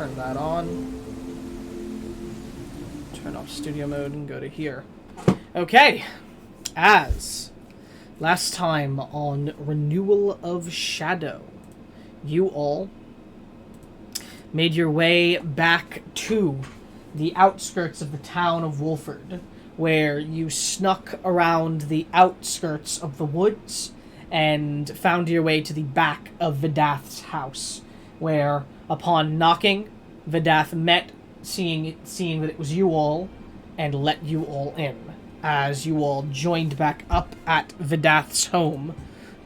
turn that on. Turn off studio mode and go to here. Okay. As last time on Renewal of Shadow, you all made your way back to the outskirts of the town of Wolford, where you snuck around the outskirts of the woods and found your way to the back of Vidath's house, where, upon knocking, Vidath met, seeing that it was you all, and let you all in, as you all joined back up at Vidath's home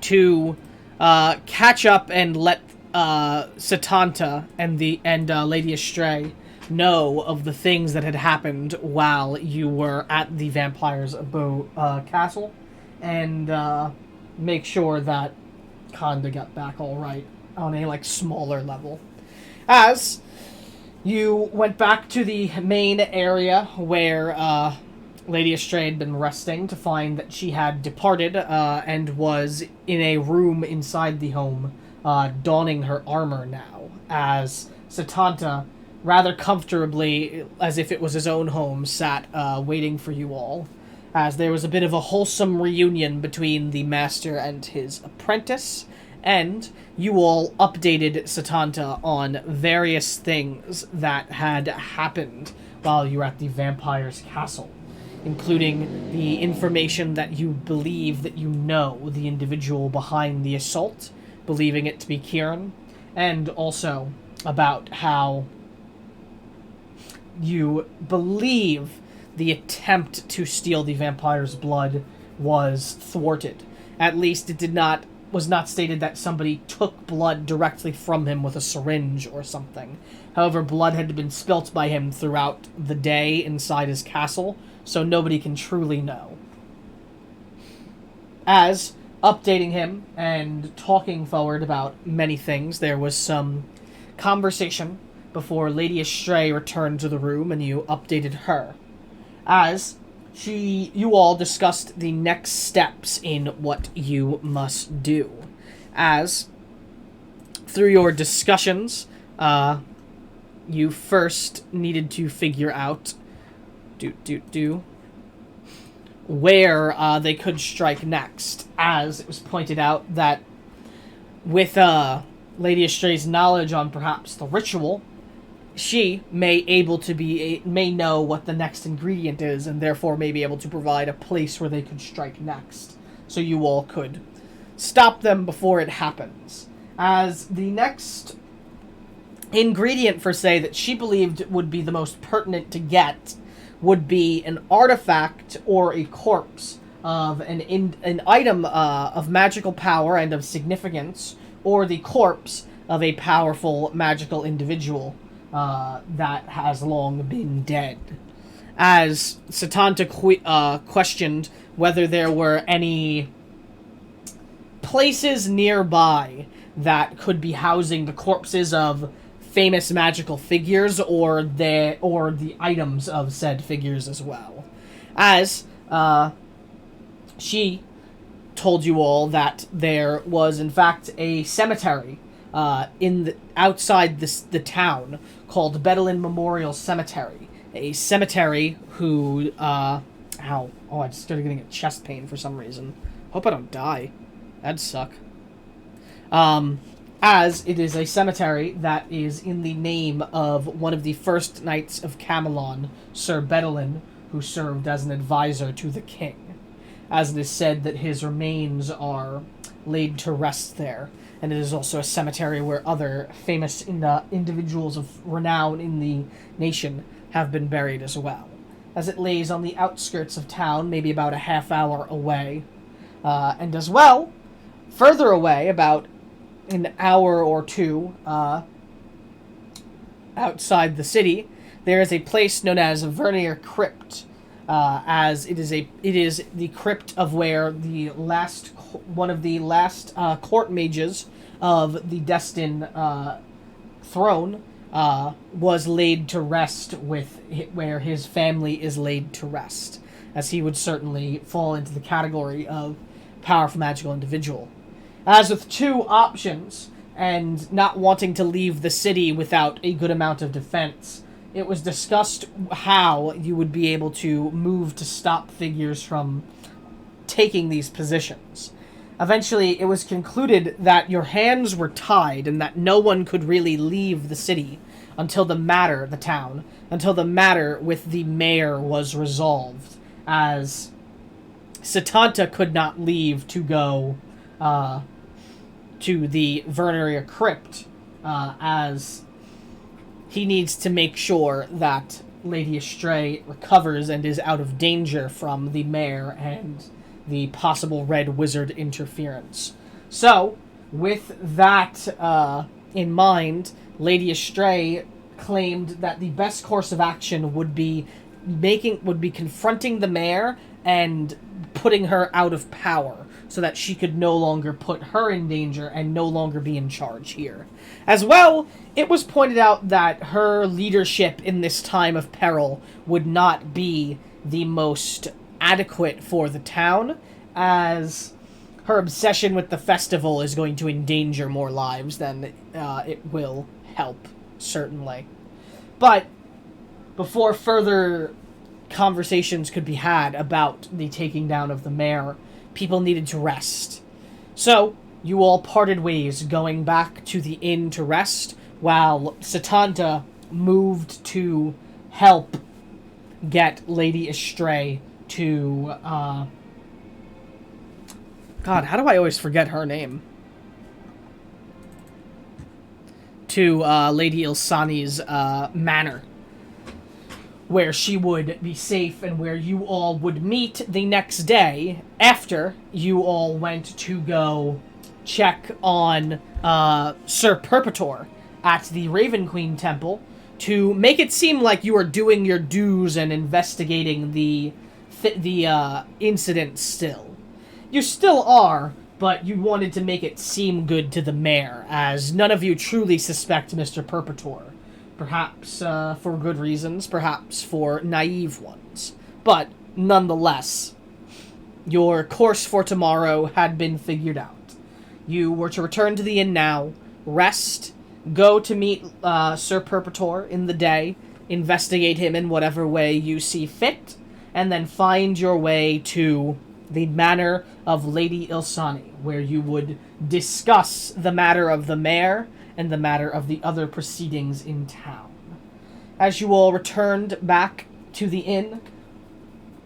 to catch up and let Satanta and Lady Astray know of the things that had happened while you were at the vampire's castle, and make sure that Khanda got back all right on a smaller level. As you went back to the main area where Lady Astray had been resting, to find that she had departed and was in a room inside the home, donning her armor now, as Satanta, rather comfortably, as if it was his own home, sat waiting for you all, as there was a bit of a wholesome reunion between the master and his apprentice, and you all updated Satanta on various things that had happened while you were at the vampire's castle, including the information that you believe that you know the individual behind the assault, believing it to be Kieran, and also about how you believe the attempt to steal the vampire's blood was thwarted. At least it was not stated that somebody took blood directly from him with a syringe or something. However, blood had been spilt by him throughout the day inside his castle, so nobody can truly know. As updating him and talking forward about many things, there was some conversation before Lady Astray returned to the room and you updated her, as you all discussed the next steps in what you must do. As through your discussions, you first needed to figure out where they could strike next, as it was pointed out that with Lady Astray's knowledge on perhaps the ritual, she may know what the next ingredient is, and therefore may be able to provide a place where they could strike next, so you all could stop them before it happens. As the next ingredient, for say, that she believed would be the most pertinent to get would be an artifact or a corpse of an item of magical power and of significance, or the corpse of a powerful magical individual that has long been dead. As Satanta questioned whether there were any places nearby that could be housing the corpses of famous magical figures, or the items of said figures as well. As she told you all that there was in fact a cemetery outside the town called Bedouin Memorial Cemetery. A cemetery who I just started getting a chest pain for some reason. Hope I don't die. That'd suck. As it is a cemetery that is in the name of one of the first knights of Camelon, Sir Bedouin, who served as an advisor to the king. As it is said that his remains are laid to rest there, and it is also a cemetery where other famous individuals of renown in the nation have been buried as well, as it lays on the outskirts of town, maybe about a half hour away. And as well, further away, about an hour or two outside the city, there is a place known as Vernier Crypt, as it is the crypt of where one of the last court mages of the Destin throne was laid to rest, where his family is laid to rest, as he would certainly fall into the category of powerful magical individual. As with two options, and not wanting to leave the city without a good amount of defense, it was discussed how you would be able to move to stop figures from taking these positions. Eventually, it was concluded that your hands were tied and that no one could really leave the city until the matter with the mayor was resolved, as Satanta could not leave to go to the Verneria Crypt, as he needs to make sure that Lady Astray recovers and is out of danger from the mayor and the possible Red Wizard interference. So, with that in mind, Lady Astray claimed that the best course of action would be confronting the mayor and putting her out of power, so that she could no longer put her in danger and no longer be in charge here. As well, it was pointed out that her leadership in this time of peril would not be the most adequate for the town, as her obsession with the festival is going to endanger more lives than it will help, certainly. But before further conversations could be had about the taking down of the mayor, people needed to rest. So, you all parted ways, going back to the inn to rest, while Satanta moved to help get Lady Astray to, God, how do I always forget her name? To, Lady Ilsani's, manor, where she would be safe and where you all would meet the next day after you all went to go check on Sir Perpetor at the Raven Queen Temple to make it seem like you are doing your dues and investigating the incident still. You still are, but you wanted to make it seem good to the mayor, as none of you truly suspect Mr. Perpetor. Perhaps for good reasons, perhaps for naive ones. But, nonetheless, your course for tomorrow had been figured out. You were to return to the inn now, rest, go to meet Sir Perpetor in the day, investigate him in whatever way you see fit, and then find your way to the manor of Lady Ilsani, where you would discuss the matter of the mayor and the matter of the other proceedings in town. As you all returned back to the inn,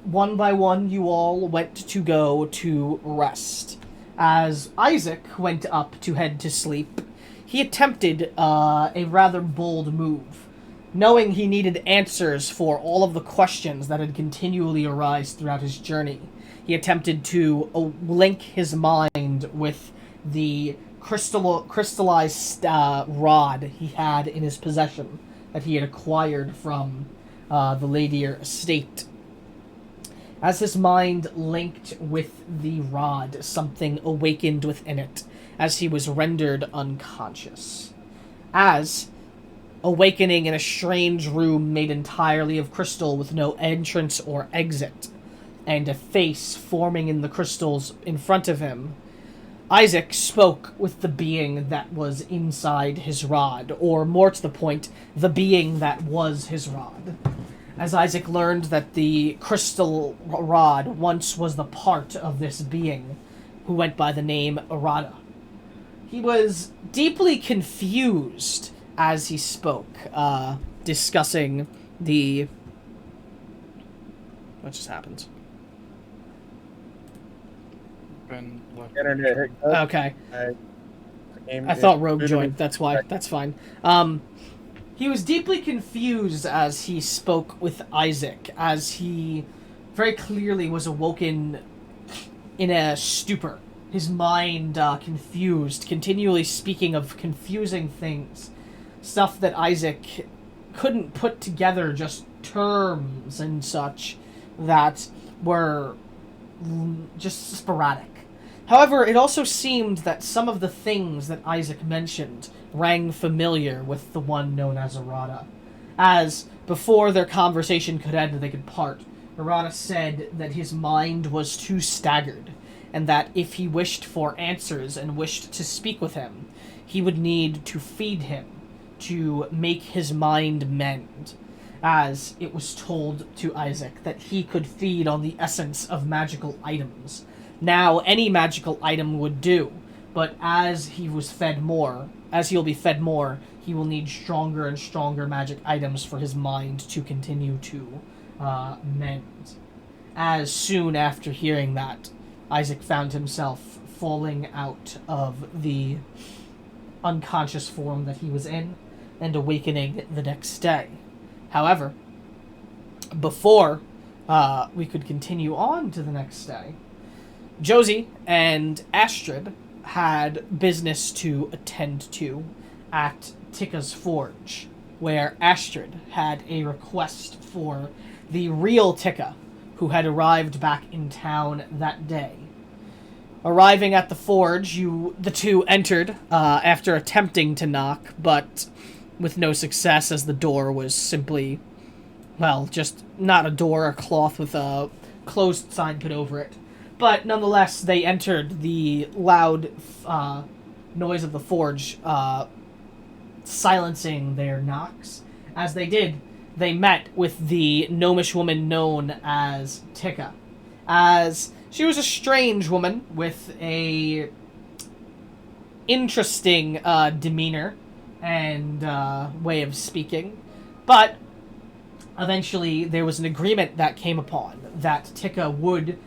one by one you all went to go to rest. As Isaac went up to head to sleep, he attempted a rather bold move. Knowing he needed answers for all of the questions that had continually arisen throughout his journey, he attempted to link his mind with the crystallized rod he had in his possession that he had acquired from the Ladier estate. As his mind linked with the rod, something awakened within it as he was rendered unconscious. As, awakening in a strange room made entirely of crystal with no entrance or exit, and a face forming in the crystals in front of him, Isaac spoke with the being that was inside his rod, or more to the point, the being that was his rod. As Isaac learned that the crystal rod once was the part of this being, who went by the name Arada. He was deeply confused as he spoke, discussing the... What just happened? Internet. Okay. I thought Rogue joined. That's why. That's fine. He was deeply confused as he spoke with Isaac, as he very clearly was awoken in a stupor. His mind confused, continually speaking of confusing things. Stuff that Isaac couldn't put together, just terms and such that were just sporadic. However, it also seemed that some of the things that Isaac mentioned rang familiar with the one known as Arada. As, before their conversation could end and they could part, Arada said that his mind was too staggered, and that if he wished for answers and wished to speak with him, he would need to feed him to make his mind mend, as it was told to Isaac that he could feed on the essence of magical items. Now, any magical item would do, but as he'll be fed more, he will need stronger and stronger magic items for his mind to continue to mend. As soon after hearing that, Isaac found himself falling out of the unconscious form that he was in and awakening the next day. However, before we could continue on to the next day, Josie and Astrid had business to attend to at Tikka's Forge, where Astrid had a request for the real Tikka, who had arrived back in town that day. Arriving at the forge, the two entered after attempting to knock, but with no success, as the door was simply, well, just not a door, a cloth with a closed sign put over it. But nonetheless, they entered the loud noise of the forge, silencing their knocks. As they did, they met with the gnomish woman known as Tikka, as she was a strange woman with a interesting demeanor and way of speaking. But eventually there was an agreement that came upon that Tikka would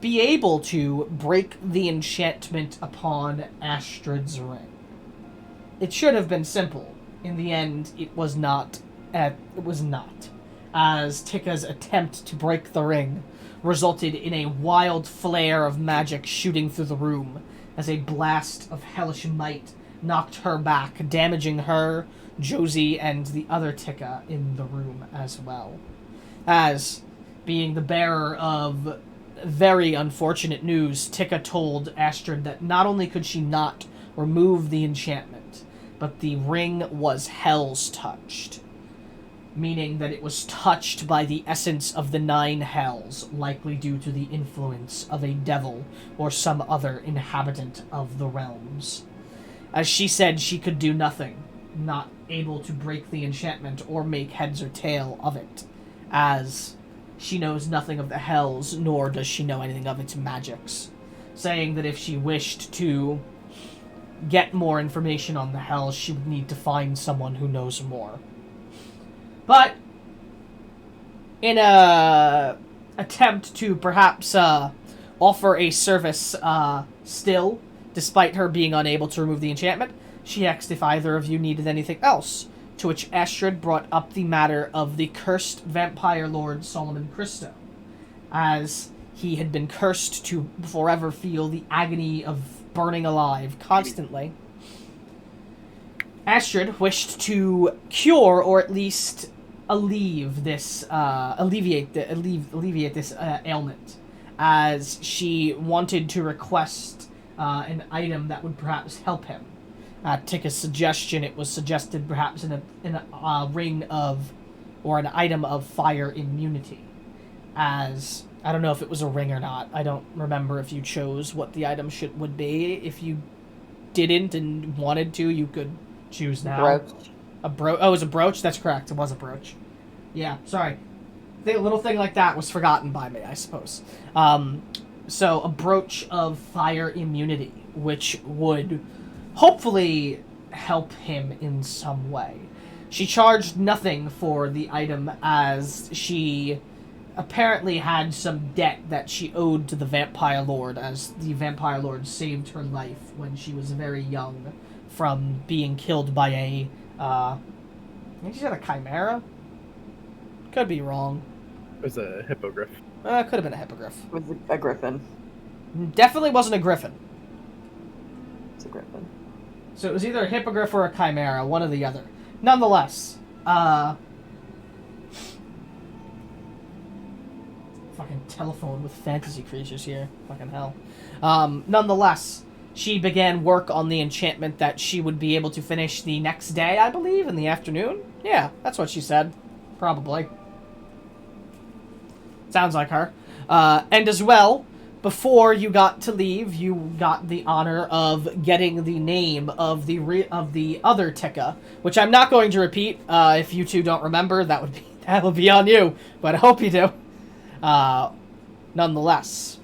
be able to break the enchantment upon Astrid's ring. It should have been simple. In the end, it was not. As Tikka's attempt to break the ring resulted in a wild flare of magic shooting through the room, as a blast of hellish might knocked her back, damaging her, Josie, and the other Tikka in the room as well. As, being the bearer of very unfortunate news, Tikka told Astrid that not only could she not remove the enchantment, but the ring was Hell's touched, meaning that it was touched by the essence of the 9 hells, likely due to the influence of a devil or some other inhabitant of the realms. As she said, she could do nothing, not able to break the enchantment or make heads or tail of it, as she knows nothing of the hells, nor does she know anything of its magics, saying that if she wished to get more information on the hells, she would need to find someone who knows more. But in a attempt to perhaps offer a service still, despite her being unable to remove the enchantment, she asked if either of you needed anything else, to which Astrid brought up the matter of the cursed vampire lord Solomon Christo, as he had been cursed to forever feel the agony of burning alive constantly. Astrid wished to cure, or at least alleviate this ailment, as she wanted to request an item that would perhaps help him. At Tikka's suggestion, it was suggested perhaps in a ring of, or an item of fire immunity, as I don't know if it was a ring or not. I don't remember if you chose what the item would be. If you didn't and wanted to, you could choose now. Brooch. Oh, it was a brooch? That's correct. It was a brooch. Yeah, sorry. A little thing like that was forgotten by me, I suppose. So, a brooch of fire immunity, which would hopefully help him in some way. She charged nothing for the item, as she apparently had some debt that she owed to the vampire lord, as the vampire lord saved her life when she was very young from being killed by a, I think she said a chimera? Could be wrong. It was a hippogriff. Could have been a hippogriff. It was a griffin. Definitely wasn't a griffin. It's a griffin. So it was either a hippogriff or a chimera, one or the other. Nonetheless, fucking telephone with fantasy creatures here. Fucking hell. Nonetheless, she began work on the enchantment that she would be able to finish the next day, I believe, in the afternoon? Yeah, that's what she said. Probably. Sounds like her. And as well, before you got to leave, you got the honor of getting the name of the other Tikka, which I'm not going to repeat. If you two don't remember, that will be on you. But I hope you do. Nonetheless,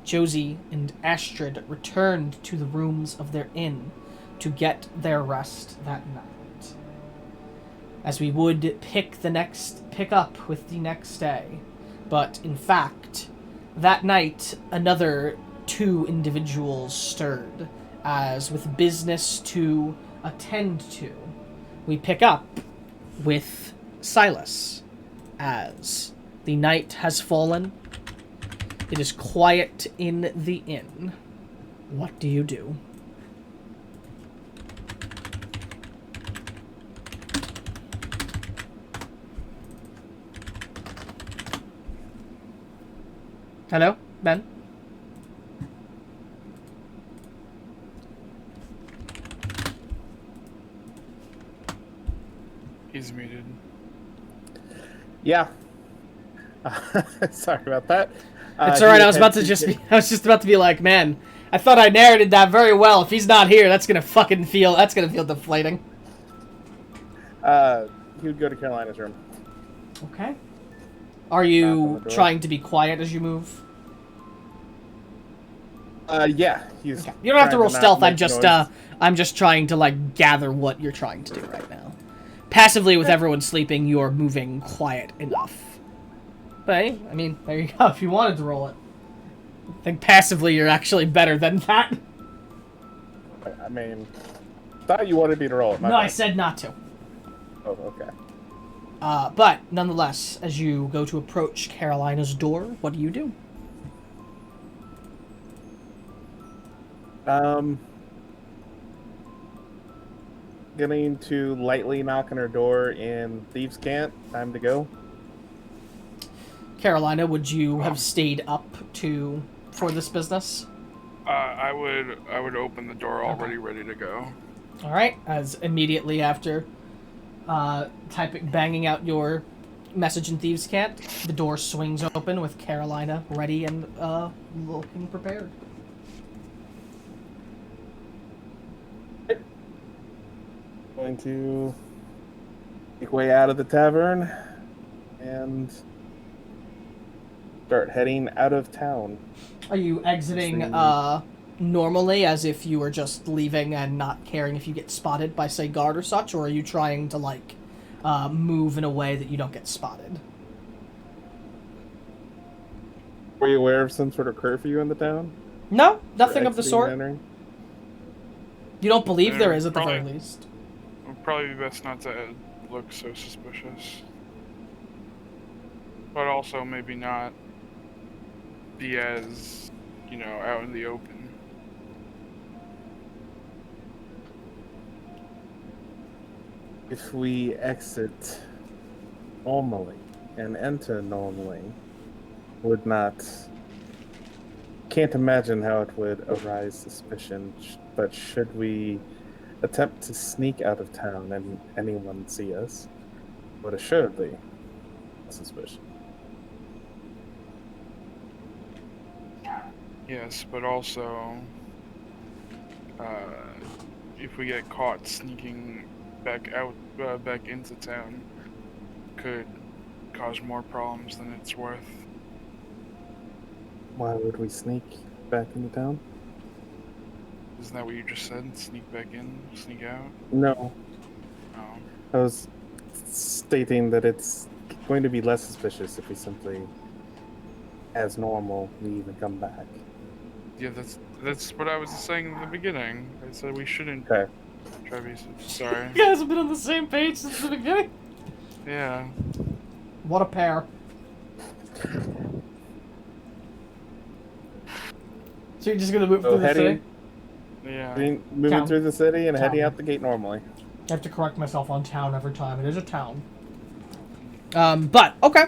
Josie and Astrid returned to the rooms of their inn to get their rest that night. As we would pick up with the next day, but in fact, that night another 2 individuals stirred, as with business to attend to. We pick up with Silas, as the night has fallen. It is quiet in the inn. What do you do? Hello, Ben? He's muted. Yeah. Sorry about that. It's alright, I was just about to be like, man, I thought I narrated that very well. If he's not here, that's gonna feel deflating. He would go to Carolina's room. Okay. Are you trying to be quiet as you move? Yeah. He's okay. You don't have to roll stealth. I'm just trying to like gather what you're trying to do right now. Passively, with everyone sleeping, you're moving quiet enough. But hey, I mean, there you go. If you wanted to roll it, I think passively you're actually better than that. I mean, thought you wanted me to roll it. No, I said not to. Oh, okay. But nonetheless, as you go to approach Carolina's door, what do you do? Going to lightly knock on her door in Thieves' Cant. Time to go. Carolina, would you have stayed up for this business? I would open the door already ready to go. All right. As immediately after banging out your message in Thieves' Cant, the door swings open with Carolina ready and looking prepared. Going to make way out of the tavern and start heading out of town. Are you exiting normally, as if you were just leaving and not caring if you get spotted by, say, guard or such, or are you trying to, like, move in a way that you don't get spotted? Were you aware of some sort of curfew in the town? No, nothing of the sort. Entering? You don't believe there is, at the very least. It would probably be best not to look so suspicious. But also maybe not be as, out in the open. If we exit normally and enter normally, can't imagine how it would arise suspicion, but should we attempt to sneak out of town and anyone see us, would assuredly suspicion. Yes, but also, if we get caught sneaking back into town, could cause more problems than it's worth. Why would we sneak back into town? Isn't that what you just said? Sneak back in, sneak out? No. Oh. I was stating that it's going to be less suspicious if we simply, as normal, leave and come back. Yeah, that's what I was saying in the beginning. I said we shouldn't Okay. try to be sorry. You guys have been on the same page since the beginning. Yeah. What a pair. So you're just gonna move through the city? Yeah. Moving Town. through the city and heading out the gate normally. I have to correct myself on town every time. It is a town. But, okay.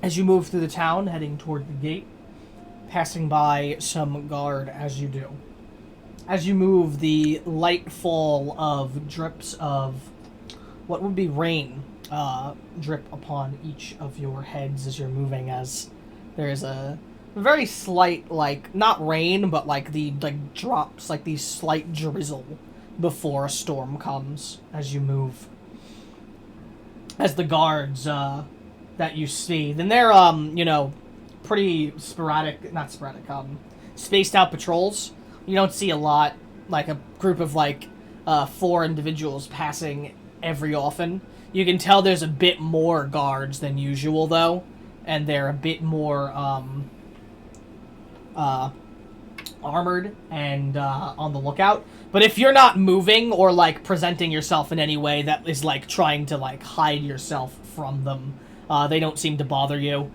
As you move through the town, heading toward the gate, passing by some guard as you do. As you move, the light fall of drips of what would be rain drip upon each of your heads as you're moving, as There's a very slight, like, not rain, but like the drops, like these slight drizzle before a storm comes as you move. As the guards that you see, then they're pretty sporadic, not sporadic, spaced out patrols. You don't see a lot, like a group of 4 individuals passing every often. You can tell there's a bit more guards than usual though, and they're a bit more armored and on the lookout. But if you're not moving or presenting yourself in any way that is trying to hide yourself from them, they don't seem to bother you.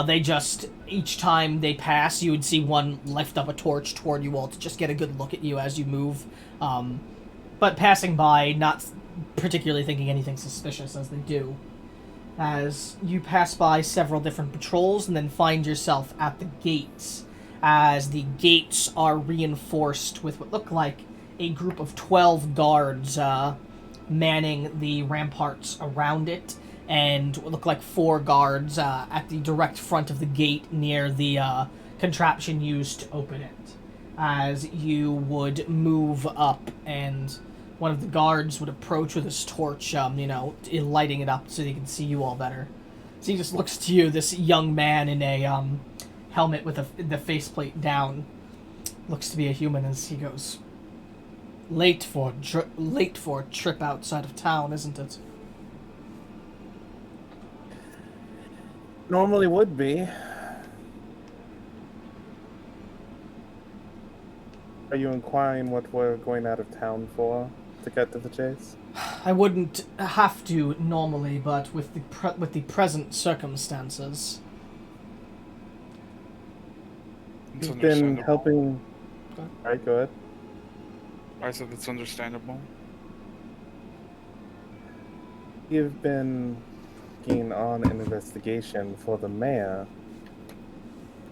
They just, each time they pass, you would see one lift up a torch toward you all to just get a good look at you as you move. But passing by, not particularly thinking anything suspicious as they do. As you pass by several different patrols and then find yourself at the gates, as the gates are reinforced with what look like a group of 12 guards manning the ramparts around it, and what look like 4 guards at the direct front of the gate near the contraption used to open it. As you would move up, and one of the guards would approach with his torch, lighting it up so he can see you all better. So he just looks to you, this young man in a helmet with the faceplate down. Looks to be a human as he goes, late for a trip outside of town, isn't it? Normally would be. Are you inquiring what we're going out of town for to get to the chase? I wouldn't have to normally, but with the present circumstances. It's You've been understandable. helping. Alright, go ahead. I said it's understandable. You've been working on an investigation for the mayor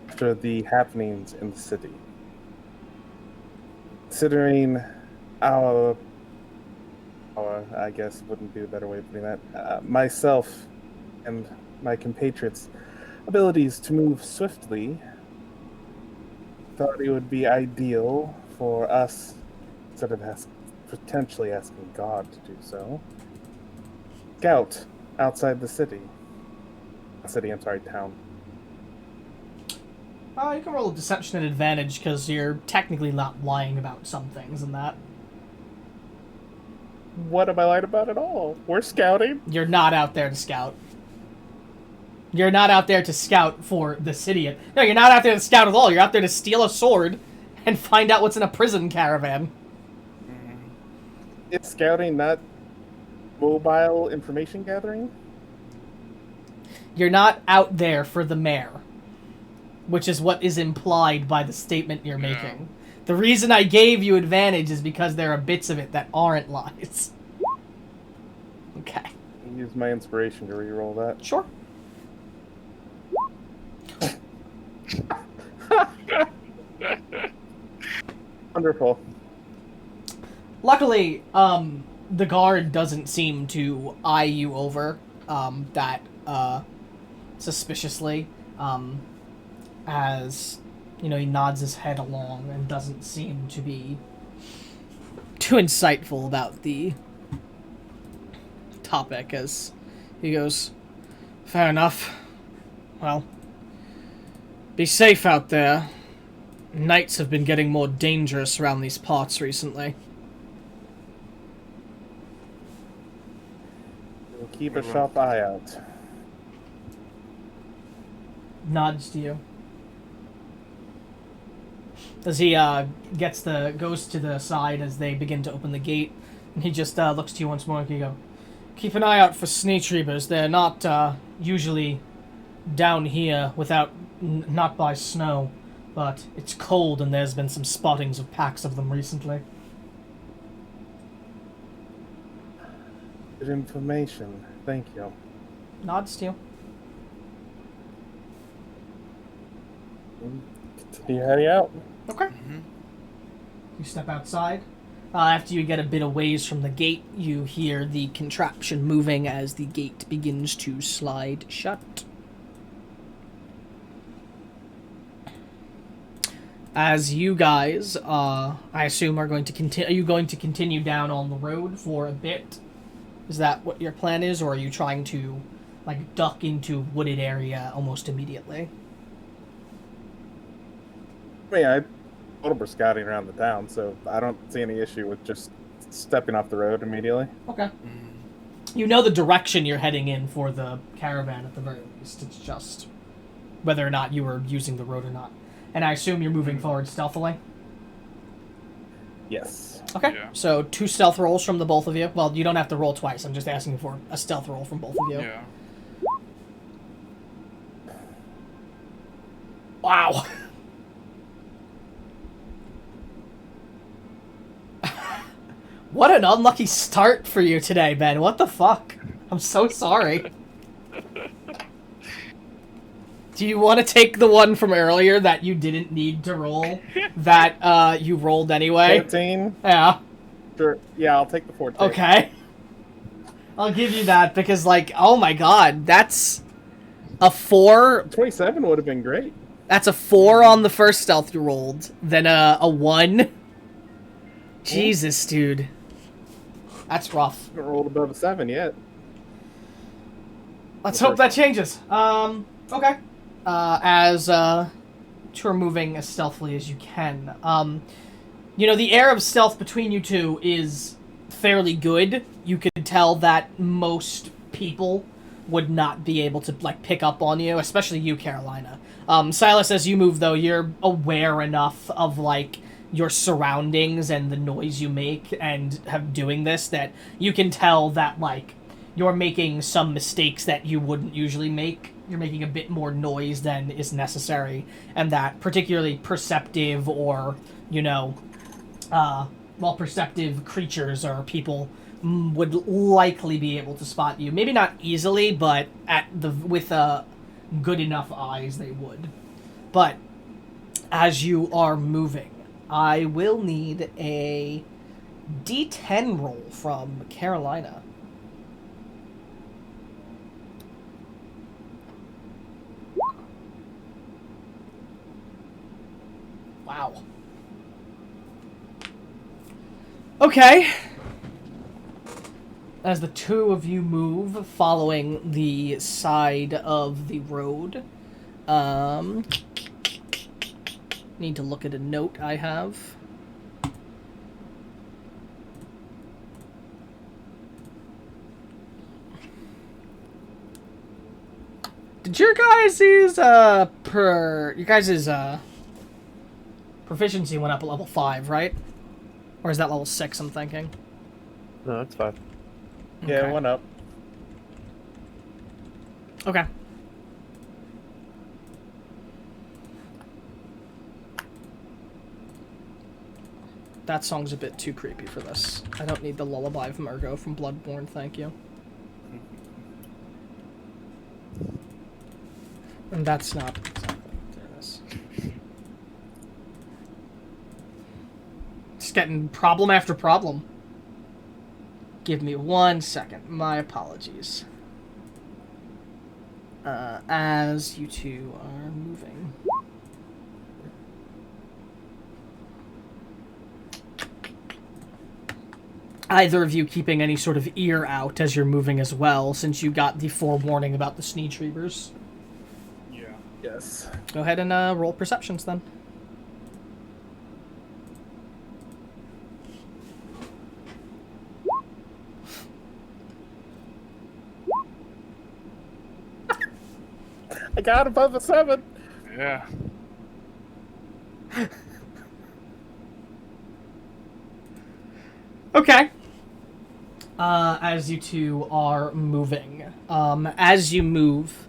after the happenings in the city. Considering our I guess wouldn't be a better way of putting that, myself and my compatriots' abilities to move swiftly, thought it would be ideal for us, instead of potentially asking God to do so, scout outside the city. Town. You can roll a deception at advantage because you're technically not lying about some things and that. What am I lying about at all? We're scouting. You're not out there to scout. You're not out there to scout for the city. No, you're not out there to scout at all. You're out there to steal a sword and find out what's in a prison caravan. It's scouting, not mobile information gathering? You're not out there for the mayor, which is what is implied by the statement you're making. The reason I gave you advantage is because there are bits of it that aren't lies. Okay. I'll use my inspiration to re-roll that. Sure. Wonderful. Luckily, the guard doesn't seem to eye you over that suspiciously, as, he nods his head along and doesn't seem to be too insightful about the topic, as he goes, fair enough. Well, be safe out there. Nights have been getting more dangerous around these parts recently. We'll keep a sharp eye out. Nods to you. As he goes to the side as they begin to open the gate, and he just looks to you once more and he go, keep an eye out for snake reapers. They're not usually down here without not by snow, but it's cold and there's been some spottings of packs of them recently. Good information. Thank you. Nods to you. Continue heading out. Okay. You step outside. After you get a bit of ways from the gate, you hear the contraption moving as the gate begins to slide shut. as you guys, I assume, are going to continue. Are you going to continue down on the road for a bit? Is that what your plan is, or are you trying to, like, duck into wooded area almost immediately? I mean, I told we're scouting around the town, so I don't see any issue with just stepping off the road immediately. Okay. You know the direction you're heading in for the caravan at the very least. It's just whether or not you were using the road or not. And I assume you're moving forward stealthily? Yes. Okay, Yeah. so 2 stealth rolls from the both of you. Well, you don't have to roll twice. I'm just asking for a stealth roll from both of you. Yeah. Wow. What an unlucky start for you today, Ben. What the fuck? I'm so sorry. Do you want to take the one from earlier that you didn't need to roll? That you rolled anyway? 14? Yeah. Sure. Yeah, I'll take the 14. Okay. I'll give you that because, like, oh my god, that's a 4. 27 would have been great. That's a 4 on the first stealth you rolled. Then a 1. Jesus, dude. That's rough. I haven't rolled above a 7 yet. Let's hope that changes. Okay. As you're moving as stealthily as you can. You know, the air of stealth between you two is fairly good. You can tell that most people would not be able to, like, pick up on you, especially you, Carolina. Silas, as you move, though, you're aware enough of, like, your surroundings and the noise you make and have doing this that you can tell that, like, you're making some mistakes that you wouldn't usually make. You're making a bit more noise than is necessary, and that particularly perceptive or, you know, perceptive creatures or people would likely be able to spot you. Maybe not easily, but with good enough eyes they would. But as you are moving, I will need a D10 roll from Carolina. Wow. Okay. As the two of you move, following the side of the road, need to look at a note I have. Did your guys' proficiency went up a level 5, right? Or is that level 6, I'm thinking? No, that's fine. Yeah, Okay. it went up. Okay. That song's a bit too creepy for this. I don't need the lullaby of Margot from Bloodborne, thank you. And that's not exactly this. Just getting problem after problem. Give me 1 second. My apologies. As you two are moving. Either of you keeping any sort of ear out as you're moving as well, since you got the forewarning about the Sneed Reavers. Yeah. Yes. Go ahead and roll perceptions then. I got above a 7. Yeah. Okay. As you two are moving, as you move,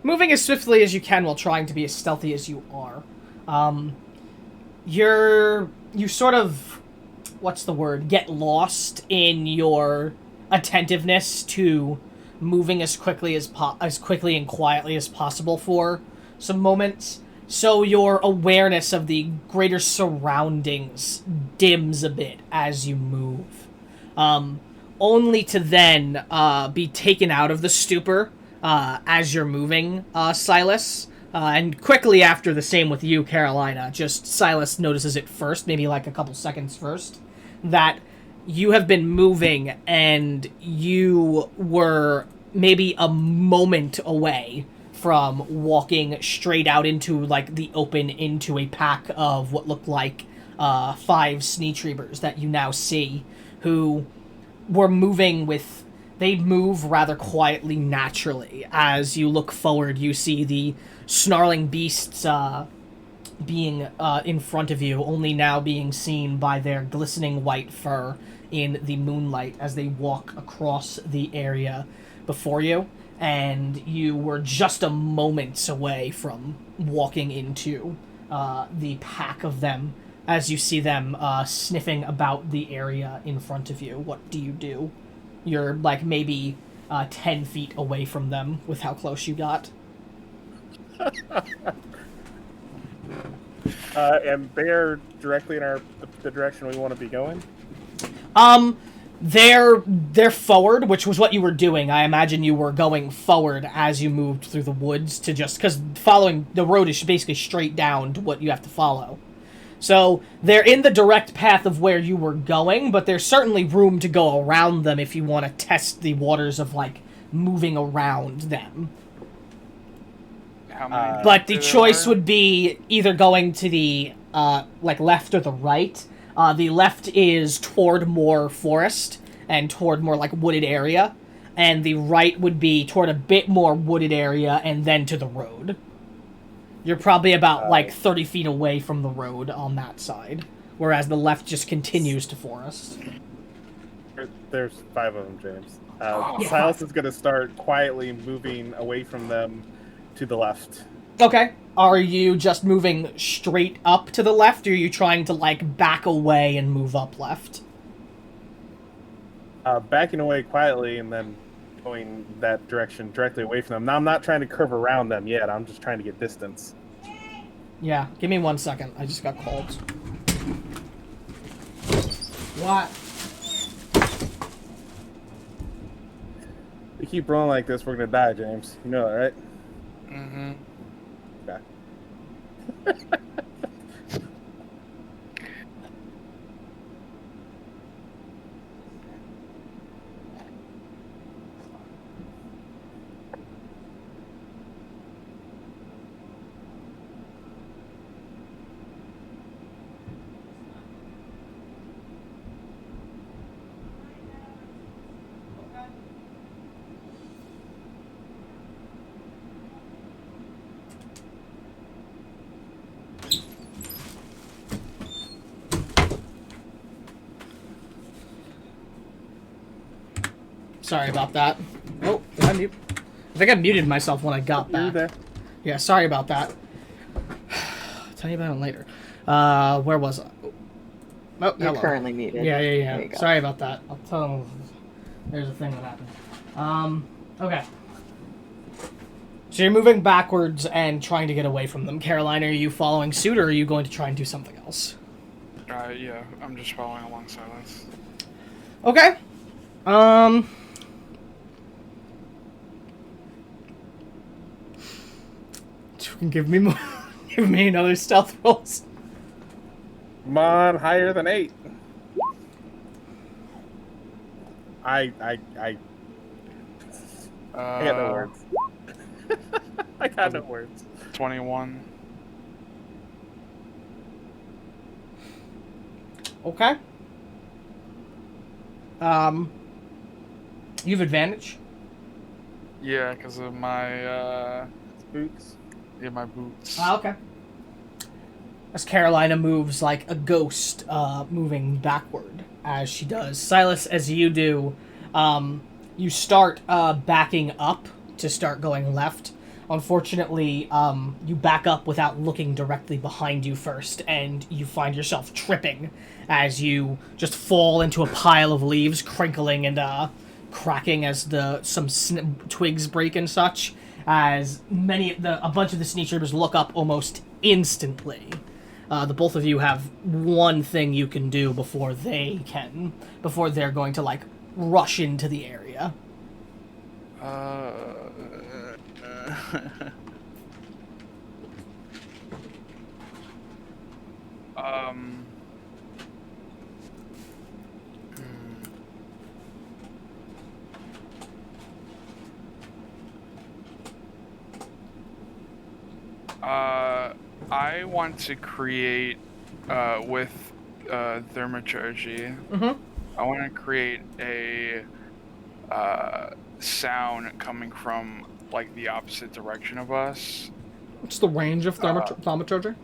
moving as swiftly as you can while trying to be as stealthy as you are, you sort of, what's the word, get lost in your attentiveness to moving as quickly and quietly as possible for some moments. So your awareness of the greater surroundings dims a bit as you move. Only to then be taken out of the stupor as you're moving, Silas, And quickly after, the same with you, Carolina. Just Silas notices it first, maybe like a couple seconds first, that you have been moving and you were maybe a moment away from walking straight out into like the open into a pack of what looked like 5 Sneetreebers that you now see, who were moving with... They move rather quietly, naturally. As you look forward, you see the snarling beasts being in front of you, only now being seen by their glistening white fur in the moonlight as they walk across the area before you. And you were just a moment away from walking into the pack of them as you see them sniffing about the area in front of you. What do you do? You're like maybe 10 feet away from them with how close you got. And they're directly in the direction we want to be going? They're forward, which was what you were doing. I imagine you were going forward as you moved through the woods to just... Because following the road is basically straight down to what you have to follow. So they're in the direct path of where you were going, but there's certainly room to go around them if you want to test the waters of, like, moving around them. How many But the there choice are? would be either going to the, like, left or the right. The left is toward more forest and toward more, like, wooded area. And the right would be toward a bit more wooded area and then to the road. You're probably about, like, 30 feet away from the road on that side. Whereas the left just continues to forest. There's 5 of them, James. Yeah. Silas is going to start quietly moving away from them to the left. Okay. Are you just moving straight up to the left, or are you trying to, like, back away and move up left? Backing away quietly and then going that direction directly away from them. Now, I'm not trying to curve around them yet. I'm just trying to get distance. Yeah, give me 1 second. I just got called. What? We keep rolling like this, we're going to die, James. You know that, right? Mm-hmm. Okay. Sorry about that. Oh, did I mute? I think I muted myself when I got You're back. there. Yeah, sorry about that. I'll tell you about it later. Where was I? Oh, You're hello. currently muted. Yeah. There you go. Sorry about that. I'll tell them there's a thing that happened. Okay. So you're moving backwards and trying to get away from them. Caroline, are you following suit, or are you going to try and do something else? Yeah, I'm just following alongside us. Okay. You can give me more. Give me another stealth rolls. Come on, higher than 8. I got no words. I got no words. 21. Okay. You have advantage. Yeah, because of my, Boots. yeah, my boots. Okay. As Carolina moves like a ghost, moving backward as she does. Silas, as you do, you start backing up to start going left. Unfortunately, you back up without looking directly behind you first, and you find yourself tripping as you just fall into a pile of leaves, crinkling and cracking as some twigs break and such. As a bunch of the Sneetreebers look up almost instantly. The both of you have one thing you can do before they're going to like rush into the area. Um. I want to create, with thaumaturgy. Mm-hmm. I want to create a sound coming from like the opposite direction of us. What's the range of thaumaturgy?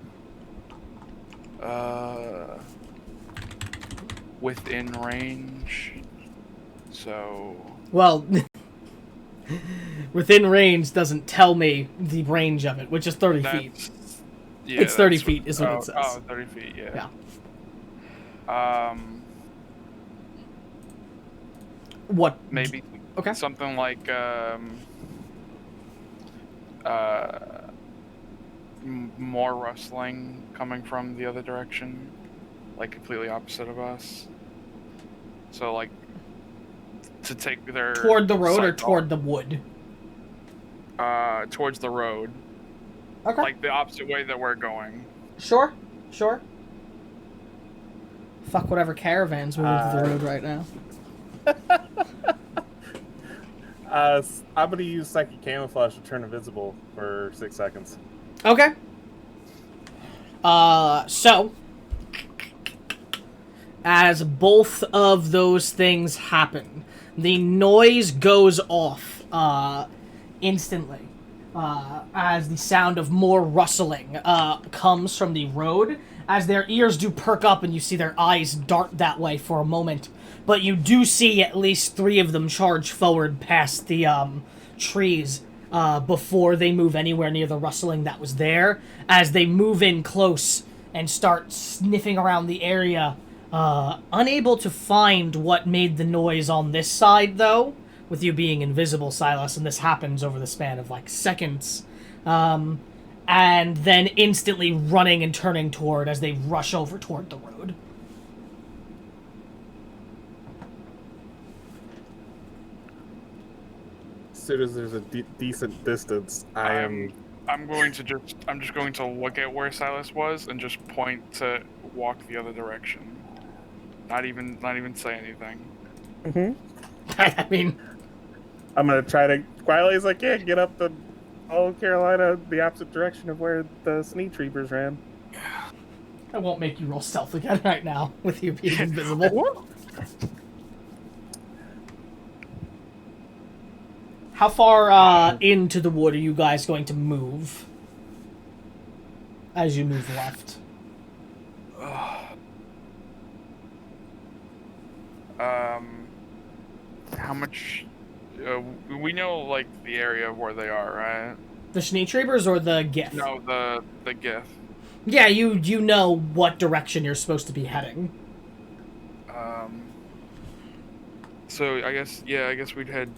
Within range. So. Well, within range doesn't tell me the range of it, which is 30 feet. Yeah, it's 30 feet is what it says. Oh, 30 feet, yeah. Yeah. What? Maybe Okay. something like more rustling coming from the other direction, like completely opposite of us. So like to take their toward the road or toward the wood? Towards the road. Okay. Like the opposite way that we're going. Sure. Fuck whatever caravan's moving to the road right now. I'm gonna use psychic camouflage to turn invisible for 6 seconds. Okay. So as both of those things happen, the noise goes off instantly as the sound of more rustling comes from the road, as their ears do perk up and you see their eyes dart that way for a moment. But you do see at least 3 of them charge forward past the trees before they move anywhere near the rustling that was there. As they move in close and start sniffing around the area, unable to find what made the noise on this side, though, with you being invisible, Silas, and this happens over the span of, like, seconds. And then instantly running and turning toward as they rush over toward the road. As soon as there's a decent distance, I'm just going to look at where Silas was and just point to walk the other direction. Not even say anything. I mean, I'm gonna try to quietly as I can get up the Carolina the opposite direction of where the sneak reapers ran. I won't make you roll stealth again right now with you being invisible. How far into the wood are you guys going to move as you move left? How much? We know like the area of where they are, right? The sneak reapers or the Gith? No, the Gith. Yeah, you know what direction you're supposed to be heading. So I guess we'd head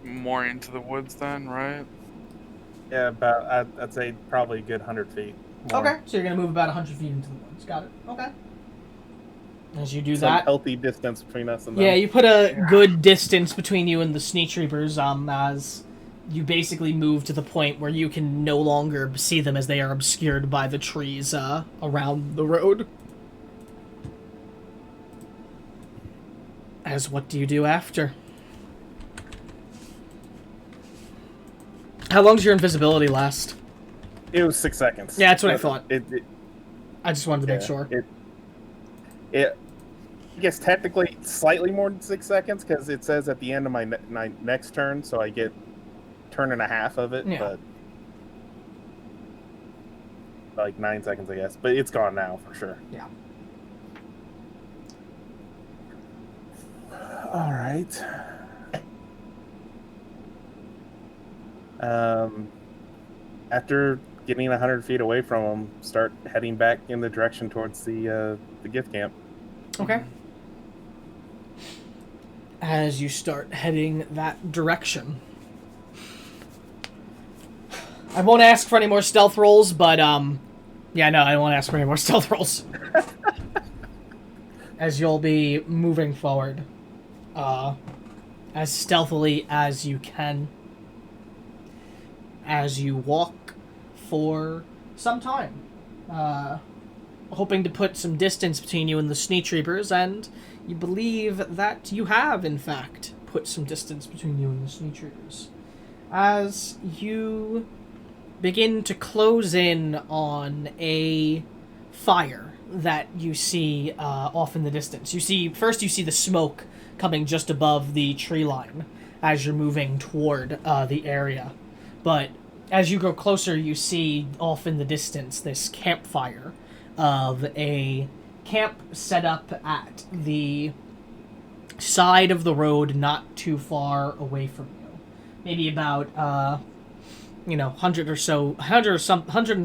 more into the woods then, right? Yeah, about I'd say probably a good 100 feet. More. Okay, so you're gonna move about 100 feet into the woods. Got it. Okay. As you do Some that, healthy distance between us and them. yeah, you put a good distance between you and the sneak reapers. As you basically move to the point where you can no longer see them as they are obscured by the trees around the road. As what do you do after? How long does your invisibility last? It was 6 seconds. Yeah, that's what I thought. I just wanted to make sure. I guess technically slightly more than 6 seconds because it says at the end of my next turn, so I get turn and a half of it, Yeah. but like 9 seconds, I guess. But it's gone now for sure. Yeah. All right. After getting 100 feet away from them, start heading back in the direction towards the gift camp. Okay. As you start heading that direction. I won't ask for any more stealth rolls, but, yeah, no, I won't ask for any more stealth rolls. As you'll be moving forward, as stealthily as you can. As you walk for some time. hoping to put some distance between you and the Sneak Reapers, and you believe that you have, in fact, put some distance between you and the Sneak Reapers. As you begin to close in on a fire that you see off in the distance. You see the smoke coming just above the tree line as you're moving toward the area. But as you go closer, you see off in the distance this campfire of a camp set up at the side of the road not too far away from you. Maybe about 100 and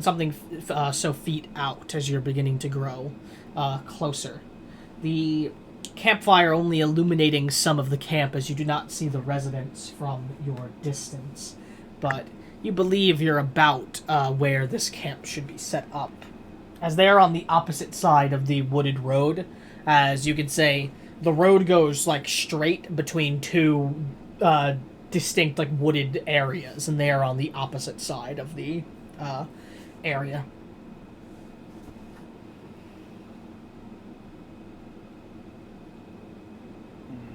something so feet out as you're beginning to grow closer. The campfire only illuminating some of the camp as you do not see the residents from your distance, but you believe you're about where this camp should be set up, as they are on the opposite side of the wooded road. As you could say, the road goes like straight between two distinct like wooded areas, and they are on the opposite side of the area.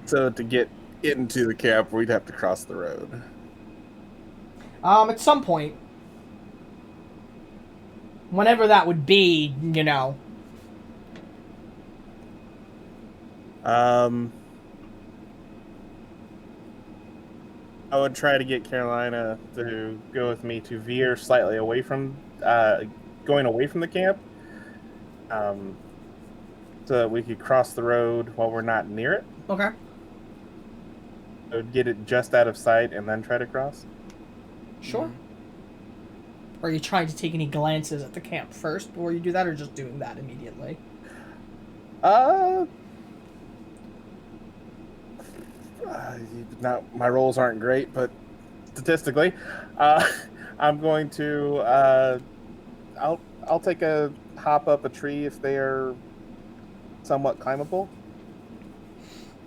So to get into the camp, we'd have to cross the road. At some point, whenever that would be, I would try to get Carolina to go with me to veer slightly away from, going away from the camp, so that we could cross the road while we're not near it. Okay. I would get it just out of sight and then try to cross. Sure. Are you trying to take any glances at the camp first before you do that, or just doing that immediately? Not my rolls aren't great, but statistically, I'm going to. I'll take a hop up a tree if they are somewhat climbable,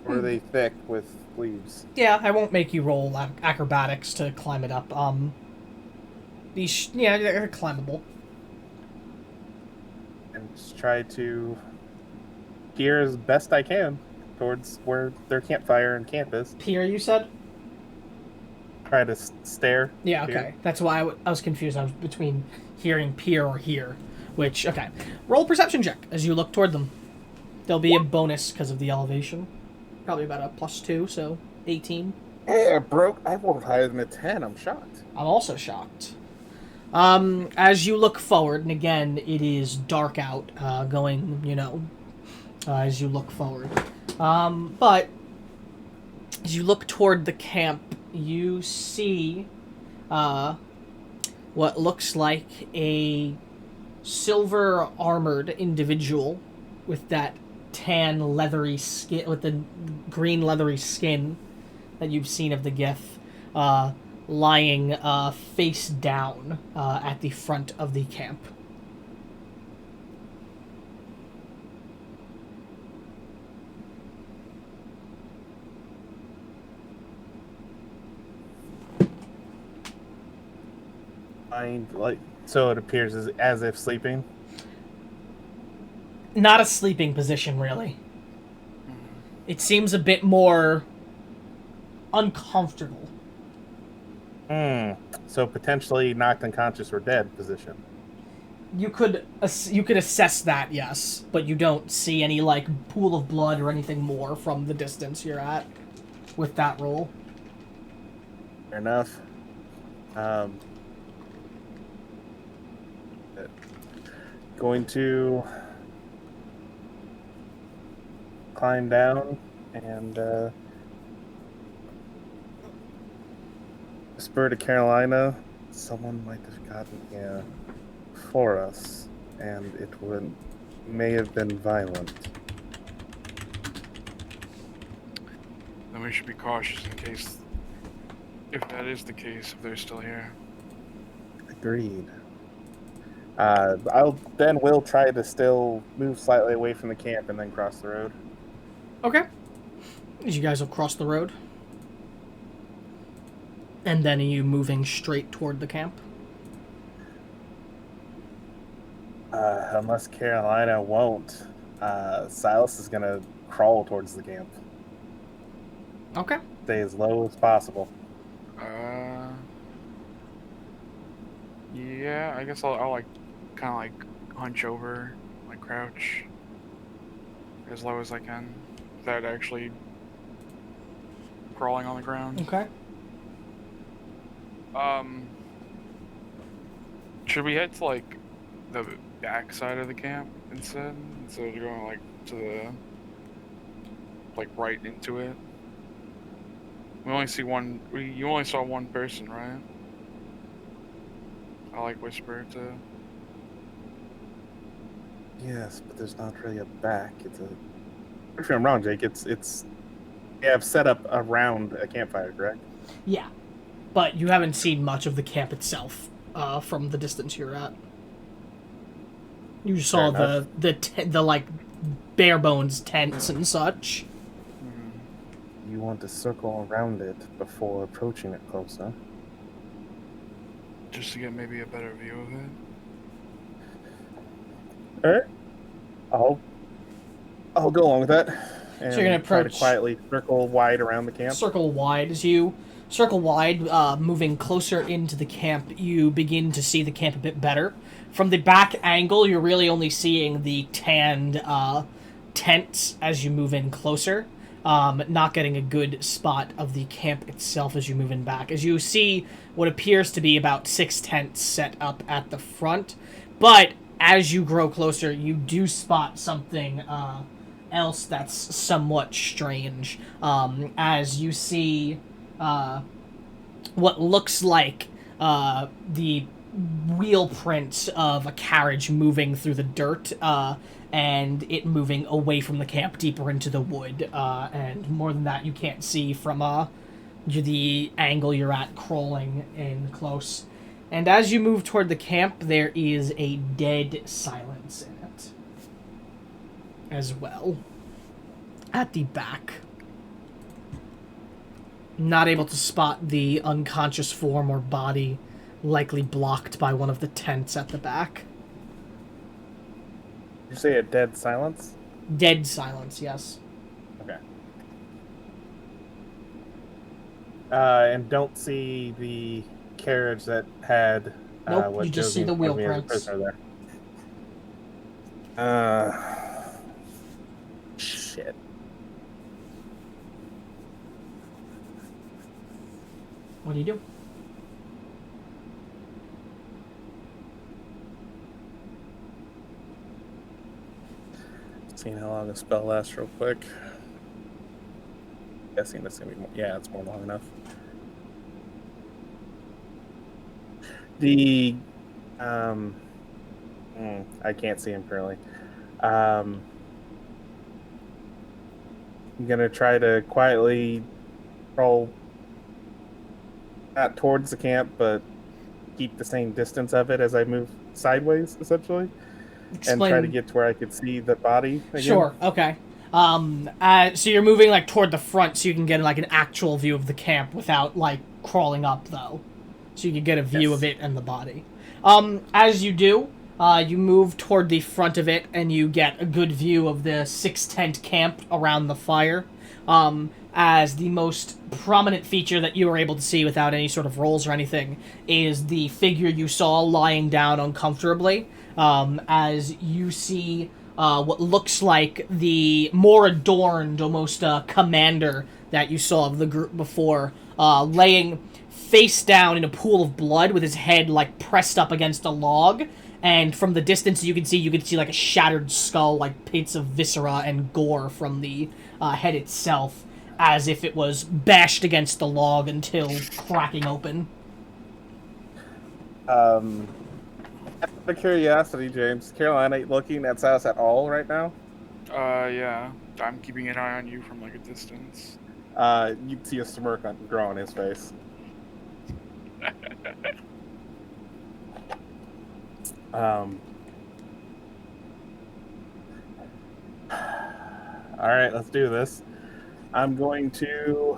or are they thick with leaves? Yeah, I won't make you roll acrobatics to climb it up. They're climbable. And just try to peer as best I can towards where their campfire and camp is. Peer, you said? Try to stare. Yeah, okay. Peer. That's why I was confused. I was between hearing peer or hear, which, okay. Roll a perception check as you look toward them. There'll be a bonus because of the elevation. Probably about a +2, so 18. Yeah, broke. I rolled higher than a 10. I'm shocked. I'm also shocked. As you look forward, and again, it is dark out, as you look forward. But as you look toward the camp, you see what looks like a silver-armored individual with that tan, leathery skin, with the green, leathery skin that you've seen of the Gith, lying face down at the front of the camp. So it appears as if sleeping. Not a sleeping position, really. It seems a bit more uncomfortable. So potentially knocked unconscious or dead position. You could assess that, yes, but you don't see any pool of blood or anything more from the distance you're at with that roll. Fair enough. Going to climb down and whisper to Carolina, someone might have gotten here for us, and it may have been violent. Then we should be cautious in case, if that is the case, if they're still here. Agreed. We'll try to still move slightly away from the camp and then cross the road. Okay. You guys will cross the road. And then are you moving straight toward the camp? Unless Carolina won't, Silas is gonna crawl towards the camp. Okay. Stay as low as possible. Yeah, I guess I'll like, kind of like hunch over, like crouch, as low as I can, without actually crawling on the ground. Okay. Should we head to like the back side of the camp instead of going like to the right into it? We only see one. You only saw one person, right? I like whisper to. Yes, but there's not really a back. It's a. If I'm wrong, Jake, it's. You have set up around a campfire, correct? Yeah, but you haven't seen much of the camp itself from the distance you're at. You saw the like bare bones tents and such. You want to circle around it before approaching it closer. Just to get maybe a better view of it. Alright. I'll go along with that. And So you're gonna try to approach- quietly circle wide around the camp. Circle wide. As you circle wide, moving closer into the camp, you begin to see the camp a bit better. From the back angle, you're really only seeing the tanned tents as you move in closer. Not getting a good spot of the camp itself as you move in back. As you see what appears to be about 6 tents set up at the front. But as you grow closer, you do spot something else that's somewhat strange. As you see what looks like the wheel prints of a carriage moving through the dirt, and it moving away from the camp deeper into the wood. And more than that, you can't see from the angle you're at crawling in close. And as you move toward the camp, there is a dead silence in it as well. At the back. Not able to spot the unconscious form or body, likely blocked by one of the tents at the back. Did you say a dead silence? Dead silence, yes. Okay. And don't see the carriage that had. Nope, what you just see Josie the wheel told me as a prints. prisoner there. Shit. What do you do? Seeing how long the spell lasts real quick. Guessing that's gonna be more, yeah, it's more long enough. The I can't see him currently. I'm gonna try to quietly crawl not towards the camp, but keep the same distance of it as I move sideways, essentially. And try to get to where I could see the body again. Sure, okay. So you're moving like toward the front so you can get like an actual view of the camp without like crawling up though. So you can get a view of it and the body. As you do, you move toward the front of it and you get a good view of the 6 tent camp around the fire. As the most prominent feature that you were able to see without any sort of rolls or anything is the figure you saw lying down uncomfortably. As you see what looks like the more adorned, almost commander that you saw of the group before, laying face down in a pool of blood with his head like pressed up against a log. And from the distance you could see like a shattered skull, like bits of viscera and gore from the head itself, as if it was bashed against the log until cracking open. Out of curiosity, James, Caroline ain't looking at Silas at all right now. Yeah. I'm keeping an eye on you from like a distance. You'd see a smirk grow on his face. All right, let's do this. I'm going to.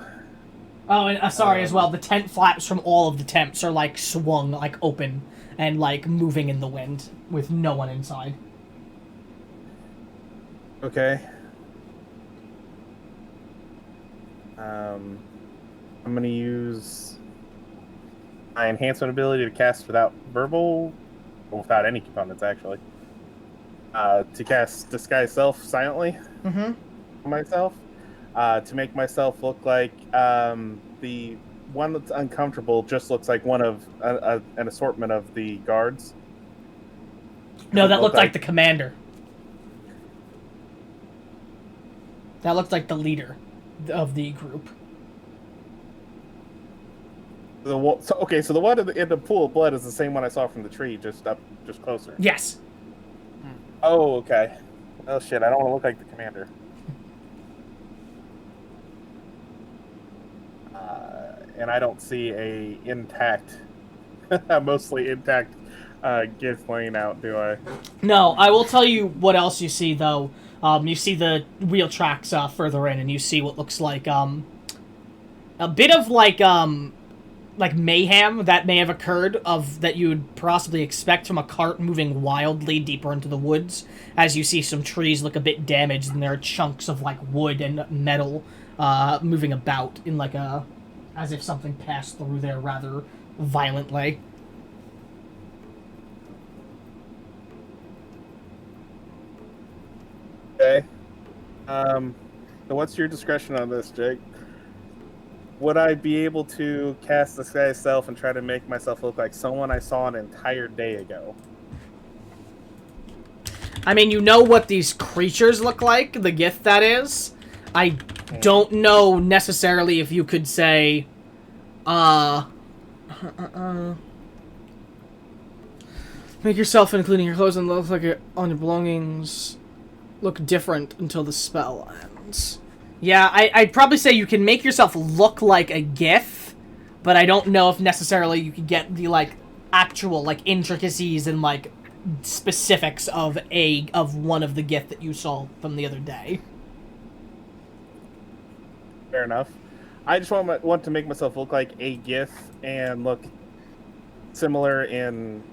Oh, and sorry as well, the tent flaps from all of the tents are, like, swung, like, open and, like, moving in the wind with no one inside. Okay. I'm going to use my enhancement ability to cast without verbal, or without any components, actually. To cast Disguise Self silently Mm-hmm. on myself. To make myself look like the one that's uncomfortable just looks like one of an assortment of the guards. No, that looked like the commander. That looked like the leader of the group. So the one in the pool of blood is the same one I saw from the tree, just closer. Yes. Oh, okay. Oh shit! I don't want to look like the commander. And I don't see a intact, mostly intact, Gith laying out, do I? No, I will tell you what else you see, though. You see the wheel tracks further in, and you see what looks like a bit of like mayhem that may have occurred that you would possibly expect from a cart moving wildly deeper into the woods. As you see some trees look a bit damaged, and there are chunks of like wood and metal moving about in like as if something passed through there rather violently. Okay. So what's your discretion on this, Jake? Would I be able to cast Disguise Self and try to make myself look like someone I saw an entire day ago? I mean, you know what these creatures look like, the Gith that is. I don't know necessarily if you could say, make yourself, including your clothes and look like on your belongings, look different until the spell ends. Yeah, I'd probably say you can make yourself look like a Gith, but I don't know if necessarily you could get the, like, actual, like, intricacies and, like, specifics of one of the Gith that you saw from the other day. Fair enough. I just want to make myself look like a Gith and look similar in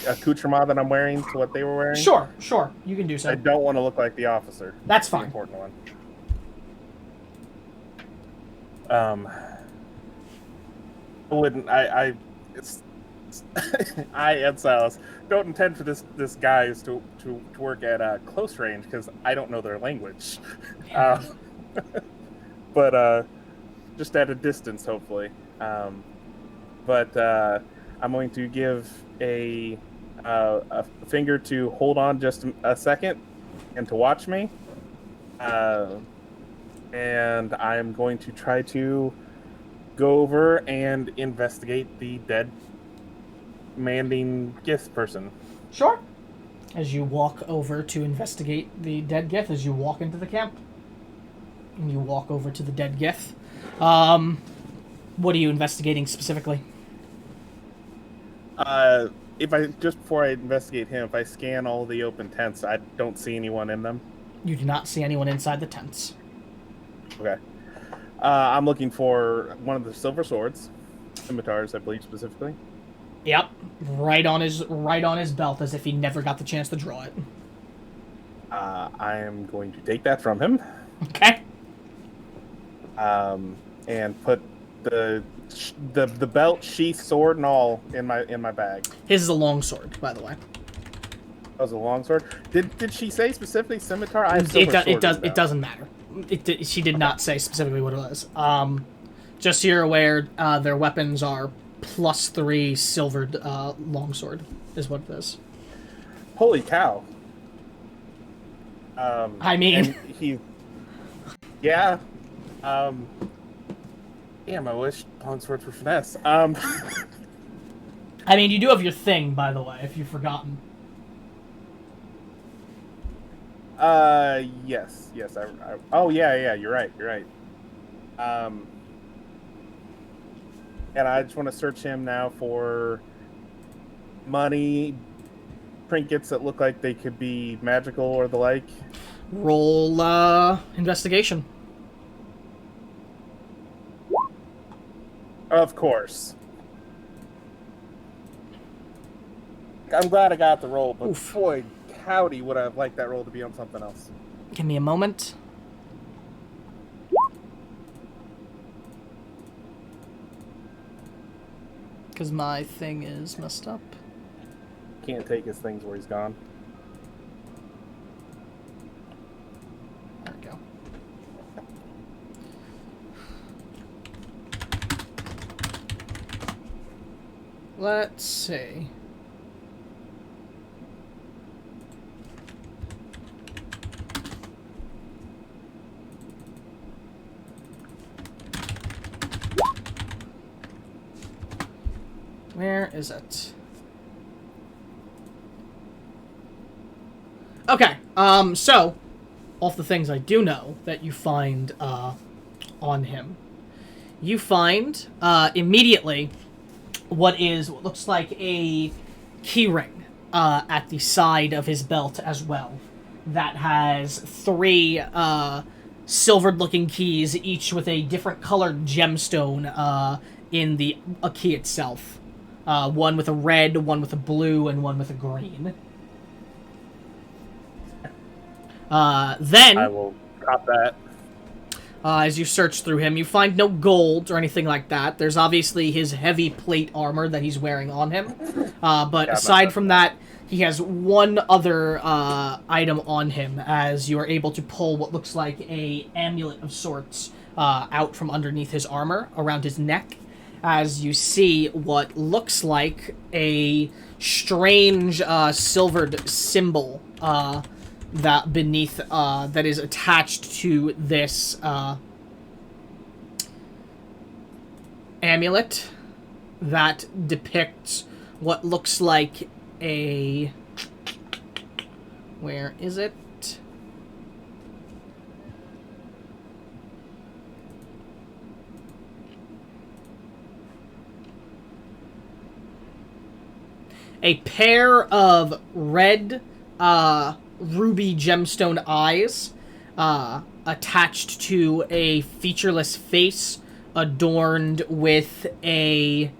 accoutrement that I'm wearing to what they were wearing. Sure, you can do so. I don't want to look like the officer. That's fine. The important one. I wouldn't. It's. I and Silas don't intend for this guys to work at close range because I don't know their language. But just at a distance, hopefully. But I'm going to give a finger to hold on just a second and to watch me. And I'm going to try to go over and investigate the dead manding Gith person. Sure. As you walk over to investigate the dead Gith, as you walk into the camp, and you walk over to the dead Gith, what are you investigating specifically? Before I investigate him, if I scan all the open tents, I don't see anyone in them. You do not see anyone inside the tents. Okay. I'm looking for one of the silver swords, scimitars, I believe specifically. Yep, right on his belt, as if he never got the chance to draw it. I am going to take that from him. Okay. And put the belt, sheath, sword, and all in my bag. His is a long sword, by the way. That was a long sword. Did she say specifically scimitar? It doesn't matter. She did not say specifically what it was. Just so you're aware, their weapons are +3 silvered longsword, is what it is. Holy cow! I mean, yeah. Damn, I wish longswords were finesse. I mean, you do have your thing, by the way, if you've forgotten. Yes. Oh, yeah, you're right. And I just want to search him now for money, trinkets that look like they could be magical or the like. Roll, investigation. Of course. I'm glad I got the roll, but Oof. boy, howdy, would I have liked that roll to be on something else. Give me a moment. Because my thing is messed up. Can't take his things where he's gone. There we go. Let's see. Where is it? Okay, so, off the things I do know that you find, on him. You find, immediately, what looks like a keyring, at the side of his belt as well. That has 3, silvered-looking keys, each with a different colored gemstone, in the key itself. One with a red, one with a blue, and one with a green. Then, I will cop that. as you search through him, you find no gold or anything like that. There's obviously his heavy plate armor that he's wearing on him. But Yeah, aside from that, he has one other item on him, as you are able to pull what looks like a amulet of sorts out from underneath his armor, around his neck, as you see what looks like a strange silvered symbol that beneath that is attached to this amulet that depicts what looks like a... Where is it? A pair of red ruby gemstone eyes attached to a featureless face adorned with a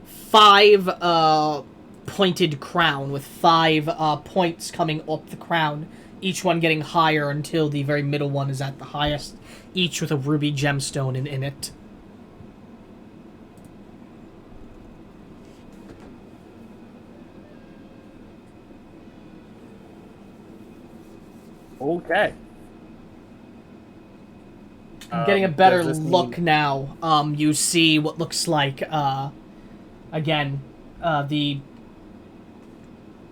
5 pointed crown with 5 points coming up the crown, each one getting higher until the very middle one is at the highest, each with a ruby gemstone in it. Okay. Getting a better does this look mean- now. You see what looks like, again, the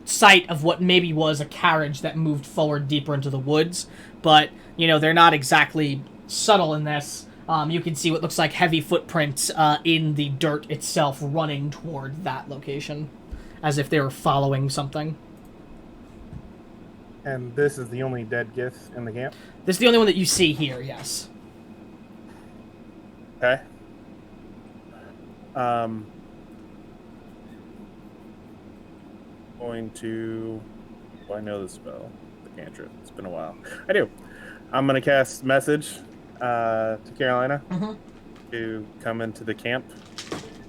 site of what maybe was a carriage that moved forward deeper into the woods. But, you know, they're not exactly subtle in this. You can see what looks like heavy footprints in the dirt itself running toward that location, as if they were following something. And this is the only dead Gith in the camp? This is the only one that you see here, yes. Okay. Going to... Well, I know the spell. The cantrip. It's been a while. I do. I'm going to cast message to Carolina to come into the camp.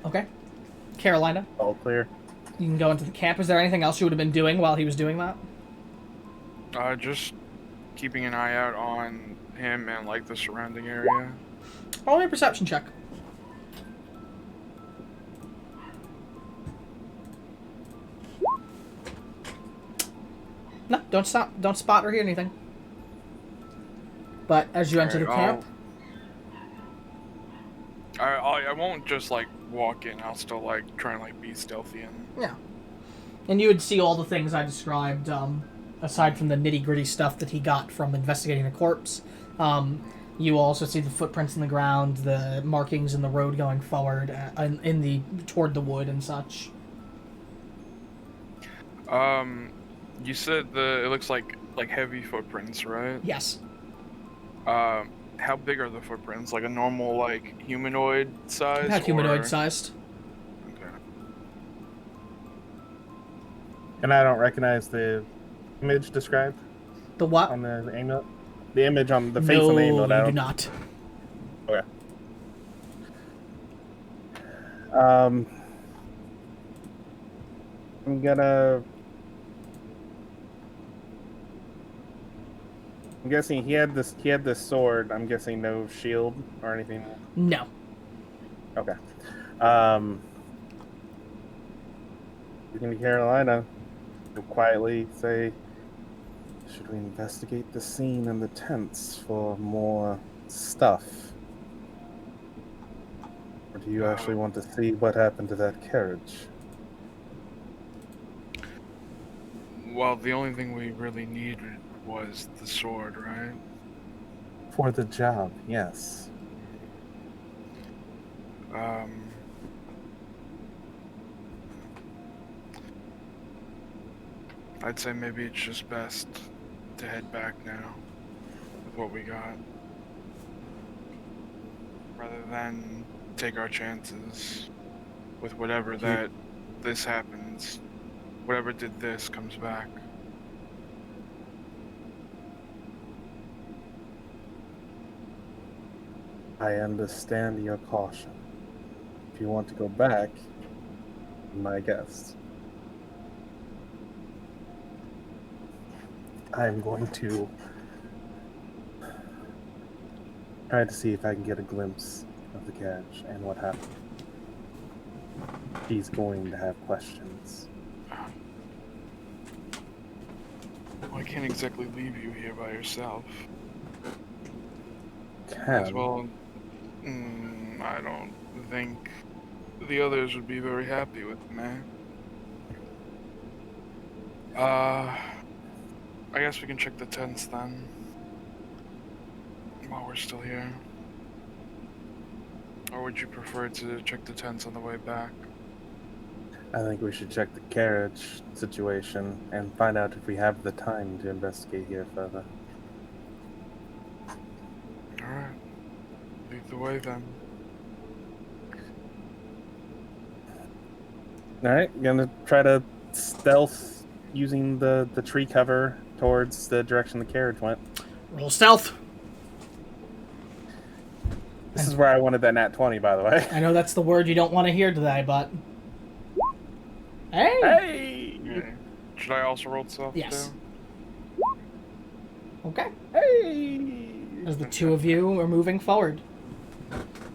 Okay. Carolina, All clear. you can go into the camp. Is there anything else you would have been doing while he was doing that? Just keeping an eye out on him and like the surrounding area. Roll me a perception check. No, don't stop. Don't spot or hear anything. But as you enter the camp, I won't just like walk in. I'll still like try and like be stealthy and. yeah, and you would see all the things I described. Aside from the nitty-gritty stuff that he got from investigating the corpse, you also see the footprints in the ground, the markings in the road going forward, toward the wood and such. You said it looks like heavy footprints, right? Yes. How big are the footprints? Like a normal like humanoid size? About humanoid sized. Okay. And I don't recognize the image described The what? on the amulet. The image on the face on the amulet. No, I you do don't- not. Okay. I'm gonna. I'm guessing he had this. He had this sword. I'm guessing no shield or anything. No. Okay. Um. In Carolina, he'll quietly say, "Should we investigate the scene and the tents for more stuff, or do you actually want to see what happened to that carriage?" Well, the only thing we really needed was the sword, right? For the job, yes. I'd say maybe it's just best to head back now with what we got, rather than take our chances with whatever that this happens. Whatever did this comes back. I understand your caution. If you want to go back, be my guest. I'm going to try to see if I can get a glimpse of the carriage and what happened. He's going to have questions. Well, I can't exactly leave you here by yourself. Can. As well, I don't think the others would be very happy with me. I guess we can check the tents then, while we're still here. Or would you prefer to check the tents on the way back? I think we should check the carriage situation and find out if we have the time to investigate here further. Alright. Lead the way then. Alright, gonna try to stealth using the tree cover towards the direction the carriage went. Roll stealth. This is where I wanted that nat 20, by the way. I know that's the word you don't want to hear today, but... Hey! Hey! Okay. Should I also roll stealth Yes. too? Okay. Hey! As the two of you are moving forward.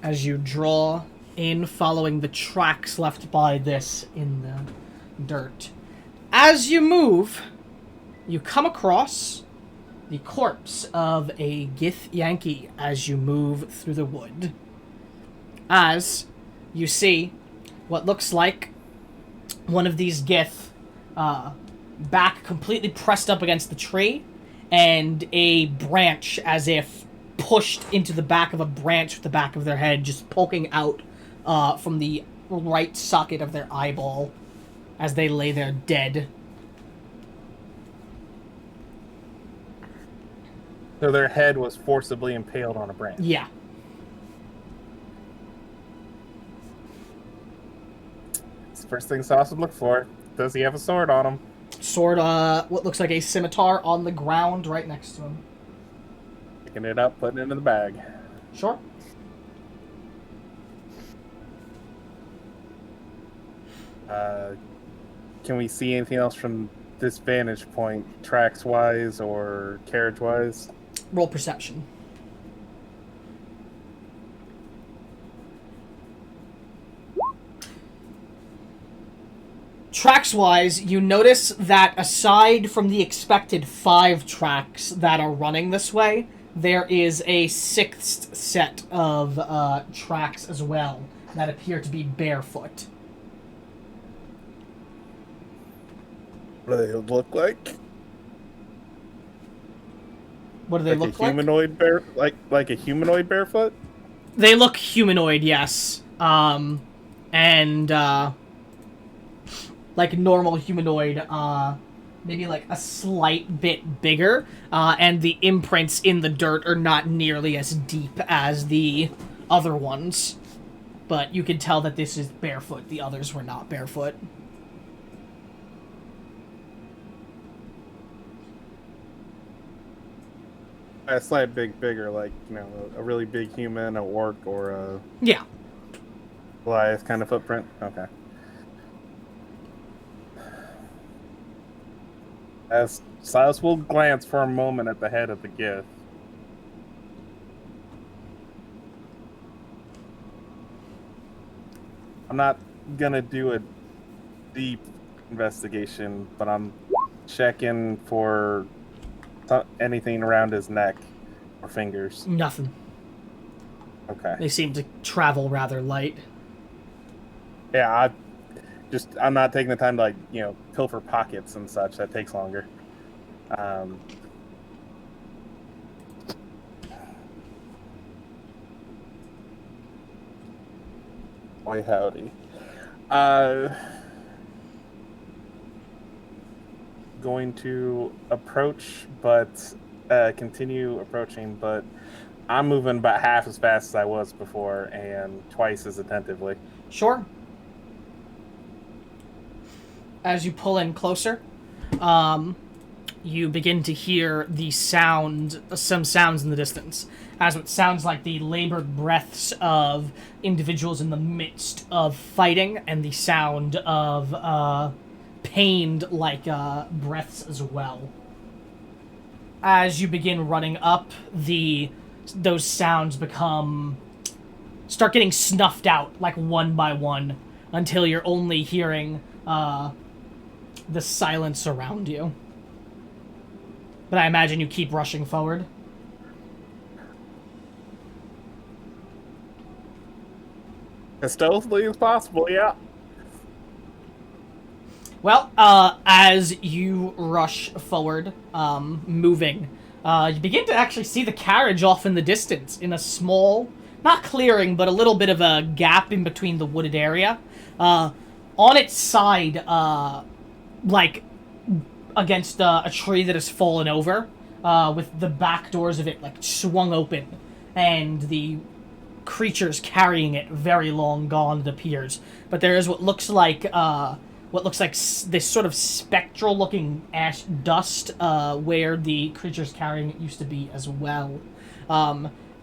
As you draw in, following the tracks left by this in the dirt. As you move, you come across the corpse of a Gith Yankee as you move through the wood. As you see what looks like one of these Gith back completely pressed up against the tree, and a branch as if pushed into the back of a branch with the back of their head just poking out from the right socket of their eyeball as they lay there dead. So their head was forcibly impaled on a branch. Yeah. It's the first thing Sauce would look for. Does he have a sword on him? Sword, what looks like a scimitar on the ground right next to him. Picking it up, putting it in the bag. Sure. Can we see anything else from this vantage point, tracks-wise or carriage-wise? Roll perception. Tracks-wise, you notice that aside from the expected 5 tracks that are running this way, there is a 6th set of tracks as well that appear to be barefoot. What do they look like? What do they look like? Humanoid bear, like a humanoid barefoot? They look humanoid, yes. And like normal humanoid, maybe like a slight bit bigger, and the imprints in the dirt are not nearly as deep as the other ones. But you can tell that this is barefoot. The others were not barefoot. A slight bigger, like, you know, a really big human, a orc, or a... Yeah. Goliath kind of footprint? Okay. As Silas will glance for a moment at the head of the Gith. I'm not gonna do a deep investigation, but I'm checking for anything around his neck or fingers. Nothing. Okay. They seem to travel rather light. Yeah, I'm not taking the time to, like, pilfer pockets and such. That takes longer. Boy, howdy. Going to approach, but continue approaching, but I'm moving about half as fast as I was before and twice as attentively. Sure. As you pull in closer, you begin to hear some sounds in the distance, as what sounds like the labored breaths of individuals in the midst of fighting, and the sound of pained breaths as well. As you begin running up, those sounds start getting snuffed out, like one by one, until you're only hearing the silence around you. But I imagine you keep rushing forward. As stealthily as possible, yeah. Well, as you rush forward, moving, you begin to actually see the carriage off in the distance, in a small, not clearing, but a little bit of a gap in between the wooded area. On its side, against a tree that has fallen over, with the back doors of it, swung open, and the creatures carrying it very long gone, it appears. But there is what looks like this sort of spectral-looking ash dust, where the creatures carrying it used to be as well.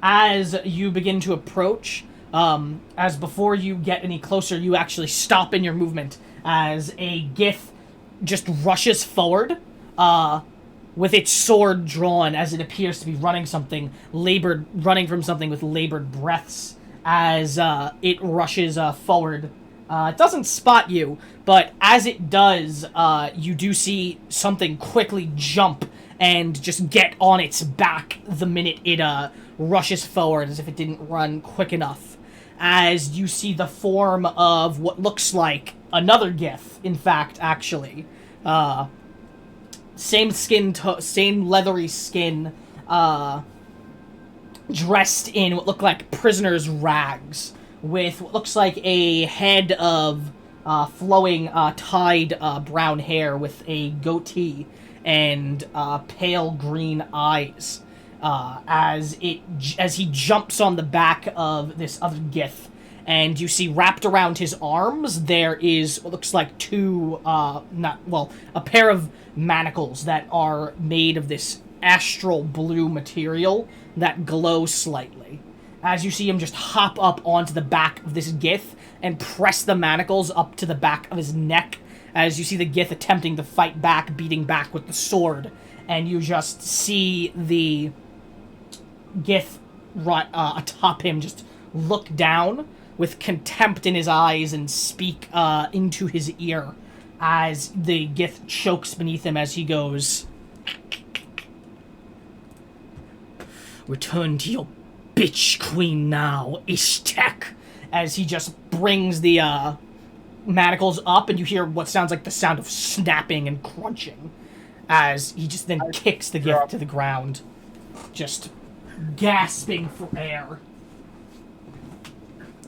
As you begin to approach, as before you get any closer, you actually stop in your movement, as a Gith just rushes forward, with its sword drawn, as it appears to be running from something with labored breaths, as it rushes forward. It doesn't spot you, but as it does, you do see something quickly jump and just get on its back the minute it rushes forward, as if it didn't run quick enough. As you see the form of what looks like another Gith, in fact, actually. Same leathery skin, dressed in what look like prisoner's rags, with what looks like a head of flowing, tied brown hair with a goatee and pale green eyes. As he jumps on the back of this other Gith, and you see wrapped around his arms there is what looks like a pair of manacles that are made of this astral blue material that glow slightly. As you see him just hop up onto the back of this Gith and press the manacles up to the back of his neck, as you see the Gith attempting to fight back, beating back with the sword, and you just see the Gith atop him just look down with contempt in his eyes and speak into his ear, as the Gith chokes beneath him as he goes, "Return to your bitch queen now, Ishtek," as he just brings the manacles up, and you hear what sounds like the sound of snapping and crunching, as he just then kicks the Gith to the ground, just gasping for air.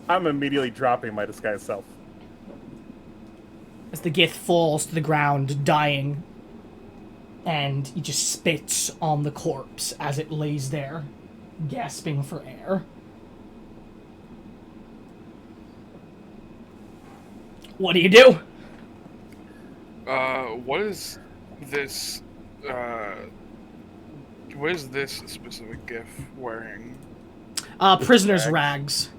I'm immediately dropping my disguised self. As the Gith falls to the ground, dying, and he just spits on the corpse as it lays there, gasping for air. What do you do? What is this, what is this specific Gith wearing? Prisoner's rags.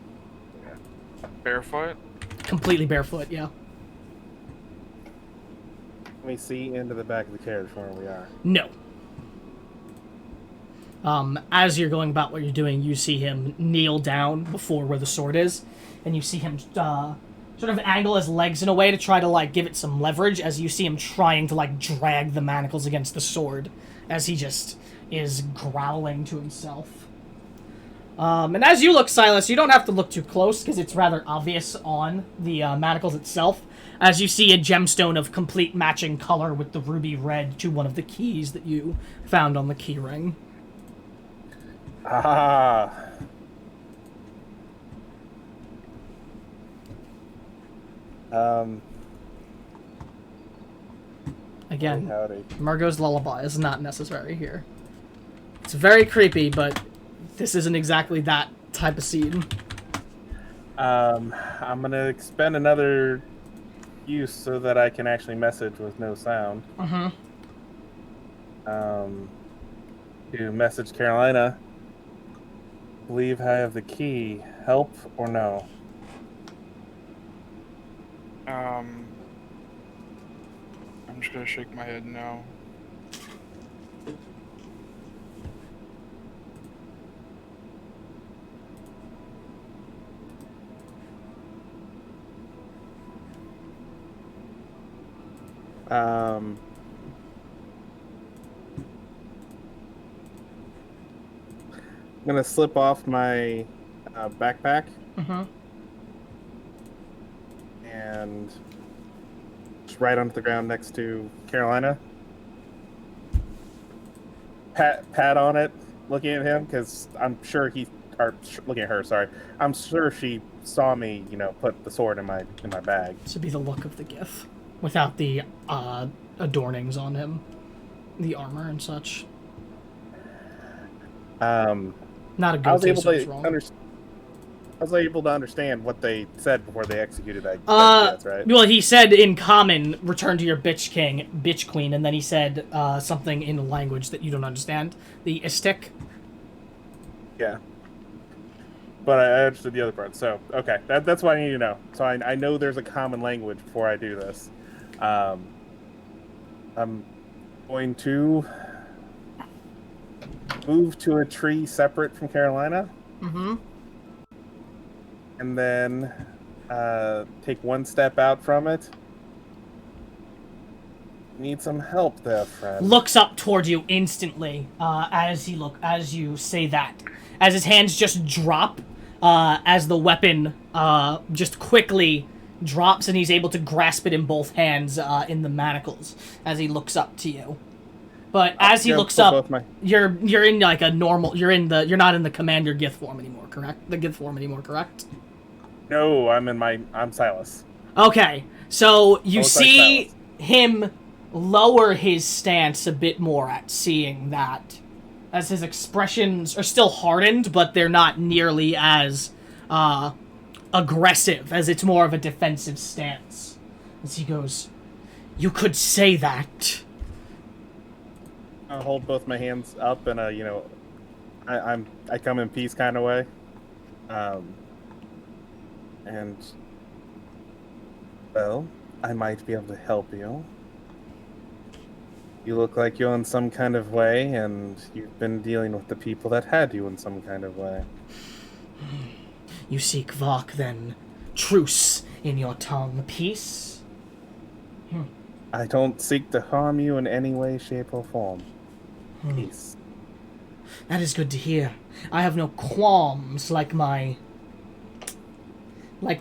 Barefoot? Completely barefoot, yeah. Can we see into the back of the carriage from where we are? No. As you're going about what you're doing, you see him kneel down before where the sword is, and you see him sort of angle his legs in a way to try to, like, give it some leverage, as you see him trying to, like, drag the manacles against the sword, as he just is growling to himself. And as you look, Silas, you don't have to look too close, because it's rather obvious on the manacles itself, as you see a gemstone of complete matching color with the ruby red to one of the keys that you found on the key ring. Ah. Again, Howdy. Margot's lullaby is not necessary here. It's very creepy, but this isn't exactly that type of scene. I'm gonna expend another use so that I can actually message with no sound. To message Carolina. Believe I have the key. Help or no? I'm just gonna shake my head no. I'm gonna slip off my backpack and just right onto the ground next to Carolina. Pat on it, looking at him because I'm sure looking at her. Sorry, I'm sure she saw me, put the sword in my bag. This would be the look of the Gith, without the adornings on him, the armor and such. Not a good I was able taste to wrong. I was able to understand what they said before they executed that. That's right. Well, he said in common, "Return to your bitch queen," and then he said something in a language that you don't understand. The Istik. Yeah. But I understood the other part. So okay, that's what I need to know. So I know there's a common language before I do this. I'm going to move to a tree separate from Carolina. And then take one step out from it. Need some help there, friend. Looks up toward you instantly as you say that. As his hands just drop, as the weapon just quickly drops, and he's able to grasp it in both hands in the manacles as he looks up to you. But as he looks up, you're in like a normal. You're not in the commander Gith form anymore, correct? The Gith form anymore, correct? No, I'm Silas. Okay, so you see Silas. him lower his stance a bit more at seeing that, as his expressions are still hardened, but they're not nearly as aggressive, as it's more of a defensive stance. As he goes, "You could say that." I'll hold both my hands up in a, I come in peace kind of way. And, well, I might be able to help you. You look like you're in some kind of way, and you've been dealing with the people that had you in some kind of way. You seek Vok, then. Truce in your tongue. Peace? I don't seek to harm you in any way, shape, or form. Peace. That is good to hear. I have no qualms like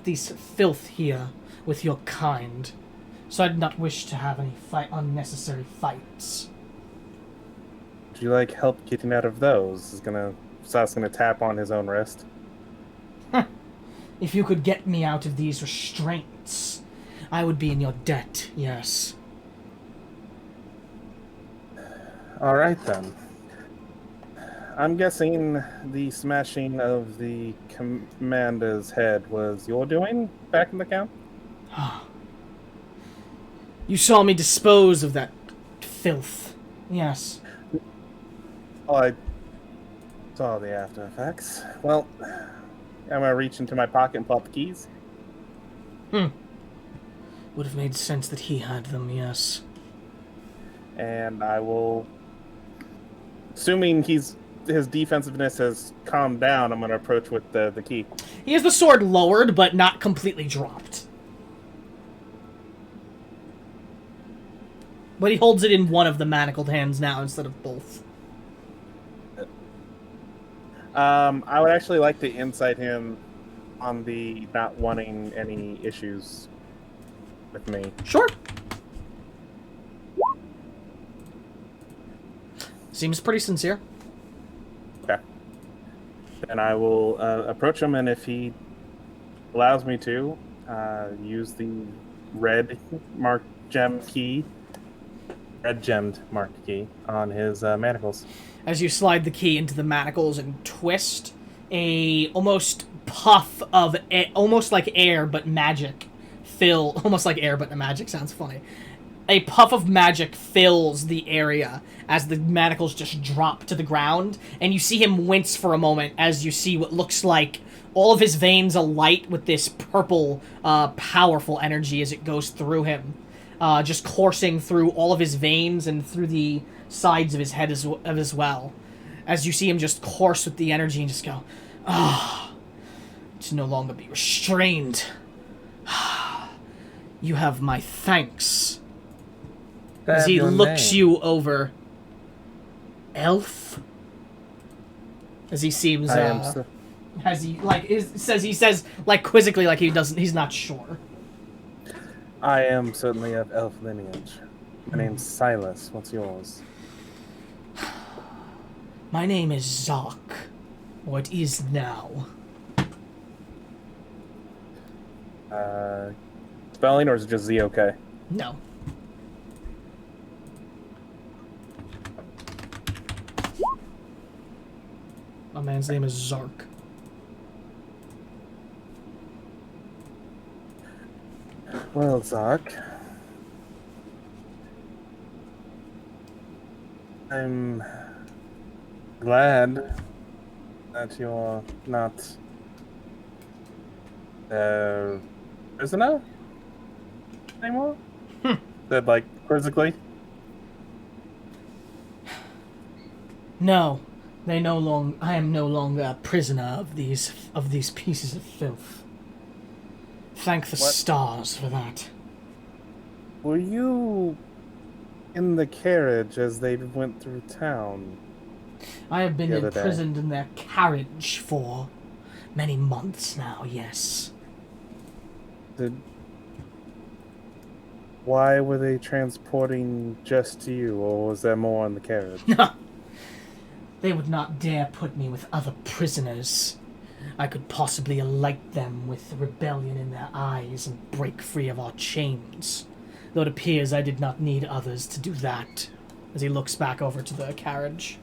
these filth here with your kind. So I do not wish to have any unnecessary fights. Would you like help getting out of those? Sas gonna tap on his own wrist. If you could get me out of these restraints, I would be in your debt, yes. Alright then. I'm guessing the smashing of the commander's head was your doing back in the camp? You saw me dispose of that filth, yes. Oh, I saw the after effects. Well, I'm gonna reach into my pocket and pull out the keys. Would have made sense that he had them, yes. And I will, assuming his defensiveness has calmed down, I'm going to approach with the key. He has the sword lowered, but not completely dropped. But he holds it in one of the manacled hands now instead of both. I would actually like to insight him on the not wanting any issues with me. Sure. Seems pretty sincere. Okay. And I will approach him, and if he allows me to, use the red marked gem key, red gemmed marked key on his manacles. As you slide the key into the manacles and twist, a almost puff of almost like air but magic almost like air but magic sounds funny. A puff of magic fills the area as the manacles just drop to the ground, and you see him wince for a moment as you see what looks like all of his veins alight with this purple, powerful energy as it goes through him, just coursing through all of his veins and through the sides of his head as well. As you see him just course with the energy and just go, to no longer be restrained. You have my thanks. As he looks you over. Elf? As he seems, he says, like, quizzically, like he's not sure. I am certainly of elf lineage. My name's Silas. What's yours? My name is Zark. Or it is now. Spelling, or is it just Z okay? No. My man's name is Zark. Well, Zark, I'm glad that you're not prisoner anymore. That, like, quizzically? No, I am no longer a prisoner of these pieces of filth. Thank the stars for that. Were you in the carriage as they went through town? I have been imprisoned in their carriage for many months now, yes. Why were they transporting just you, or was there more in the carriage? They would not dare put me with other prisoners. I could possibly alight them with rebellion in their eyes and break free of our chains. Though it appears I did not need others to do that. As he looks back over to the carriage.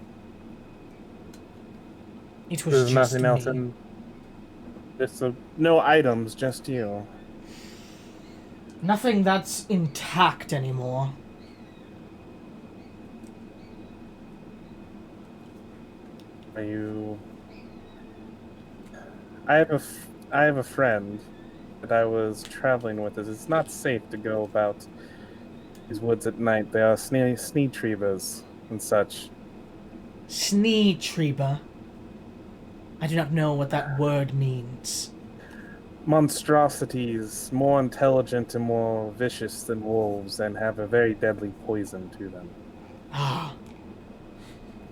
It was There's just nothing me. else in... no items, just you. Nothing that's intact anymore. Are you... I have a friend that I was traveling with. It's not safe to go about these woods at night. They are sneetreebas and such. Sneetreeba? I do not know what that word means. Monstrosities, more intelligent and more vicious than wolves, and have a very deadly poison to them. Ah.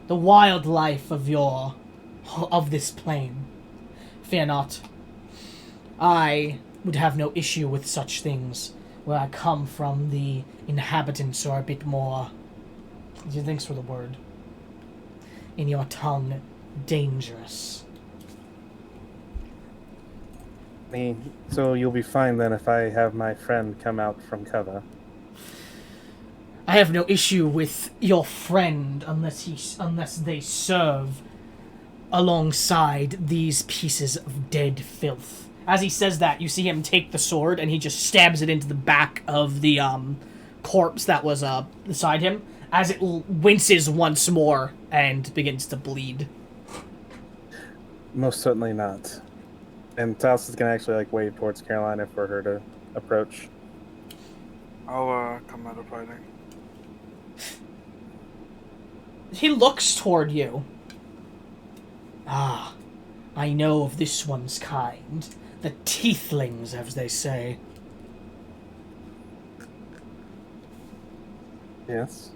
The wildlife of this plane. Fear not. I would have no issue with such things. Where I come from, the inhabitants are a bit more... Thanks for the word. In your tongue, dangerous. So you'll be fine then if I have my friend come out from cover. I have no issue with your friend unless they serve alongside these pieces of dead filth. As he says that, you see him take the sword and he just stabs it into the back of the corpse that was beside him as it winces once more and begins to bleed. Most certainly not. And Taos is gonna actually like wave towards Carolina for her to approach. I'll come out of hiding. He looks toward you. Ah, I know of this one's kind. The teethlings, as they say. Yes.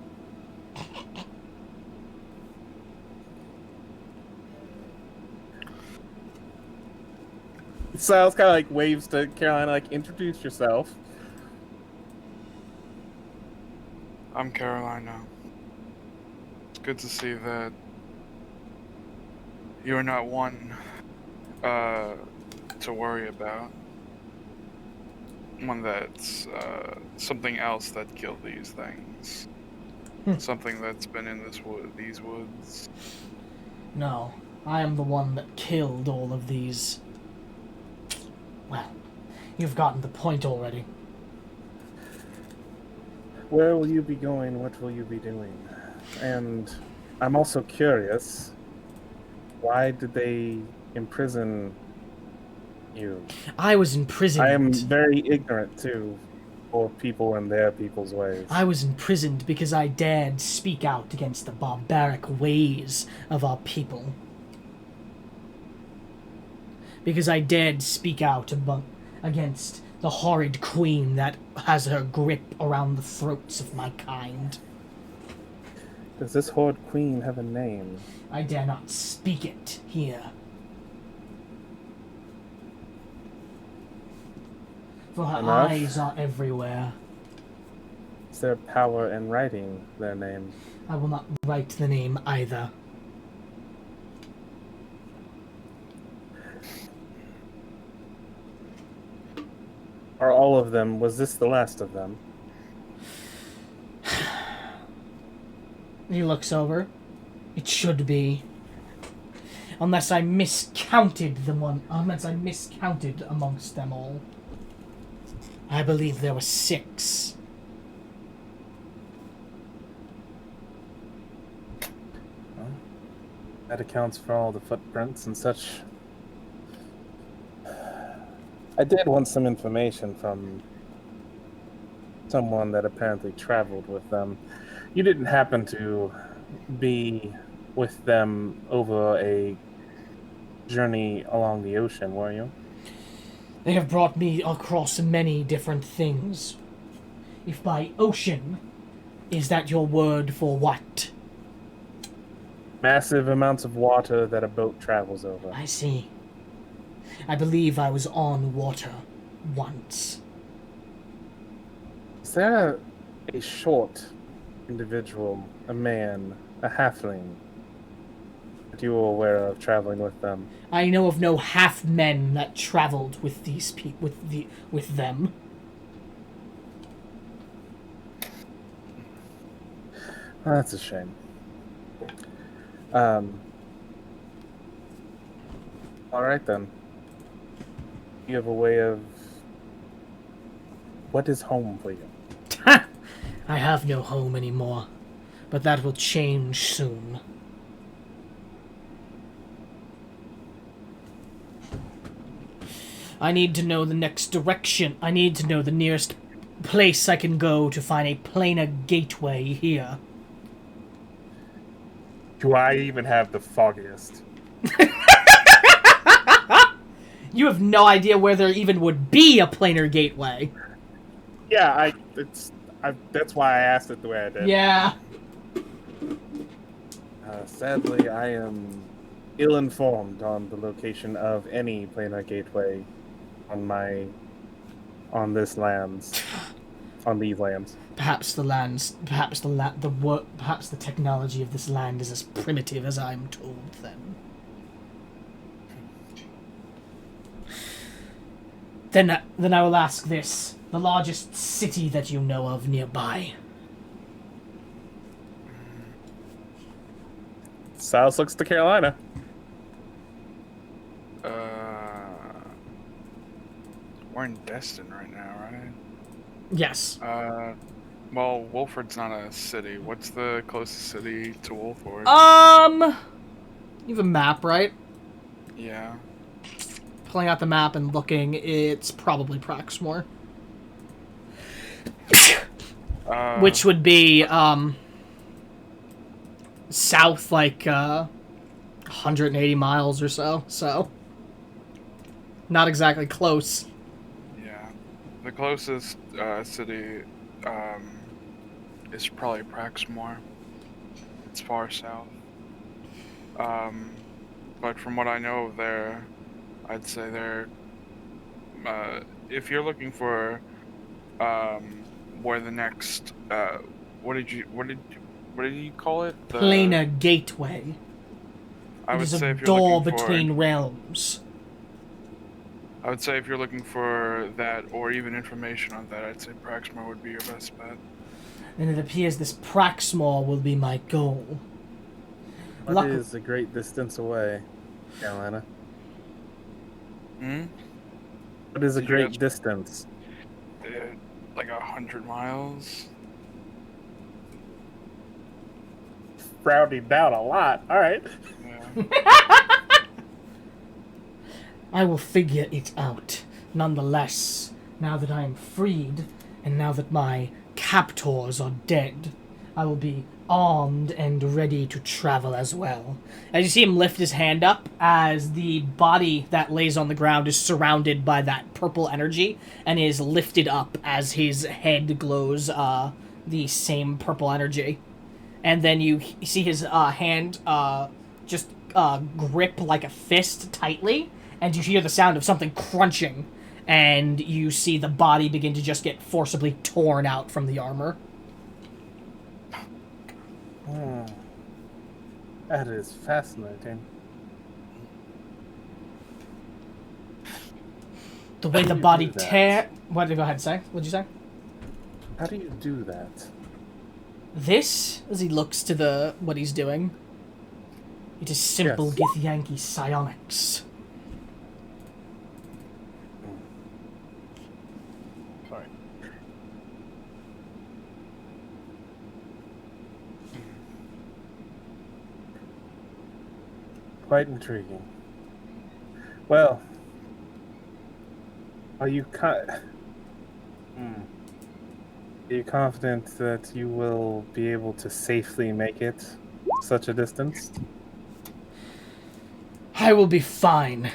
Silas kind of like waves to Carolina, like, introduce yourself. I'm Carolina. It's good to see that you're not one to worry about. One that's something else that killed these things. Something that's been in these woods. No, I am the one that killed all of these. Well, you've gotten the point already. Where will you be going? What will you be doing? And I'm also curious, why did they imprison you? I was imprisoned. I am very ignorant, too, for people and their people's ways. I was imprisoned because I dared speak out against the barbaric ways of our people. Because I dared speak out against the horrid queen that has her grip around the throats of my kind. Does this horrid queen have a name? I dare not speak it here. For her Enough. eyes are everywhere. Is there power in writing their name? I will not write the name either. Are all of them? Was this the last of them? He looks over. It should be. Unless I miscounted amongst them all. I believe there were 6. Well, that accounts for all the footprints and such. I did want some information from someone that apparently traveled with them. You didn't happen to be with them over a journey along the ocean, were you? They have brought me across many different things. If by ocean, is that your word for what? Massive amounts of water that a boat travels over. I see. I believe I was on water once. Is there a short individual, a man, a halfling, that you were aware of traveling with them? I know of no half men that traveled with these with them. Oh, that's a shame. All right then. You have a way of. What is home for you? I have no home anymore, but that will change soon. I need to know the next direction. I need to know the nearest place I can go to find a planar gateway here. Do I even have the foggiest? You have no idea where there even would be a planar gateway. Yeah, that's why I asked it the way I did. Yeah. Sadly, I am ill-informed on the location of any planar gateway on these lands. Perhaps the technology of this land is as primitive as I'm told then. Then I will ask this. The largest city that you know of nearby. Silas looks to Carolina. We're in Destin right now, right? Yes. Well, Wolford's not a city. What's the closest city to Wolford? You have a map, right? Yeah. Pulling out the map and looking, it's probably Proxmore. which would be south like 180 miles or so. So not exactly close. Yeah. The closest city is probably Praxmore. It's far south. But from what I know there, I'd say they're if you're looking for where the next what did you call it? Planar gateway. I It would is a say if you're door looking between for, realms. I would say if you're looking for that or even information on that, I'd say Praxmore would be your best bet. And it appears this Praxmore will be my goal. What is a great distance away, Carolina? Hmm? What is a Did you great guys- distance? Like 100 miles. Rounding down a lot. All right. Yeah. I will figure it out. Nonetheless, now that I am freed, and now that my captors are dead, I will be armed and ready to travel as well. As you see him lift his hand up, as the body that lays on the ground is surrounded by that purple energy, and is lifted up as his head glows the same purple energy. And then you see his hand just grip like a fist tightly, and you hear the sound of something crunching, and you see the body begin to just get forcibly torn out from the armor. That is fascinating. The way How the do you body do that? tear... What did you go ahead and say? What'd you say? How do you do that? This, as he looks to the what he's doing, it is simple Yes. Githyanki psionics. Sorry. Quite intriguing. Well, are you Are you confident that you will be able to safely make it such a distance? I will be fine.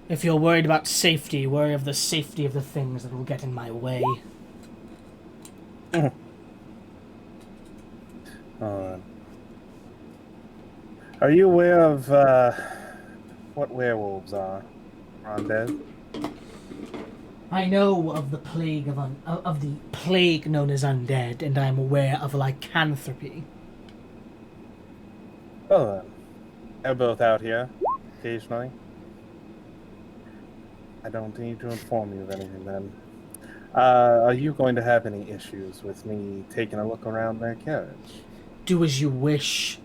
If you're worried about safety, worry of the safety of the things that will get in my way. Are you aware of what werewolves are, Undead? I know of the plague of the plague known as undead, and I am aware of lycanthropy. Well then, they're both out here, occasionally. I don't need to inform you of anything then. Are you going to have any issues with me taking a look around their carriage? Do as you wish.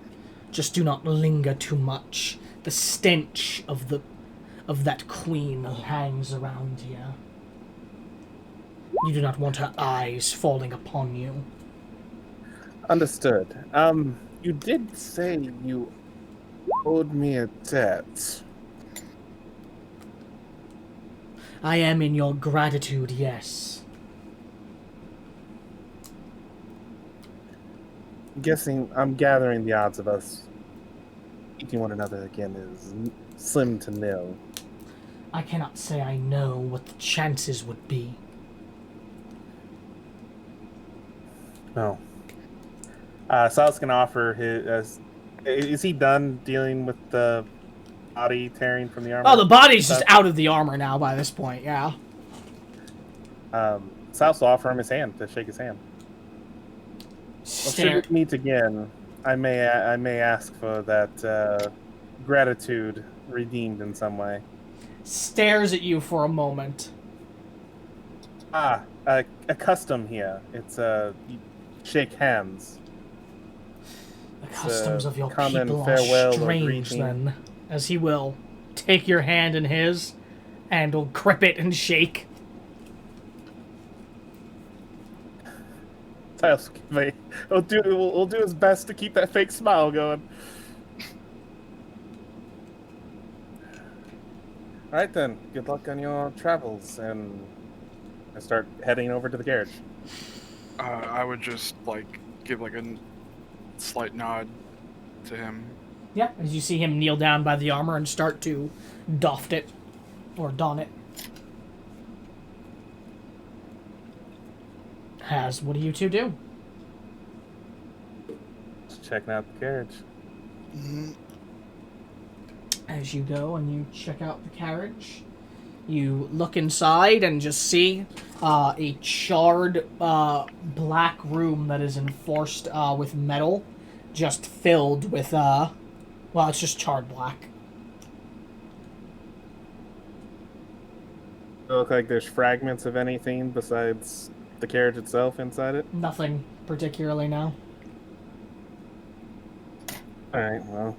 Just do not linger too much. The stench of that queen hangs around here. You do not want her eyes falling upon you. Understood. You did say you owed me a debt. I am in your gratitude, yes. I'm gathering the odds of us meeting one another again is slim to nil. I cannot say I know what the chances would be. No. So I was going to offer his... is he done dealing with the body tearing from the armor? Oh, the body's just out of the armor now by this point, yeah. So I also offer him his hand, to shake his hand. Well, should we meet again, I may ask for that gratitude redeemed in some way. Stares at you for a moment. A custom here. It's you shake hands. The customs of your common people are farewell or strange, greeting. then. As he will take your hand in his, and will grip it and shake. We'll do his best to keep that fake smile going. All right then. Good luck on your travels, and I start heading over to the garage. I would just like give like a slight nod to him. Yeah, as you see him kneel down by the armor and start to doff it, or don it. What do you two do? Just checking out the carriage. As you go and you check out the carriage, you look inside and just see a charred black room that is enforced with metal, just filled with, well, it's just charred black. Does it look like there's fragments of anything besides the carriage itself inside it? Nothing particularly now. Alright, well,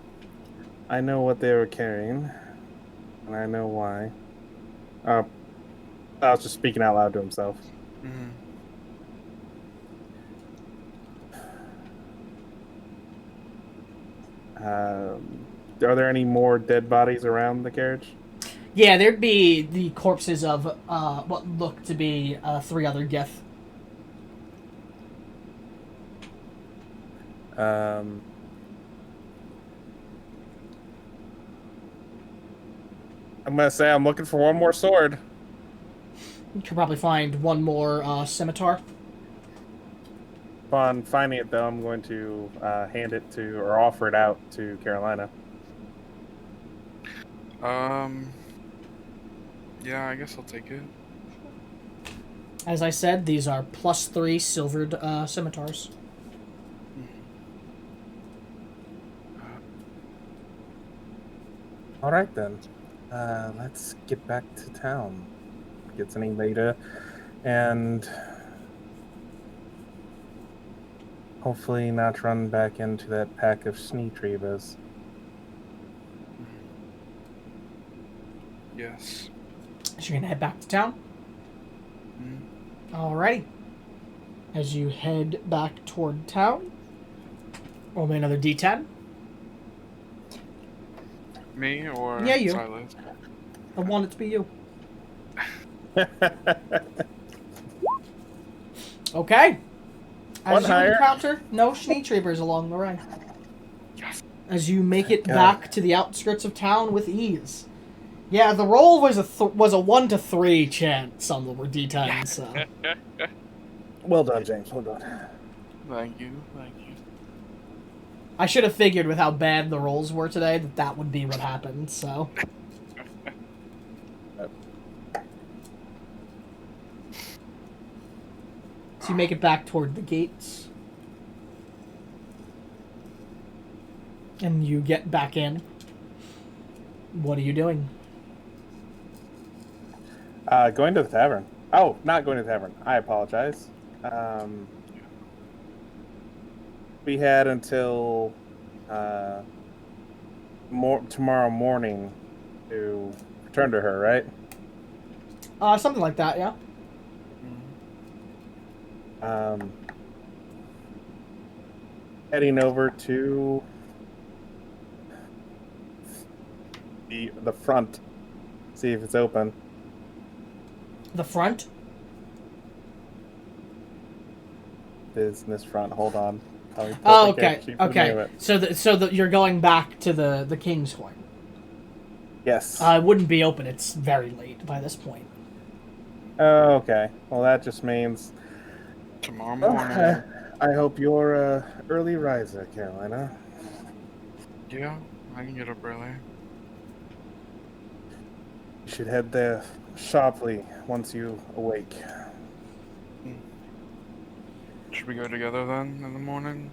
I know what they were carrying, and I know why. I was just speaking out loud to himself. Are there any more dead bodies around the carriage? Yeah, there'd be the corpses of what look to be 3 other Gith. I'm gonna say I'm looking for one more sword. You could probably find one more scimitar. Upon finding it, though, I'm going to hand it to, or offer it out to Carolina. Yeah, I guess I'll take it. As I said, these are +3 silvered scimitars. All right, then. Let's get back to town. Get some beta, and hopefully not run back into that pack of sneetreebas. Yes. So you're gonna head back to town? Alrighty. As you head back toward town, roll me another D10. Me or Yeah, you. Silas? I want it to be you. Okay. As One you higher. encounter no Schneetreibers along the way. Yes. As you make it God. back to the outskirts of town with ease. Yeah, the roll was a 1 to 3 chance on the D10. So. Well done, James. Well done. Thank you. Thank you. I should have figured with how bad the rolls were today that would be what happened. So. So you make it back toward the gates. And you get back in. What are you doing? Going to the tavern. Oh, not going to the tavern. I apologize. We had until tomorrow morning to return to her, right? Something like that, yeah. Heading over to the front, see if it's open. The front? Business front. Hold on. Oh, okay. Okay. So you're going back to the King's Coin. Yes. It wouldn't be open. It's very late by this point. Oh, okay. Well, that just means Tomorrow morning. I hope you're a early riser, Carolina. Yeah, I can get up early. You should head there sharply once you awake. Should we go together then in the morning?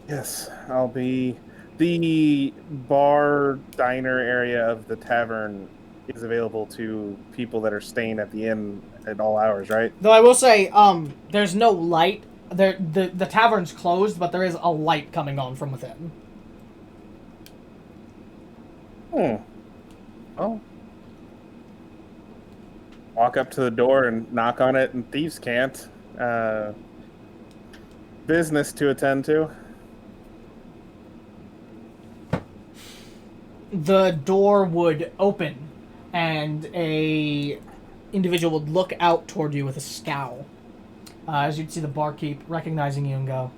Yes, I'll be. The bar diner area of the tavern is available to people that are staying at the inn at all hours, right? Though I will say, there's no light. The tavern's closed, but there is a light coming on from within. Oh. Walk up to the door and knock on it, and thieves can't. Business to attend to. The door would open, and a individual would look out toward you with a scowl. As you'd see the barkeep recognizing you and go,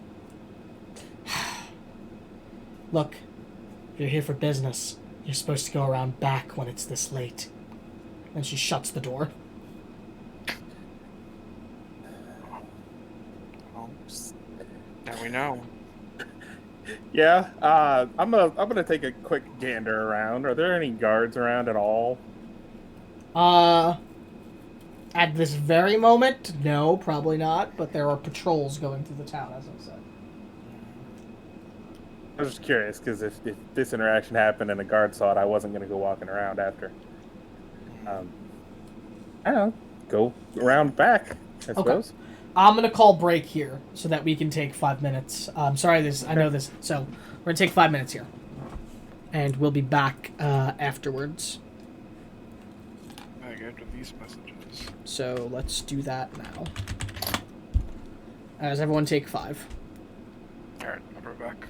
"Look, if you're here for business, you're supposed to go around back when it's this late." And she shuts the door. Well, now we know. Yeah, I'm gonna take a quick gander around. Are there any guards around at all? At this very moment, no, probably not, but there are patrols going through the town, as I said. I was just curious because if this interaction happened and a guard saw it, I wasn't gonna go walking around after. I don't know. Go around back, I suppose. I'm gonna call break here so that we can take 5 minutes. Sorry, I know this. So we're gonna take 5 minutes here, and we'll be back afterwards. Back after these messages. So let's do that now. As everyone take 5. Alright, I'll be back.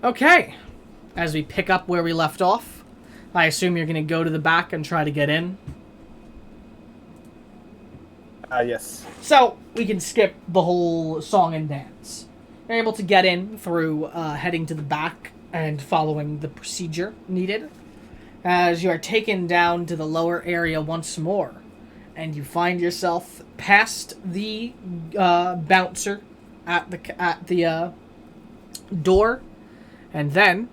Okay. As we pick up where we left off, I assume you're going to go to the back and try to get in. Yes. So, we can skip the whole song and dance. You're able to get in through heading to the back and following the procedure needed. As you are taken down to the lower area once more, and you find yourself past the bouncer at the door, and then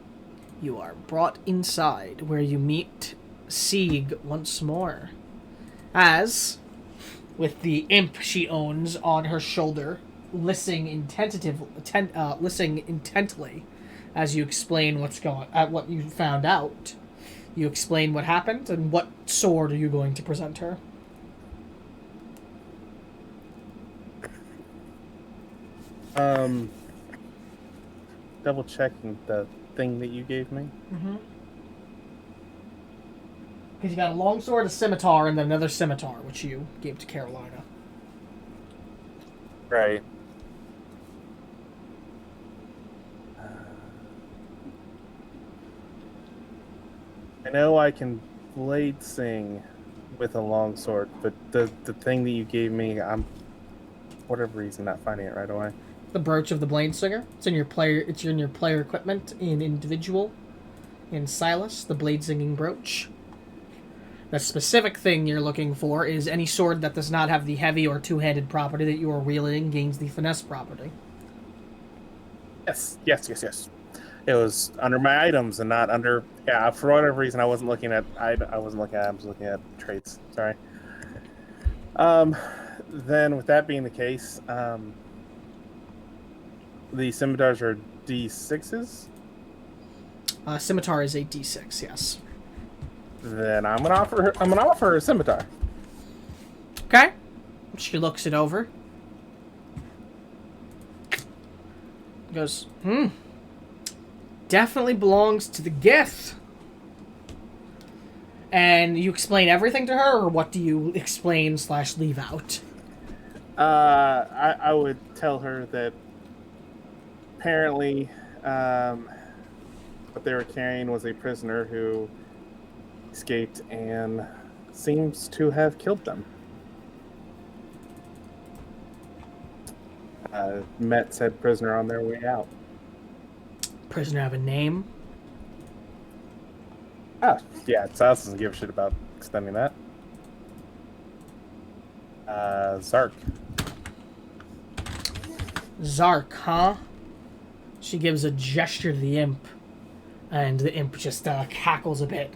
you are brought inside, where you meet Sieg once more. As, with the imp she owns on her shoulder, listening intently as you explain what you found out. You explain what happened, and what sword are you going to present her? Double checking the thing that you gave me. Mm-hmm. Because you got a longsword, a scimitar, and then another scimitar, which you gave to Carolina. Right. I know I can blade sing with a longsword, but the thing that you gave me, I'm, for whatever reason, not finding it right away. The brooch of the blade singer. It's in your player. It's in your player equipment in individual. In Silas, the blade singing brooch. The specific thing you're looking for is any sword that does not have the heavy or two-handed property that you are wielding gains the finesse property. Yes. It was under my items and not under. Yeah, for whatever reason, I wasn't looking at. I wasn't looking at. I was looking at traits. Sorry. Then, with that being the case, the scimitars are D6s. Scimitar is a D6. Yes. Then I'm gonna offer her a scimitar. Okay. She looks it over. Goes, definitely belongs to the Gith. And you explain everything to her, or what do you explain / leave out? I would tell her that apparently what they were carrying was a prisoner who escaped and seems to have killed them. Met said prisoner on their way out. Prisoner have a name? Yeah, Silas doesn't give a shit about extending that. Zark. Zark, huh? She gives a gesture to the imp, and the imp just cackles a bit.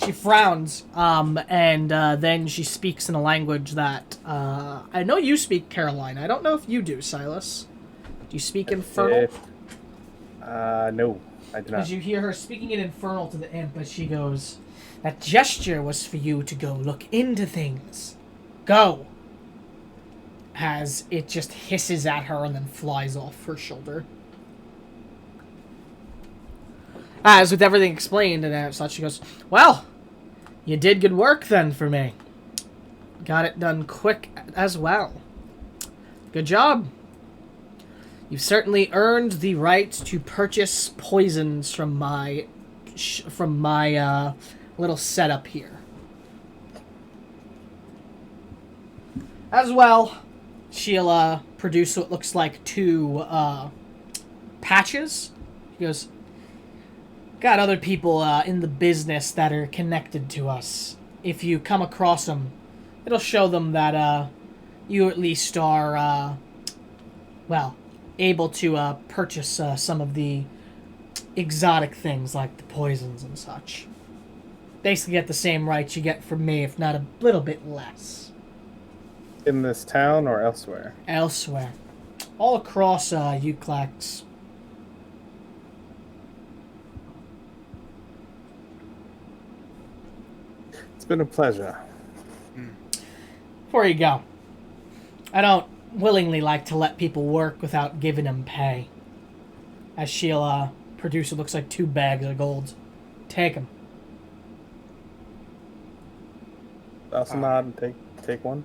She frowns, and then she speaks in a language that I know you speak, Caroline. I don't know if you do, Silas. Do you speak Infernal? No, I do not. As you hear her speaking in Infernal to the imp, as she goes, "That gesture was for you to go look into things. Go!" As it just hisses at her and then flies off her shoulder. As with everything explained and such, she goes, "Well, you did good work then for me. Got it done quick as well. Good job. You've certainly earned the right to purchase poisons from my little setup here. As well, she'll produce what looks like 2 patches." She goes, "Got other people in the business that are connected to us. If you come across them, it'll show them that you at least are, able to purchase some of the exotic things like the poisons and such. Basically get the same rights you get from me, if not a little bit less." In this town or elsewhere? Elsewhere. All across Euclax. It's been a pleasure. Before you go, I don't willingly like to let people work without giving them pay. As she'll produce what looks like 2 bags of gold. Take them. Also nod and take one.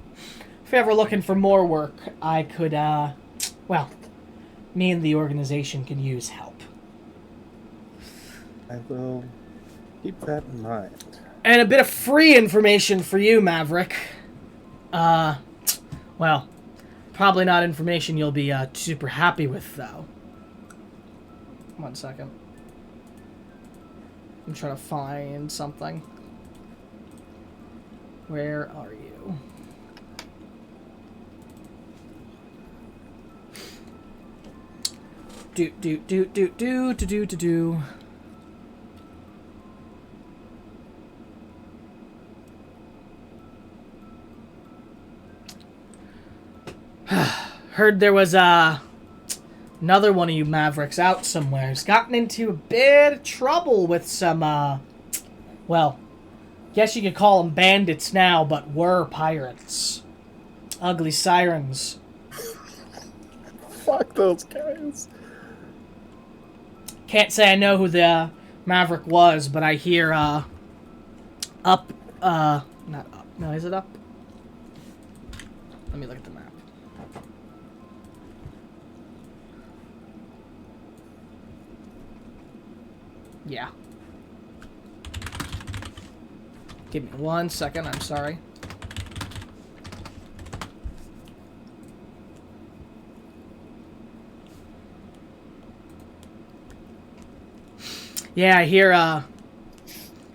If you're ever looking for more work, I could, me and the organization can use help. I will keep that in mind. And a bit of free information for you, Maverick. Well, probably not information you'll be super happy with, though. 1 second. I'm trying to find something. Where are you? Do. Heard there was another one of you Mavericks out somewhere. He's gotten into a bit of trouble with some well, guess you could call them bandits now, but were pirates. Ugly sirens. Fuck those guys. Can't say I know who the Maverick was, but I hear not up. No, is it up? Let me look at the map. Yeah. Give me 1 second, I'm sorry. Yeah, I hear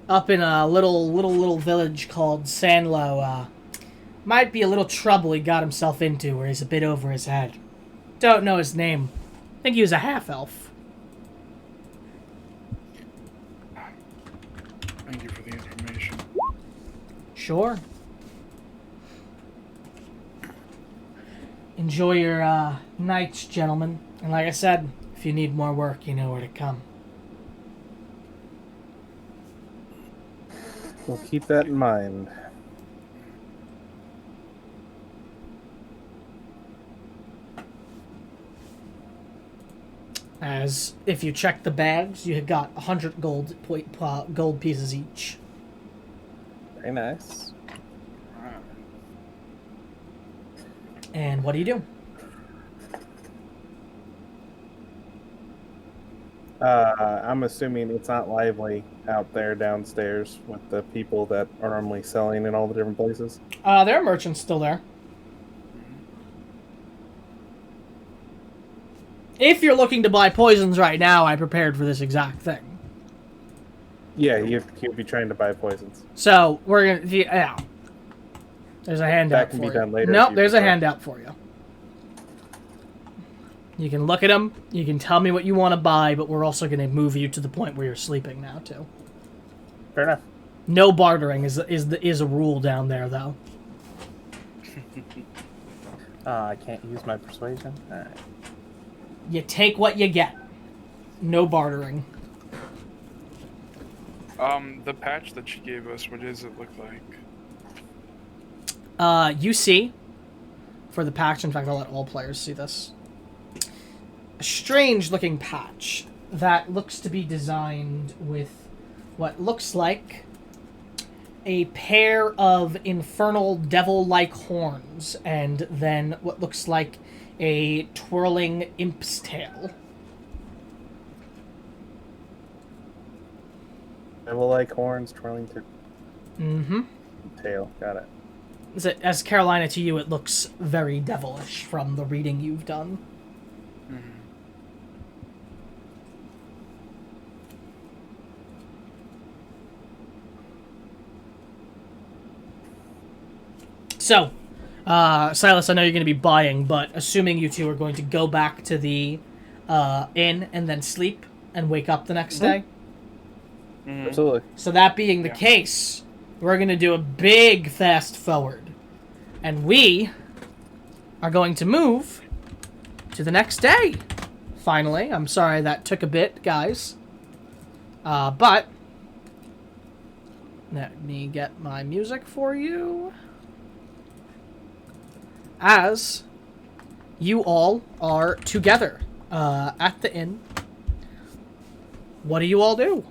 up in a little village called Sanlo, might be a little trouble he got himself into where he's a bit over his head. Don't know his name. I think he was a half-elf. Thank you for the information. Sure. Enjoy your nights, gentlemen. And like I said, if you need more work, you know where to come. We'll keep that in mind. As if you check the bags, you have got 100 gold pieces each. Very nice. And what do you do? I'm assuming it's not lively out there downstairs with the people that are normally selling in all the different places. There are merchants still there. If you're looking to buy poisons right now, I prepared for this exact thing. Yeah, you'd be trying to buy poisons. So, we're gonna... Yeah. There's a handout That can for be you. done later. Nope, there's a handout for you. You can look at them, you can tell me what you want to buy, but we're also going to move you to the point where you're sleeping now, too. Fair enough. No bartering is a rule down there, though. I can't use my persuasion? Alright. You take what you get. No bartering. The patch that she gave us, what does it look like? You see, for the patch, in fact, I'll let all players see this. A strange-looking patch that looks to be designed with what looks like a pair of infernal devil-like horns and then what looks like a twirling imp's tail. Devil-like horns, twirling Mm-hmm. tail. Got it. As Carolina, to you, it looks very devilish from the reading you've done. So, Silas, I know you're going to be buying, but assuming you two are going to go back to the inn and then sleep and wake up the next day. Absolutely. So that being the case, we're going to do a big fast forward. And we are going to move to the next day. Finally. I'm sorry that took a bit, guys. But let me get my music for you. As you all are together at the inn, what do you all do?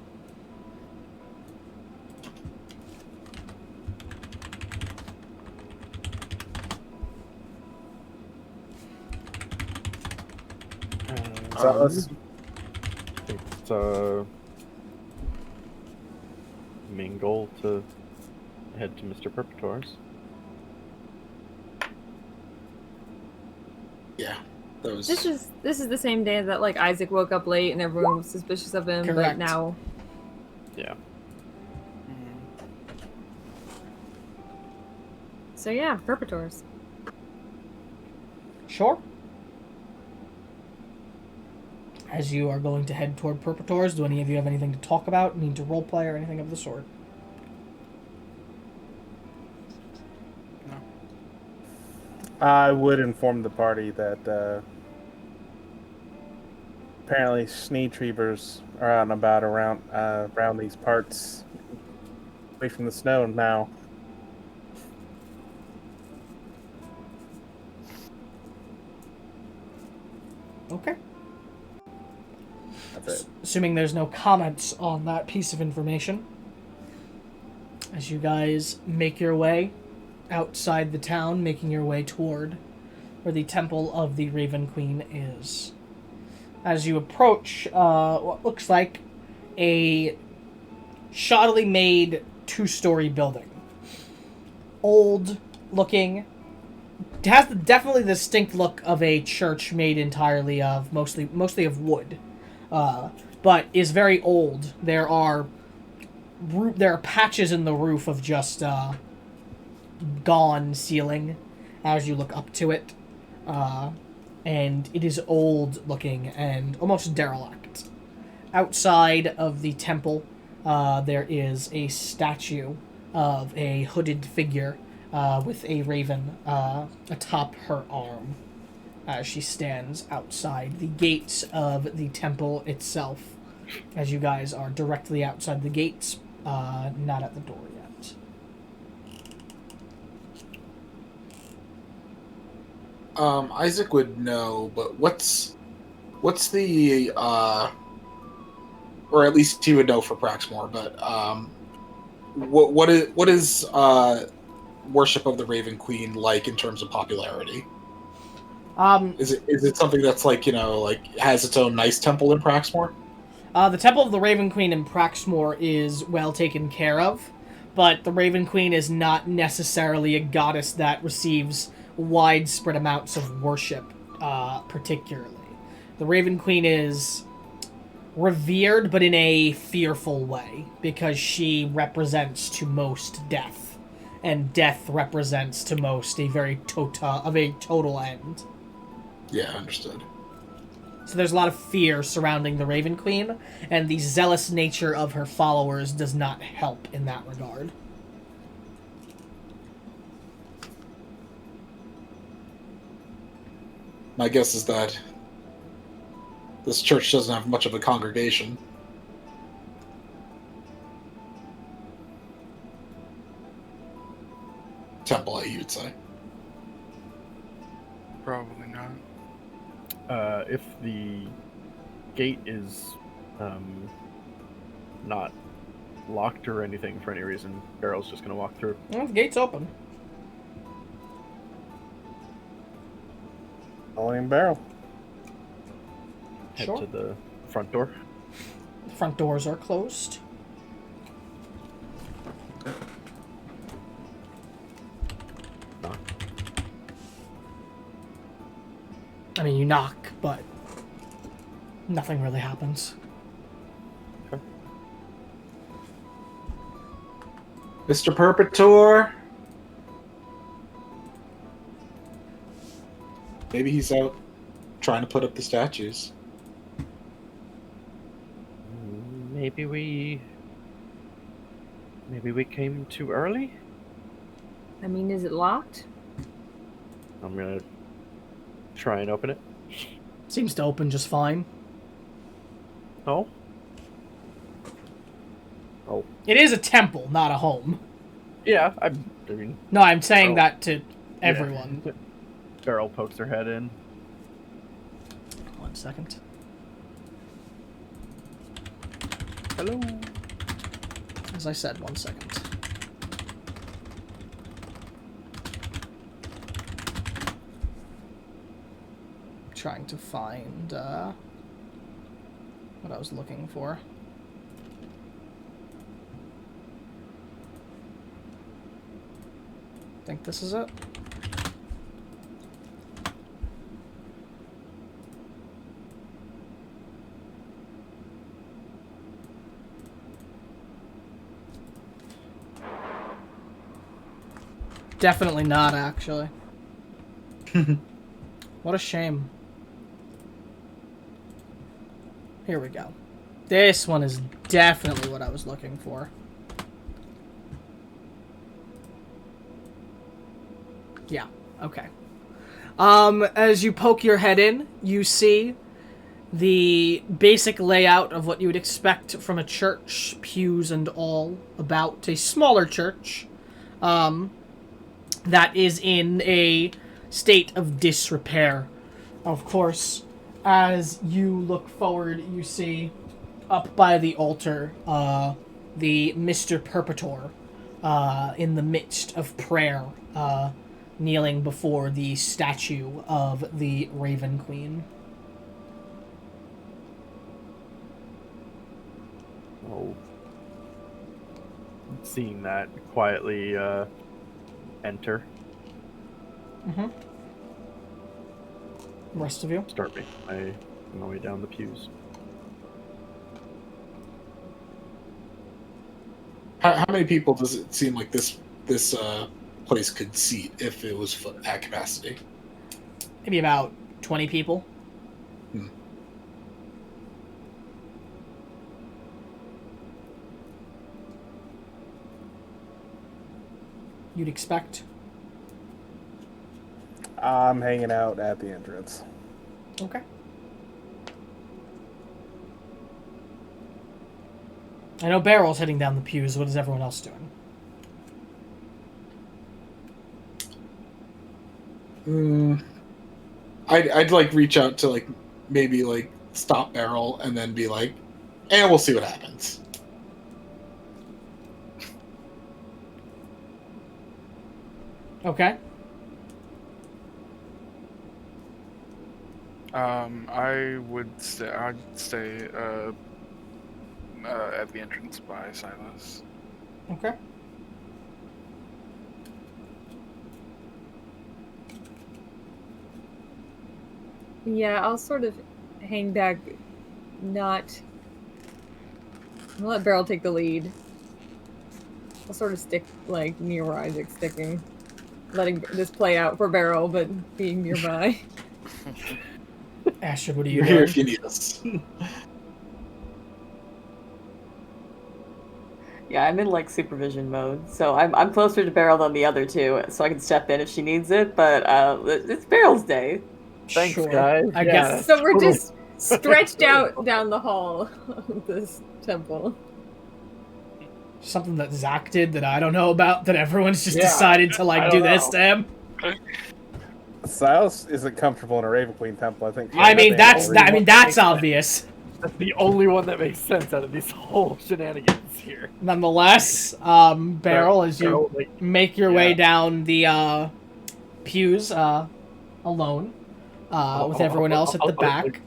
So let's- So main goal to head to Mr. Perpetor's. Yeah, that was. This is the same day that like Isaac woke up late and everyone was suspicious of him, Correct. but now. Yeah. So yeah, Perpetors. Sure. As you are going to head toward Perpetors, do any of you have anything to talk about? Need to roleplay or anything of the sort? I would inform the party that apparently Sneetreavers are out and about around these parts, away from the snow now. Okay. That's it. Assuming there's no comments on that piece of information, as you guys make your way outside the town, making your way toward where the Temple of the Raven Queen is. As you approach what looks like a shoddily made 2-story building. Old looking. It has definitely the distinct look of a church made entirely of mostly of wood, but is very old. There are patches in the roof of just gone ceiling as you look up to it, and it is old looking and almost derelict. Outside of the temple, there is a statue of a hooded figure with a raven atop her arm as she stands outside the gates of the temple itself. As you guys are directly outside the gates, not at the door yet. Isaac would know, but what's the or at least he would know for Praxmore, but what is worship of the Raven Queen like in terms of popularity? Is it something that's like has its own nice temple in Praxmore? The Temple of the Raven Queen in Praxmore is well taken care of, but the Raven Queen is not necessarily a goddess that receives widespread amounts of worship, particularly. The Raven Queen is revered, but in a fearful way, because she represents to most death, and death represents to most a very total end. Yeah, understood. So there's a lot of fear surrounding the Raven Queen, and the zealous nature of her followers does not help in that regard. My guess is that this church doesn't have much of a congregation. Temple, you'd say. Probably not. If the gate is not locked or anything for any reason, Barrel's just gonna walk through. Well, the gate's open. Following Barrel. Head Sure. to the front door. The front doors are closed. Knock. I mean, you knock, but nothing really happens. Okay. Mr. Perpetor? Maybe he's out trying to put up the statues. Maybe we came too early? I mean, is it locked? I'm gonna try and open it. Seems to open just fine. Oh? Oh. It is a temple, not a home. Yeah, I mean... No, I'm saying Oh. that to everyone. Yeah. Beryl pokes her head in. 1 second. Hello? As I said, 1 second. Trying to find what I was looking for. think this is it. Definitely not, actually. What a shame. Here we go. This one is definitely what I was looking for. Yeah, okay. As you poke your head in, you see the basic layout of what you would expect from a church, pews and all, about a smaller church. That is in a state of disrepair. Of course, as you look forward, you see up by the altar the Mr. Perpetor in the midst of prayer, kneeling before the statue of the Raven Queen. Oh. Seeing that, quietly enter. Mm-hmm. Rest of you? Start making my way down the pews. How many people does it seem like this place could seat if it was at capacity? Maybe about 20 people. You'd expect. I'm hanging out at the entrance. Okay. I know Barrel's heading down the pews. What is everyone else doing? I'd like reach out to like maybe like stop Barrel and then be like, and we'll see what happens. Okay. I'd stay at the entrance by Silas. Okay. Yeah, I'll sort of hang back, not... I'll let Beryl take the lead. I'll sort of stick, like, near where Isaac's sticking. Letting this play out for Beryl, but being nearby. Astrid, what are you You're doing? here if you need us. Yeah, I'm in like supervision mode, so I'm closer to Beryl than the other two, so I can step in if she needs it. But it's Beryl's day. Thanks, Sure. guys. I Yeah, guess. So we're just stretched out down the hall of this temple. Something that Zach did that I don't know about, that everyone's just Yeah, decided to, like, I do don't this know. to him. Silas isn't comfortable in a Raven Queen temple. I think. I mean, that's Makes obvious. That's the only one that makes sense out of these whole shenanigans here. Nonetheless, Beryl, as you Beryl, like, make your way yeah. down the pews alone with everyone else at the back.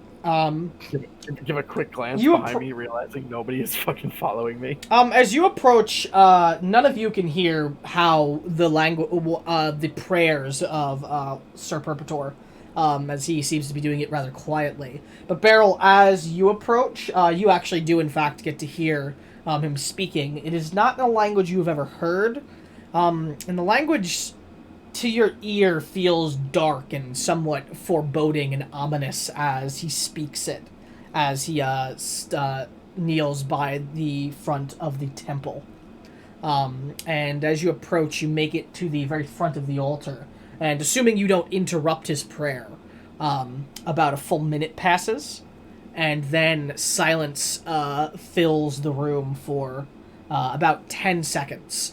Give a quick glance You behind me, realizing nobody is fucking following me. As you approach, none of you can hear how the prayers of Sir Perpetor, as he seems to be doing it rather quietly. But Beryl, as you approach, you actually do in fact get to hear him speaking. It is not in a language you have ever heard, and the language to your ear feels dark and somewhat foreboding and ominous as he speaks it, as he kneels by the front of the temple. And as you approach, you make it to the very front of the altar, and assuming you don't interrupt his prayer, about a full minute passes, and then silence fills the room for about 10 seconds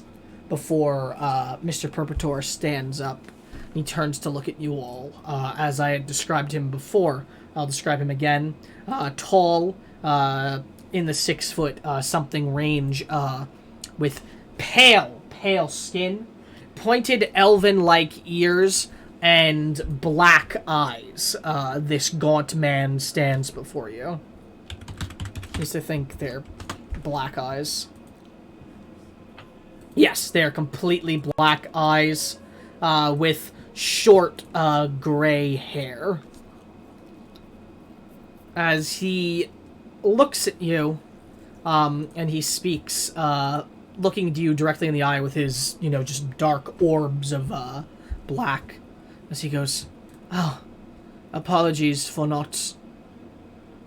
before Mr. Perpetor stands up. He turns to look at you all. As I had described him before, I'll describe him again. Tall, in the 6 foot something range, with pale skin, pointed elven-like ears, and black eyes. This gaunt man stands before you. At least I think they're black eyes. Yes, they're completely black eyes. with short gray hair. As he looks at you, and he speaks, looking at you directly in the eye with his, just dark orbs of black, as he goes, "Oh, apologies for not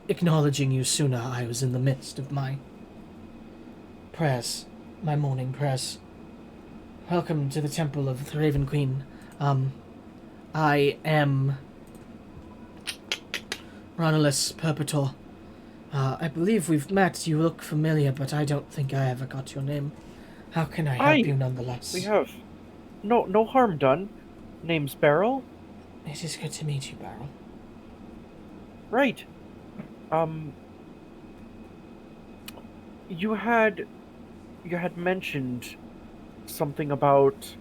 acknowledging you sooner. I was in the midst of my prayers, my morning prayers. Welcome to the Temple of the Raven Queen. I am Ronalus Perpetor. I believe we've met. You look familiar, but I don't think I ever got your name. How can I help you nonetheless?" We have no harm done. Name's Beryl. It is good to meet you, Beryl. Right. You had mentioned something about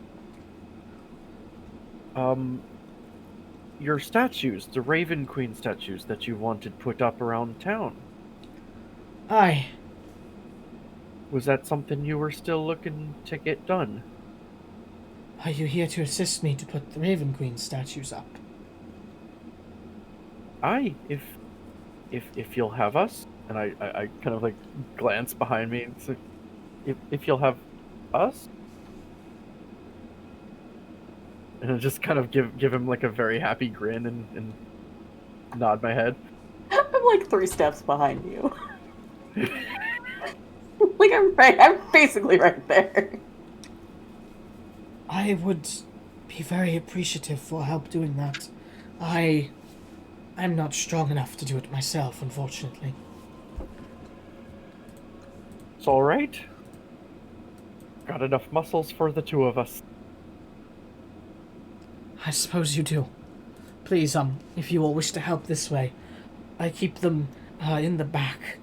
your statues, the Raven Queen statues that you wanted put up around town. Aye. Was that something you were still looking to get done? Are you here to assist me to put the Raven Queen statues up? Aye, if you'll have us. And I kind of like glance behind me and say, if you'll have us? And I just kind of give him like a very happy grin and nod my head. I'm like 3 steps behind you. Like I'm basically right there. I would be very appreciative for help doing that. I'm not strong enough to do it myself, unfortunately. It's alright. Got enough muscles for the 2 of us. I suppose you do. Please, if you all wish to help this way, I keep them in the back.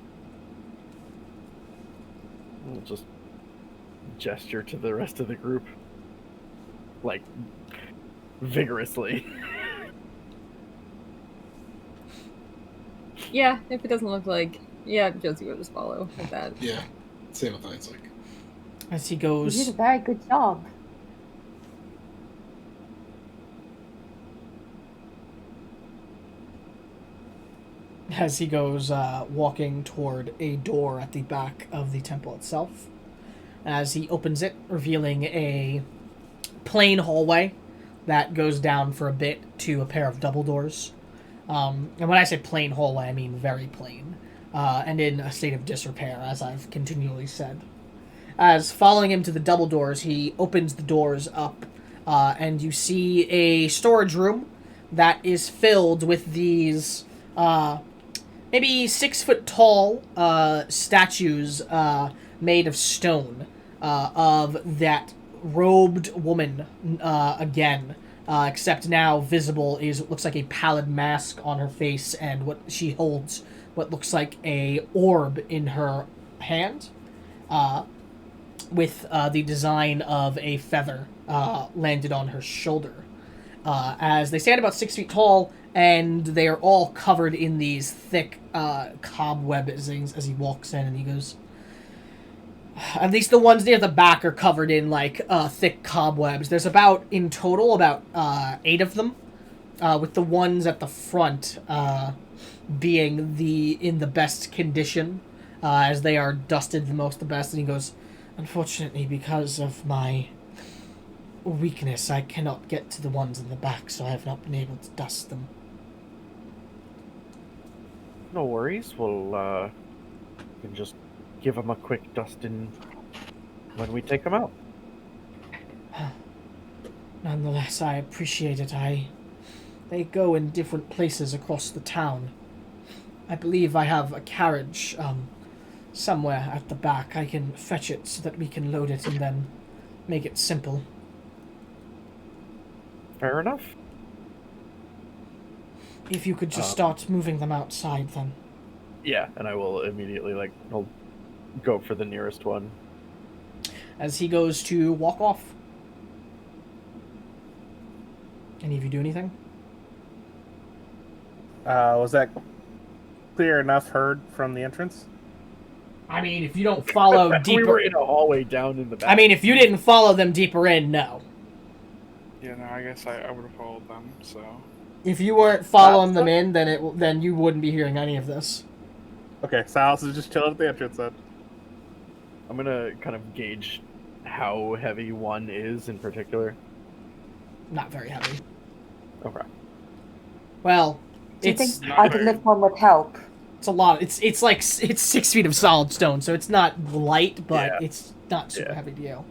I'll just gesture to the rest of the group. Like, vigorously. Yeah, if it doesn't look like... Yeah, Josie will just follow with that. Yeah, same with Isaac. As he You goes... did a very good job. As he goes walking toward a door at the back of the temple itself. As he opens it, revealing a plain hallway that goes down for a bit to a pair of double doors. And when I say plain hallway, I mean very plain. And in a state of disrepair, as I've continually said. As following him to the double doors, he opens the doors up, and you see a storage room that is filled with these maybe 6 foot tall statues made of stone of that robed woman again. Except now visible is what looks like a pallid mask on her face, and what she holds what looks like a orb in her hand, with the design of a feather landed on her shoulder. As they stand about 6 feet tall, and they are all covered in these thick cobweb things as he walks in, and he goes... At least the ones near the back are covered in, thick cobwebs. There's in total, about 8 of them, with the ones at the front being in the best condition, as they are dusted the best. And he goes, "Unfortunately, because of my weakness, I cannot get to the ones in the back, so I have not been able to dust them." No worries, we'll we can just give them a quick dusting when we take them out. Nonetheless, I appreciate it. They go in different places across the town. I believe I have a carriage somewhere at the back. I can fetch it so that we can load it and then make it simple. Fair enough. If you could just start moving them outside, then. Yeah, and I will immediately, I'll go for the nearest one. As he goes to walk off. Any of you do anything? Was that clear enough heard from the entrance? I mean, if you don't follow deeper... We were in a hallway down in the back. I mean, if you didn't follow them deeper in, no. Yeah, no, I guess I would have followed them. So If you weren't following them in, then you wouldn't be hearing any of this. Okay, Silas is just chilling at the entrance then. I'm gonna kind of gauge how heavy one is in particular. Not very heavy. Okay. Well, Do you it's think I could lift one with help? it's a lot. It's like it's 6 feet of solid stone, so it's not light, but Yeah. it's not super Yeah. heavy to you.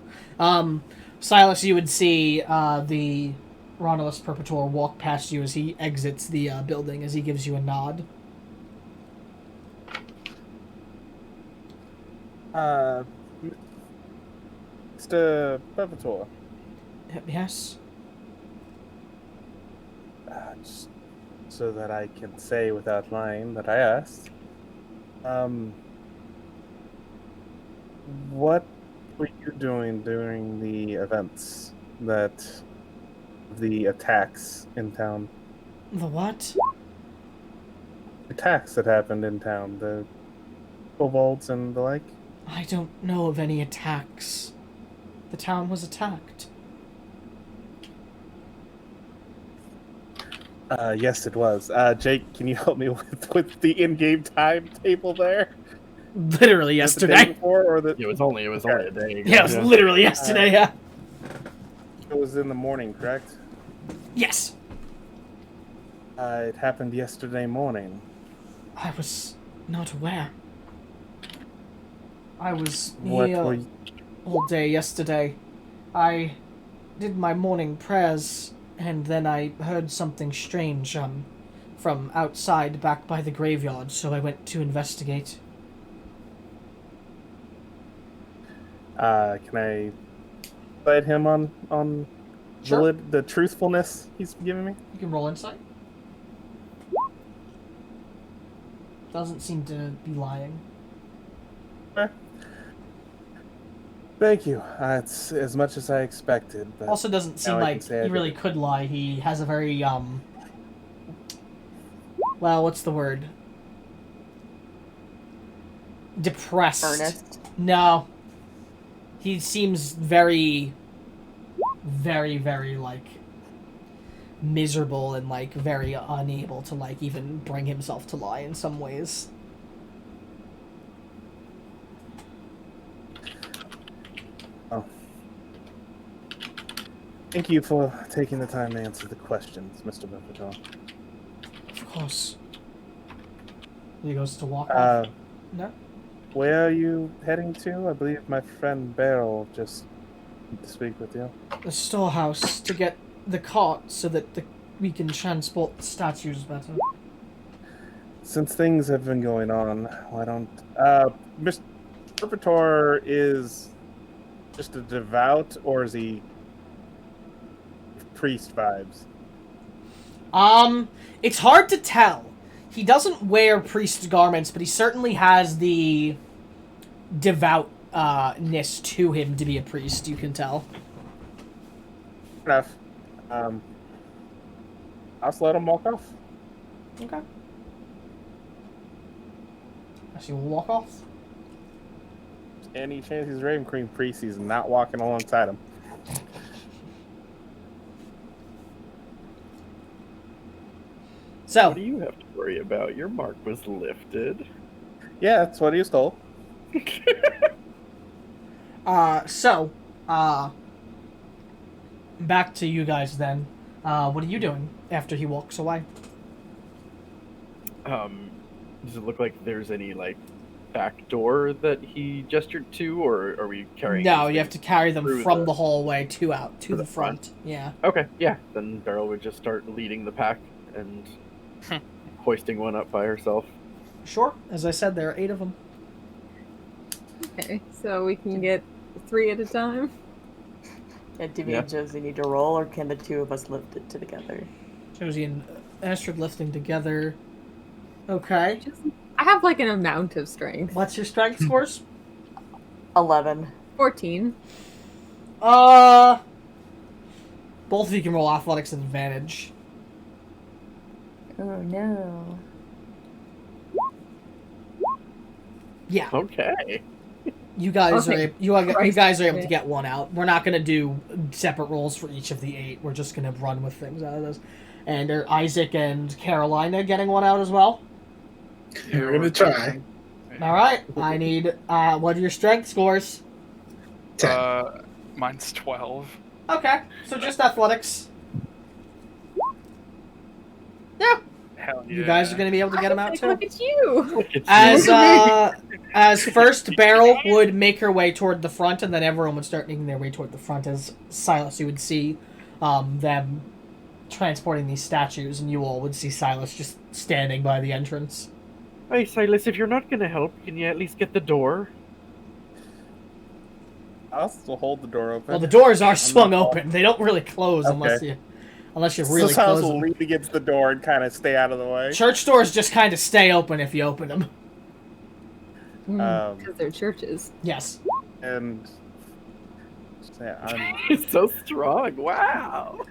Silas, you would see the Ronulus Perpetor walk past you as he exits the building, as he gives you a nod. Mr. Perpetor. Yes. Just so that I can say without lying that I asked. What were you doing during the events the attacks in town? The what? Attacks that happened in town, the kobolds and the like? I don't know of any attacks. The town was attacked. Yes, it was. Jake, can you help me with the in-game timetable there? Literally The day yesterday. before or the... It was only a day ago. Yeah, it was literally yesterday, yeah. It was in the morning, correct? Yes. It happened yesterday morning. I was not aware. I was What here were you... all day yesterday. I did my morning prayers, and then I heard something strange, from outside back by the graveyard, so I went to investigate. Can I cite him on Sure. the truthfulness he's giving me? You can roll insight. Doesn't seem to be lying. Okay. Thank you. It's as much as I expected. But Also doesn't seem now I can like say I he did really it. could lie. He has a very, well, what's the word? Depressed. Ernest. No. He seems very, very, very, like, miserable and, like, very unable to, like, even bring himself to lie in some ways. Oh. Thank you for taking the time to answer the questions, Mr. Perpetor. Of course. He goes to walk off. No? Where are you heading to? I believe my friend Beryl just to speak with you. The storehouse to get the cart so that we can transport the statues better. Since things have been going on, why don't Mr. Perpetor is just a devout, or is he priest vibes? It's hard to tell. He doesn't wear priest garments, but he certainly has the devoutness to him to be a priest, you can tell. Fair enough. I'll just let him walk off. Okay. As you walk off. Any chance he's Raven Queen priest, he's not walking alongside him. So, What do you have to worry about? Your mark was lifted. Yeah, that's what he was told. back to you guys then. What are you doing after he walks away? Does it look like there's any like back door that he gestured to, or are we carrying? No, these you have to things carry them through from the hallway to the front. front? Yeah. Okay, yeah. Then Beryl would just start leading the pack and hoisting one up by herself. Sure. As I said, there are 8 of them. Okay, so we can get 3 at a time. Do me and Josie need to roll, or can the two of us lift it together? Josie and Astrid lifting together. Okay. I have like an amount of strength. What's your strength scores? 11. 14. Both of you can roll athletics at advantage. Oh no. Yeah. Okay. you guys Okay. are you Christ. guys are able to get one out. We're not gonna do separate rolls for each of the 8. We're just gonna run with things out of this. And are Isaac and Carolina getting one out as well? We're gonna try. All right. I need what are your strength scores? 10. Mine's 12. Okay, so just athletics. Yeah, Hell yeah. you guys are gonna be able to get them out too. Look at you. As first, Beryl would make her way toward the front, and then everyone would start making their way toward the front. As Silas, you would see them transporting these statues, and you all would see Silas just standing by the entrance. Hey, Silas, if you're not gonna help, can you at least get the door? I'll still hold the door open. Well, the doors are swung not- open. They don't really close unless Okay. you're really so Silas close will them. lean against the door and kind of stay out of the way. Church doors just kind of stay open if you open them. Because they're churches. Yes. And I'm, He's so strong. Wow.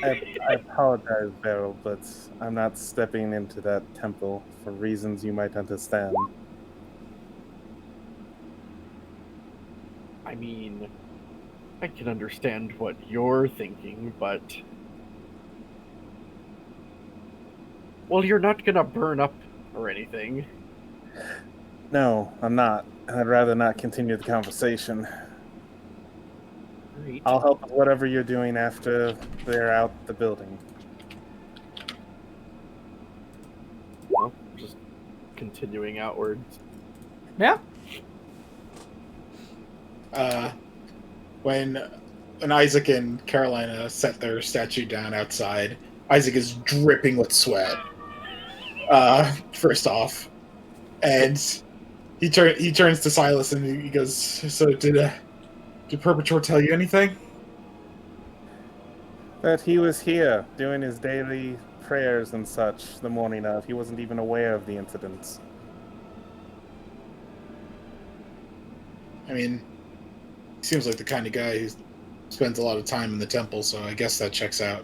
I apologize, Beryl, but I'm not stepping into that temple for reasons you might understand. I mean, I can understand what you're thinking, but... Well, you're not gonna burn up or anything. No, I'm not. I'd rather not continue the conversation. Great. I'll help with whatever you're doing after they're out the building. Well, just continuing outwards. Yeah. When Isaac and Carolina set their statue down outside, Isaac is dripping with sweat. First off, and he turns to Silas and he goes, "So did Perpetrator tell you anything?" That he was here doing his daily prayers and such the morning of. He wasn't even aware of the incidents. I mean, he seems like the kind of guy who spends a lot of time in the temple, so I guess that checks out.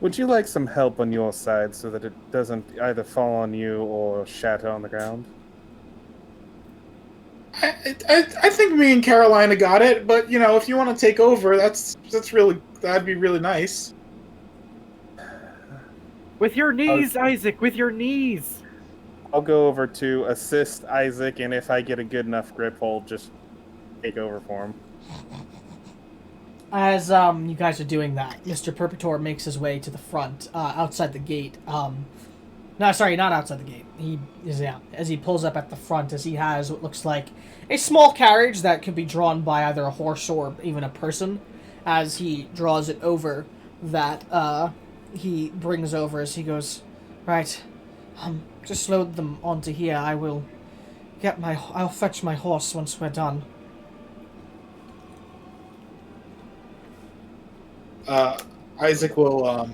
Would you like some help on your side so that it doesn't either fall on you or shatter on the ground? I think me and Carolina got it, but if you want to take over, that'd be really nice. With your knees, Isaac, with your knees! I'll go over to assist Isaac, and if I get a good enough grip, I'll just take over for him. As you guys are doing that, Mr. Perpetor makes his way to the front, outside the gate. No, sorry, not outside the gate. He is out. As he pulls up at the front, as he has what looks like a small carriage that could be drawn by either a horse or even a person. As he draws it over, that he brings over as he goes, right, just load them onto here. I'll fetch my horse once we're done. Isaac will,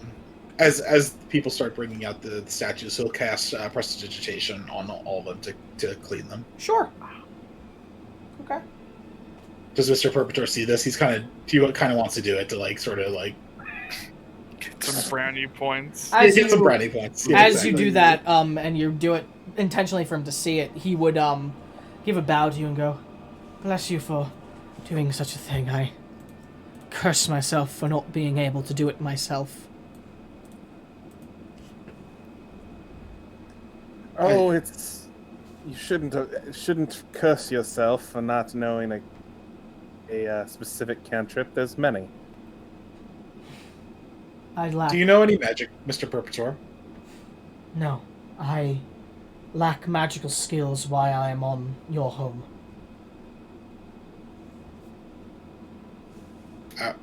as people start bringing out the statues, he'll cast prestidigitation on all of them to clean them. Sure. Okay. Does Mr. Perpetor see this? He kind of wants to do it to Get some brownie points. get some brownie points. Yeah, As exactly. you do that, and you do it intentionally for him to see it, he would give a bow to you and go, "Bless you for doing such a thing. I curse myself for not being able to do it myself." Oh, you shouldn't curse yourself for not knowing a specific cantrip. There's many. I lack. Do you know any magic, Mr. Perpetor? No, I lack magical skills while I am on your home.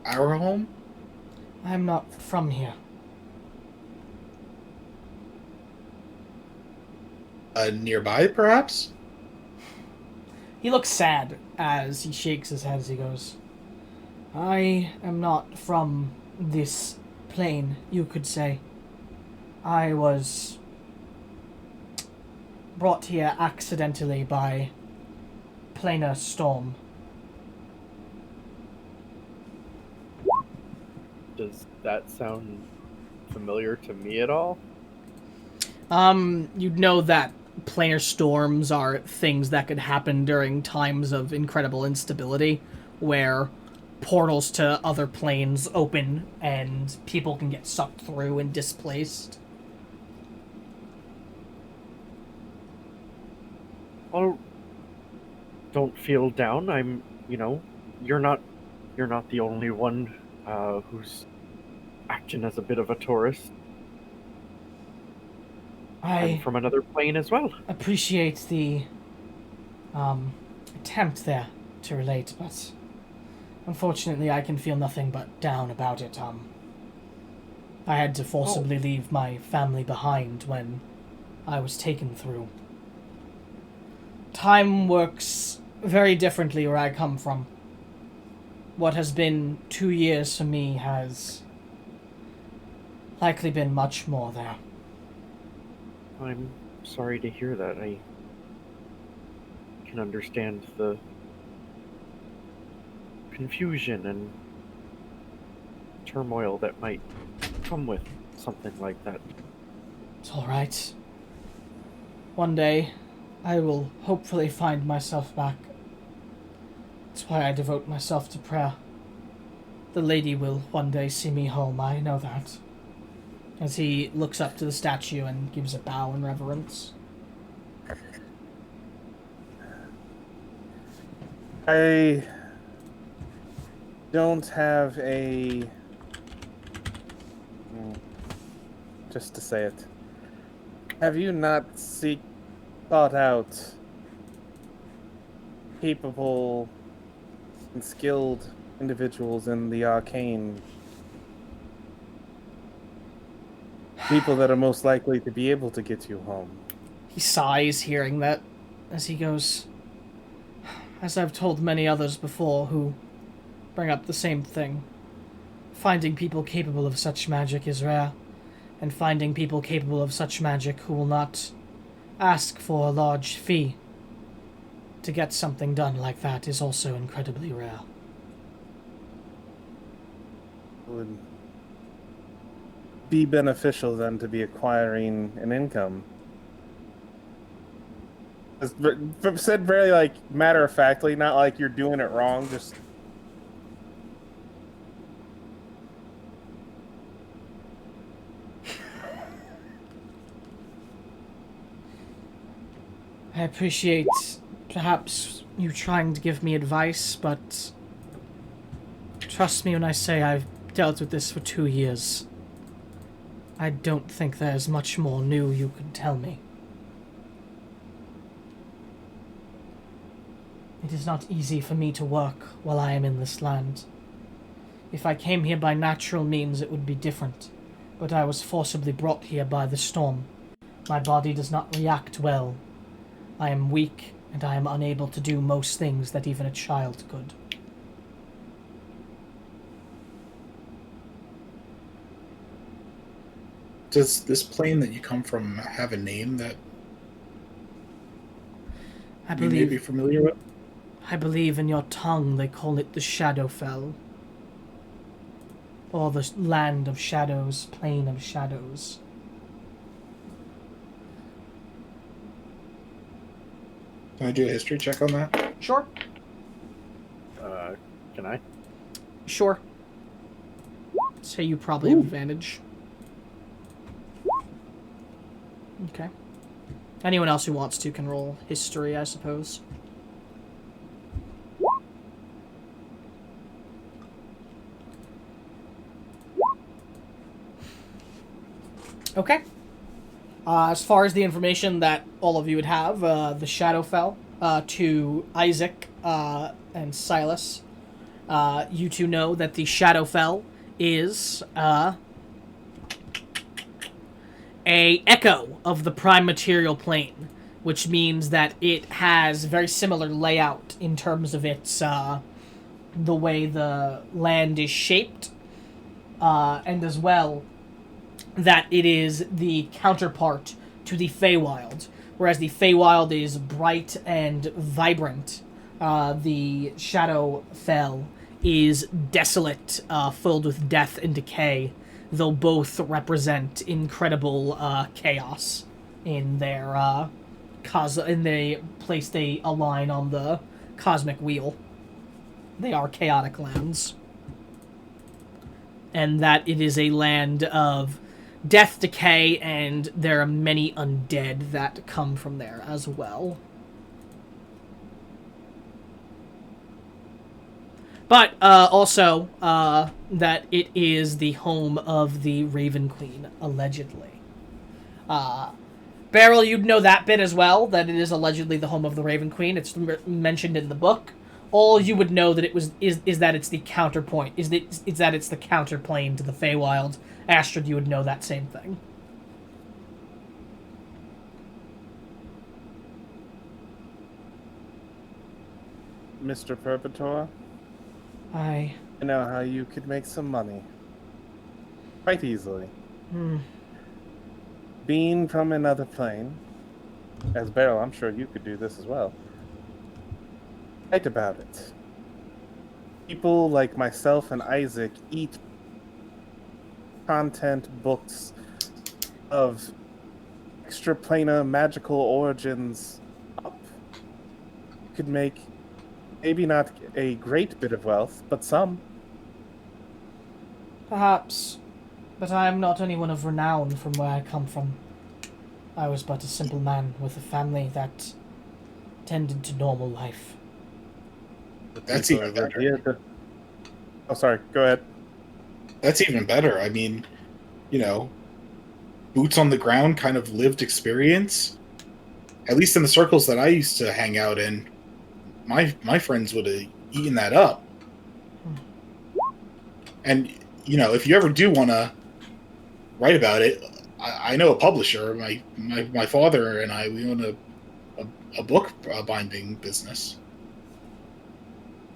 Our home? I'm not from here. Nearby, perhaps? He looks sad as he shakes his head as he goes, I am not from this plane, you could say. I was brought here accidentally by planar storm. Does that sound familiar to me at all? You'd know that planar storms are things that could happen during times of incredible instability, where portals to other planes open and people can get sucked through and displaced. Well, don't feel down. I'm, you're not the only one who's acting as a bit of a tourist. I'm from another plane as well. Appreciate the attempt there to relate, but unfortunately I can feel nothing but down about it. I had to forcibly leave my family behind when I was taken through. Time works very differently where I come from. What has been 2 years for me has likely been much more there. I'm sorry to hear that. I can understand the confusion and turmoil that might come with something like that. It's all right. One day, I will hopefully find myself back. That's why I devote myself to prayer. The lady will one day see me home, I know that. As he looks up to the statue and gives a bow in reverence. I don't have a... Just to say it. Have you not thought out capable and skilled individuals in the arcane? People that are most likely to be able to get you home. He sighs hearing that as he goes, as I've told many others before who bring up the same thing. Finding people capable of such magic is rare, and finding people capable of such magic who will not ask for a large fee to get something done like that is also incredibly rare. Would be beneficial then to be acquiring an income. It's said very matter of factly, not like you're doing it wrong, just I appreciate perhaps you trying to give me advice, but trust me when I say I've dealt with this for 2 years. I don't think there's much more new you could tell me. It is not easy for me to work while I am in this land. If I came here by natural means, it would be different, but I was forcibly brought here by the storm. My body does not react well. I am weak, and I am unable to do most things that even a child could. Does this plane that you come from have a name that you may be familiar with? I believe in your tongue they call it the Shadowfell. Or the Land of Shadows, Plane of Shadows. Can I do a history check on that? Sure. Can I? Sure. Say you probably have advantage. Okay. Anyone else who wants to can roll history, I suppose. Okay. As far as the information that all of you would have, the Shadowfell, to Isaac and Silas, you two know that the Shadowfell is a echo of the prime material plane, which means that it has very similar layout in terms of its the way the land is shaped, and as well that it is the counterpart to the Feywild. Whereas the Feywild is bright and vibrant, the Shadowfell is desolate, filled with death and decay, though both represent incredible chaos in their they placed a line on the cosmic wheel. They are chaotic lands. And that it is a land of death, decay, and there are many undead that come from there as well. But also that it is the home of the Raven Queen, allegedly. Beryl, you'd know that bit as well, that it is allegedly the home of the Raven Queen. It's mentioned in the book. All you would know that it was is that it's the counterpoint, is that it's the counterplane to the Feywild. Astrid, you would know that same thing. Mr. Perpetor, I know how you could make some money. Quite easily. Being from another plane, as Beryl, I'm sure you could do this as well. Write about it. People like myself and Isaac eat content books of extraplanar magical origins up. You could make maybe not a great bit of wealth, but some. Perhaps, but I am not anyone of renown from where I come from. I was but a simple man with a family that tended to normal life. That's even better. Oh, sorry. Go ahead. That's even better. I mean, boots on the ground kind of lived experience. At least in the circles that I used to hang out in, my friends would have eaten that up. And, if you ever do want to write about it, I know a publisher. My father and I, we own a book binding business.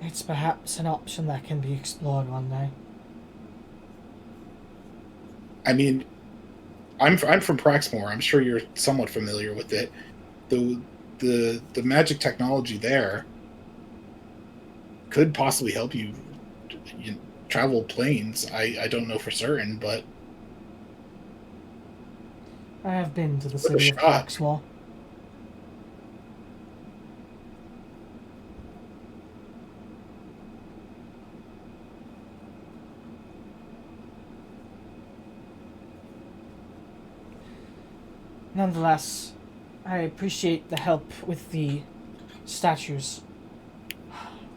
It's perhaps an option that can be explored one day. I mean, I'm from Praxmore. I'm sure you're somewhat familiar with it. The magic technology there could possibly help you travel planes. I don't know for certain, but I have been to the city of Praxmore. Nonetheless, I appreciate the help with the statues.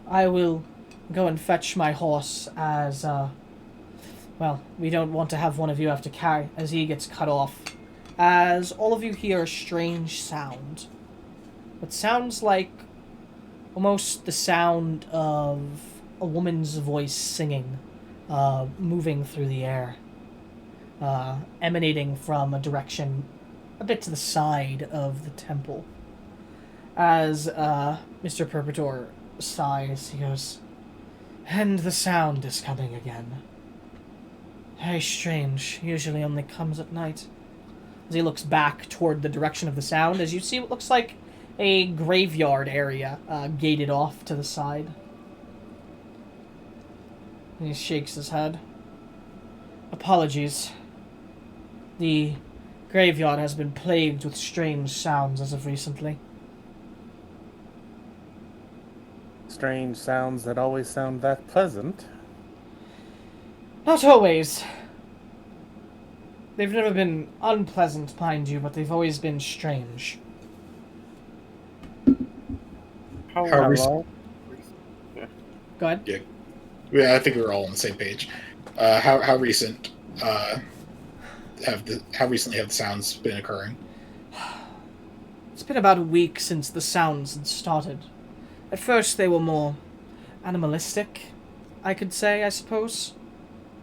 I will go and fetch my horse as, well, we don't want to have one of you have to carry as he gets cut off. As all of you hear a strange sound. It sounds like almost the sound of a woman's voice singing, moving through the air, emanating from a direction a bit to the side of the temple. As Mr. Perpetor sighs, he goes, "And the sound is coming again. Very strange. Usually only comes at night." As he looks back toward the direction of the sound, as you see what looks like a graveyard area gated off to the side. And he shakes his head. "Apologies. The graveyard has been plagued with strange sounds as of recently." Strange sounds that always sound that pleasant. Not always. They've never been unpleasant, mind you, but they've always been strange. How recent? Go ahead. Yeah, I think we're all on the same page. How recent? How recently have the sounds been occurring? It's been about a week since the sounds had started. At first they were more animalistic, I could say, I suppose.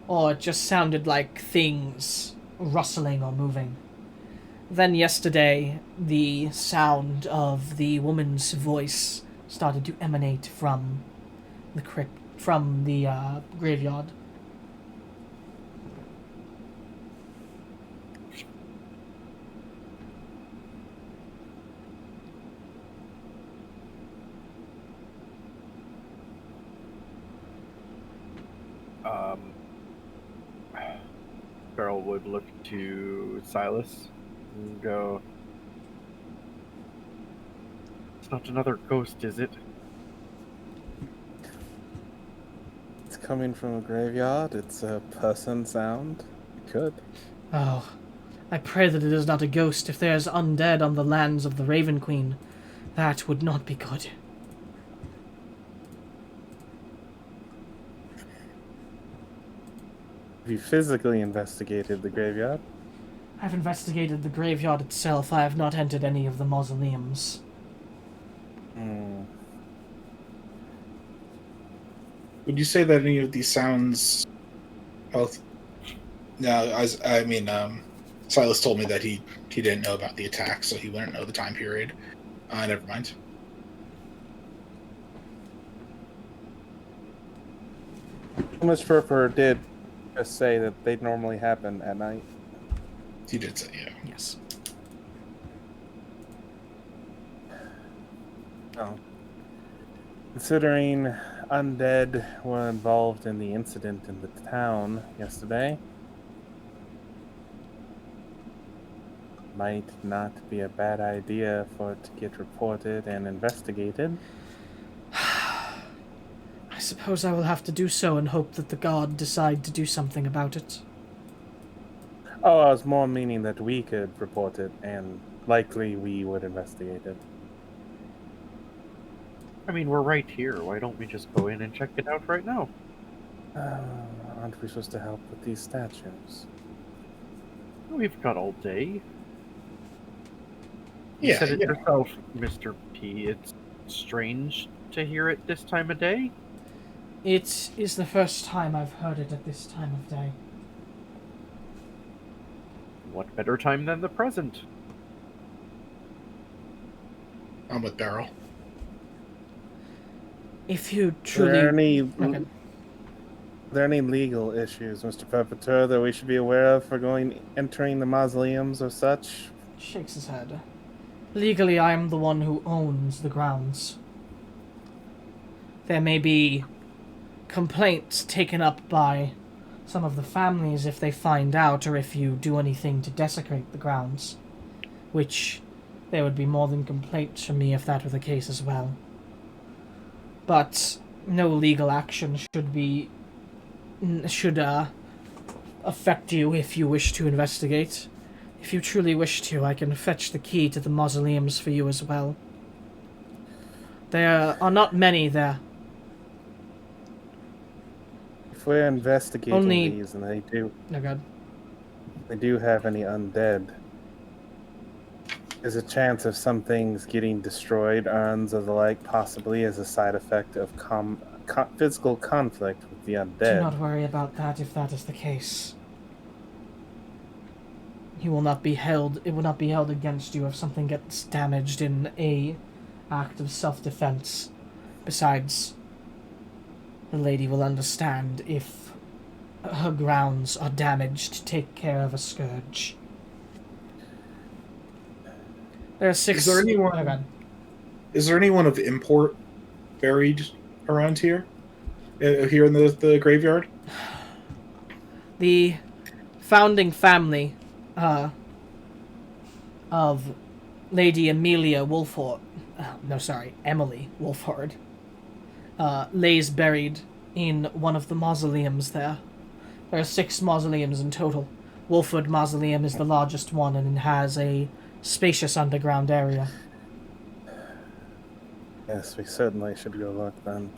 Or it just sounded like things rustling or moving. Then yesterday, the sound of the woman's voice started to emanate from the graveyard. Beryl would look to Silas and go, not another ghost, is it? It's coming from a graveyard. It's a person sound. It could. Oh, I pray that it is not a ghost. If there is undead on the lands of the Raven Queen, that would not be good. Have you physically investigated the graveyard? I've investigated the graveyard itself. I have not entered any of the mausoleums. Hmm. Would you say that any of these sounds? Oh, no. Silas told me that he didn't know about the attack, so he wouldn't know the time period. Never mind. Miss Furfur did just say that they normally happen at night. He did say, yeah. Yes. Oh. Considering undead were involved in the incident in the town yesterday, might not be a bad idea for it to get reported and investigated. I suppose I will have to do so and hope that the god decide to do something about it. Oh, I was more meaning that we could report it, and likely we would investigate it. I mean, we're right here. Why don't we just go in and check it out right now? Aren't we supposed to help with these statues? We've got all day. You Yeah, said it yeah. yourself, Mr. P. It's strange to hear it this time of day. It is the first time I've heard it at this time of day. What better time than the present? I'm with Beryl. If you Are truly... there any legal issues, Mr. Perpetua, that we should be aware of for entering the mausoleums or such? Shakes his head. Legally, I am the one who owns the grounds. There may be complaints taken up by some of the families if they find out, or if you do anything to desecrate the grounds. Which, there would be more than complaints from me if that were the case as well. But no legal action should affect you if you wish to investigate. If you truly wish to, I can fetch the key to the mausoleums for you as well. There are not many there. If we're investigating these and they do have any undead, there's a chance of some things getting destroyed, urns or the like, possibly as a side effect of physical conflict with the undead. Do not worry about that if that is the case. It will not be held against you if something gets damaged in a act of self-defense. Besides, the lady will understand if her grounds are damaged to take care of a scourge. There are 6... Is there anyone of import buried around here? Here in the graveyard? The founding family of Lady Amelia Wolford, Emily Wolford, lays buried in one of the mausoleums there. There are 6 mausoleums in total. Wolford Mausoleum is the largest one, and it has a spacious underground area. Yes, we certainly should go look then.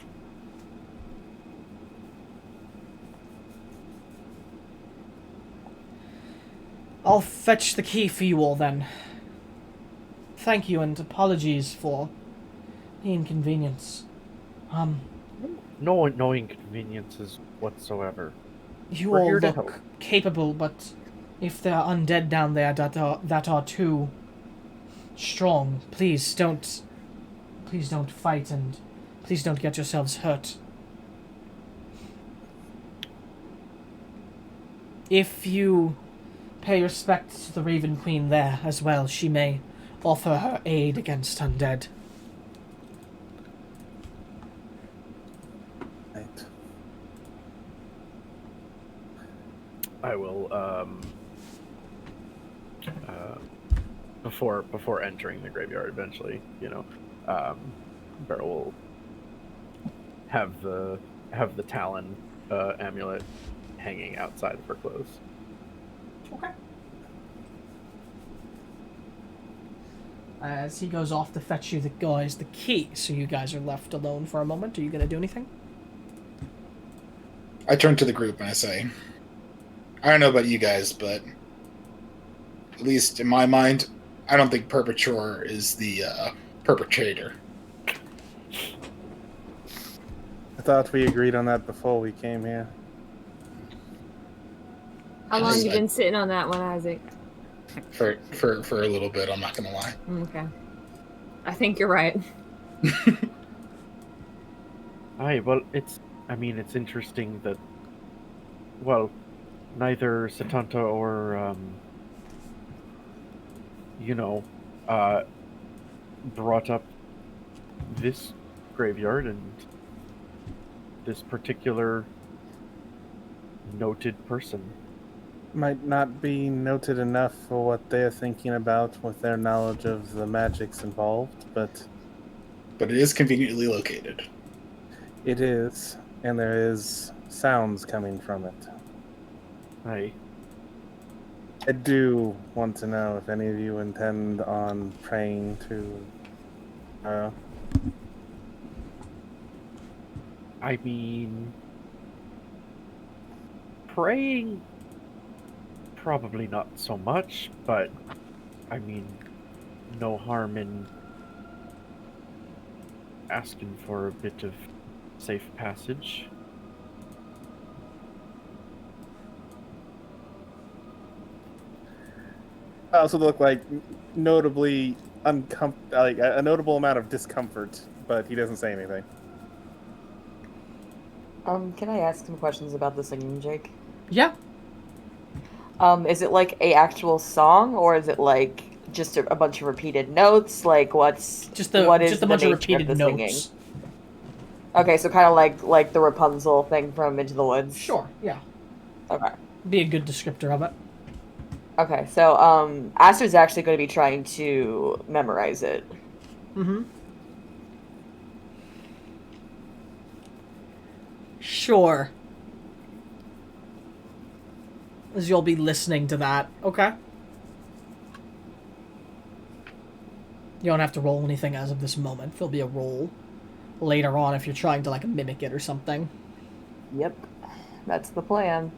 I'll fetch the key for you all then. Thank you, and apologies for the inconvenience. No inconveniences whatsoever. You We're all here to look help. capable, but if there are undead down there that are too strong, please don't fight, and please don't get yourselves hurt. If you pay respect to the Raven Queen there as well, she may offer her aid against undead. Right. I will, before entering the graveyard eventually, Beryl will have the Talon amulet hanging outside of her clothes. Okay. As he goes off to fetch you the key, so you guys are left alone for a moment. Are you going to do anything? I turn to the group and I say, I don't know about you guys, but at least in my mind, I don't think Perpetrator is the perpetrator. I thought we agreed on that before we came here. How long Just you like- been sitting on that one, Isaac? For a little bit, I'm not gonna lie. Okay. I think you're right. Aye, well, it's interesting that, well, neither Satanta or, brought up this graveyard and this particular noted person. Might not be noted enough for what they're thinking about with their knowledge of the magics involved, but But it is conveniently located. it is, and there is sounds coming from it. Aye. I do want to know if any of you intend on praying to I mean, praying, probably not so much, but I mean, no harm in asking for a bit of safe passage. I also look like notably like a notable amount of discomfort, but he doesn't say anything. Can I ask some questions about the singing, Jake? Yeah. Is it like a actual song, or is it like just a bunch of repeated notes? Like, what is Just a bunch the of nature repeated the notes. singing? Okay, so kind of like the Rapunzel thing from Into the Woods. Sure, yeah. Okay. Be a good descriptor of it. Okay, so Aster's actually going to be trying to memorize it. Mm-hmm. Sure. As you'll be listening to that. Okay. You don't have to roll anything as of this moment. There'll be a roll later on if you're trying to, like, mimic it or something. Yep, that's the plan.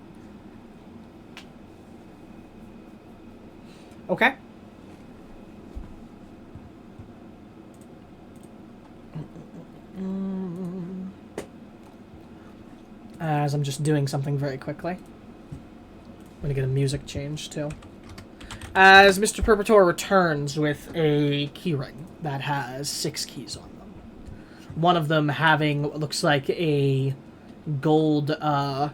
Okay. As I'm just doing something very quickly. I'm gonna get a music change, too. As Mr. Perpetor returns with a keyring that has 6 keys on them. One of them having what looks like a gold, like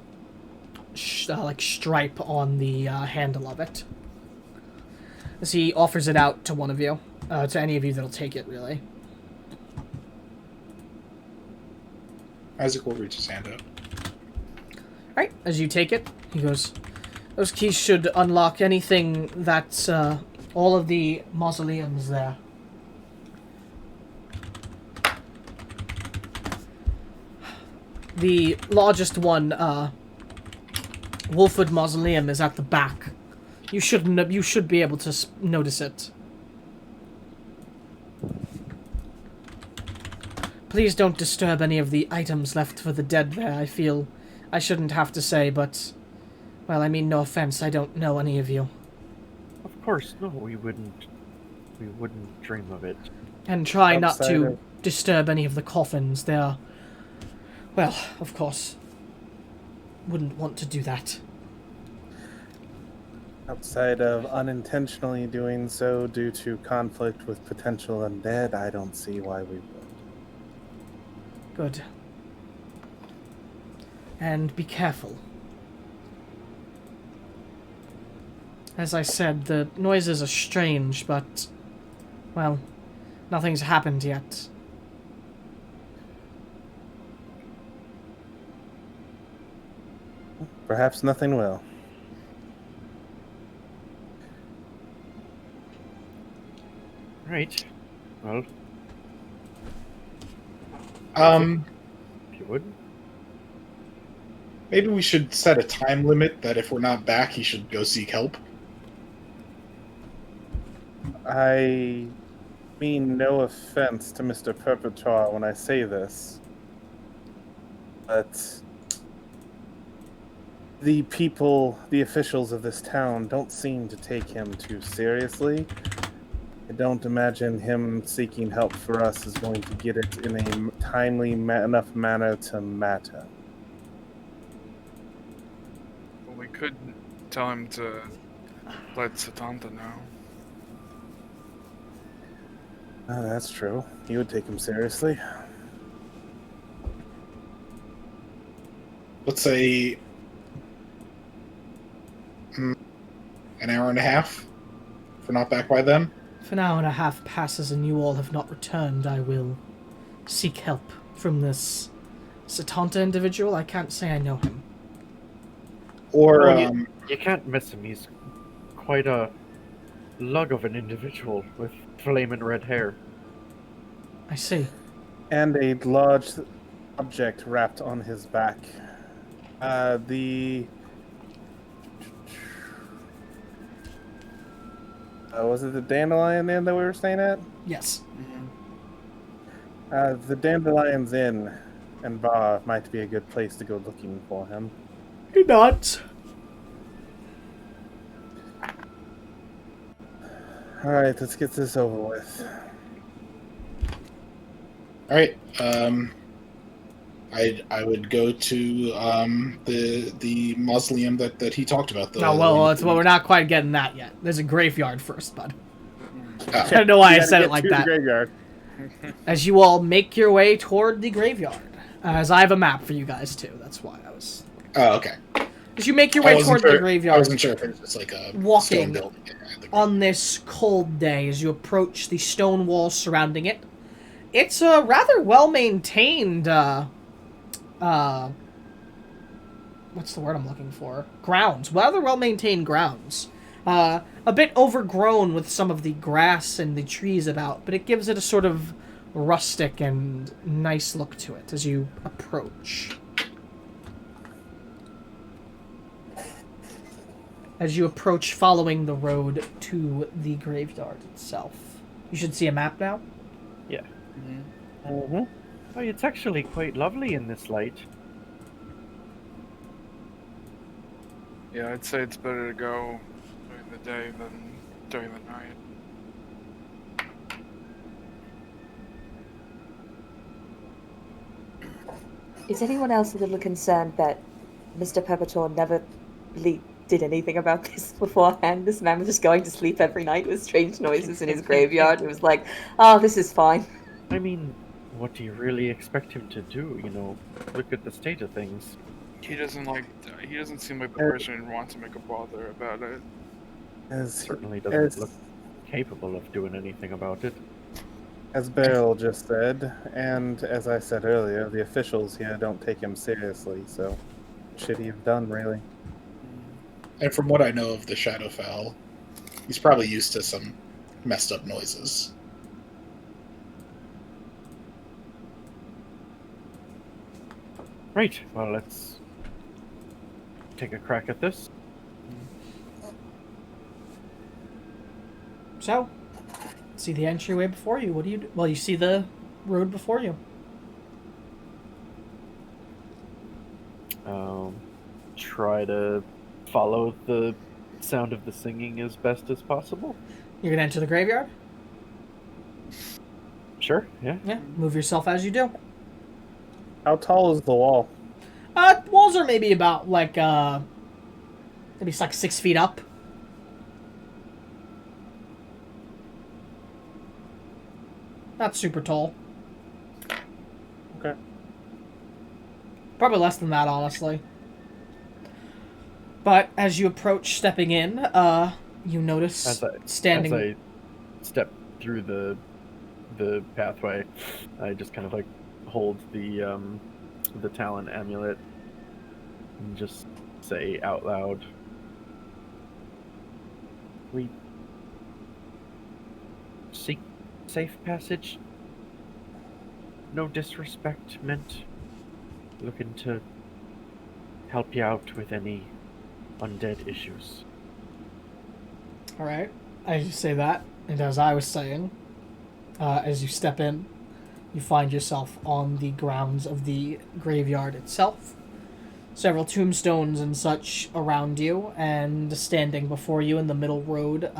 stripe on the handle of it. As he offers it out to one of you, to any of you that'll take it, really. Isaac will reach his hand out. Alright, as you take it, he goes, those keys should unlock anything that's, all of the mausoleums there. The largest one, Wolfwood Mausoleum, is at the back. You should be able to notice it. Please don't disturb any of the items left for the dead there. I feel I shouldn't have to say, but, well, I mean, no offense, I don't know any of you. Of course, no, we wouldn't dream of it. And try not Outside to of- disturb any of the coffins. They're, well, of course, wouldn't want to do that. Outside of unintentionally doing so due to conflict with potential undead, I don't see why we would. Good. And be careful. As I said, the noises are strange, but, well, nothing's happened yet. Perhaps nothing will. Right. Well, If you would. Maybe we should set a time limit that if we're not back, he should go seek help. I mean no offense to Mr. Perpetuar when I say this, but the people, the officials of this town, don't seem to take him too seriously. I don't imagine him seeking help for us is going to get it in a timely enough manner to matter. Well, we could tell him to let Satanta know. That's true. He would take him seriously. Let's say an hour and a half. If we're not back by then. If an hour and a half passes and you all have not returned, I will seek help from this Satanta individual. I can't say I know him. Or Well, you can't miss him. He's quite a lug of an individual with flaming red hair. I see. And a large object wrapped on his back. Was it the Dandelion Inn that we were staying at? Yes. The Dandelion's Inn and bar might be a good place to go looking for him. He nods. Alright, let's get this over with. all right. I would go to the mausoleum that he talked about. Well, we're not quite getting that yet. There's a graveyard first, bud. Oh. I don't know why I You gotta said get it like to the that. graveyard. As you all make your way toward the graveyard. As I have a map for you guys, too. That's why I was... Oh, okay. As you make your I way wasn't toward the sure- I graveyard, wasn't sure if it was just like a Walking stone building. on this cold day, as you approach the stone walls surrounding it, it's a rather well-maintained, what's the word I'm looking for? Grounds. Rather well-maintained grounds. A bit overgrown with some of the grass and the trees about, but it gives it a sort of rustic and nice look to it as you approach. As you approach following the road to the graveyard itself. You should see a map now. Yeah. Mm-hmm. Oh, it's actually quite lovely in this light. Yeah, I'd say it's better to go during the day than during the night. Is anyone else a little concerned that Mr. Perpetual never really did anything about this beforehand? This man was just going to sleep every night with strange noises in his graveyard. It was like, oh, this is fine. I mean, what do you really expect him to do? You know, look at the state of things. He doesn't seem like the person who wants to make a bother about it. Certainly doesn't look capable of doing anything about it. As Beryl just said, and as I said earlier, the officials here don't take him seriously, so what should he have done, really? And from what I know of the Shadowfell, he's probably used to some messed up noises. Right, well, let's take a crack at this. So, see the entryway before you. What do you do? Well, you see the road before you. Try to follow the sound of the singing as best as possible. You're gonna enter the graveyard? Sure, yeah. Yeah. Move yourself as you do. How tall is the wall? Walls are maybe about like maybe it's like 6 feet up. Not super tall. Okay. Probably less than that, honestly. But as you approach stepping in, you notice standing... As I step through the pathway, I just kind of like hold the talon amulet and just say out loud, "We seek safe passage no disrespect meant. Looking to help you out with any undead issues. All right. As you say that, and as I was saying, as you step in, you find yourself on the grounds of the graveyard itself. Several tombstones and such around you, and standing before you in the middle road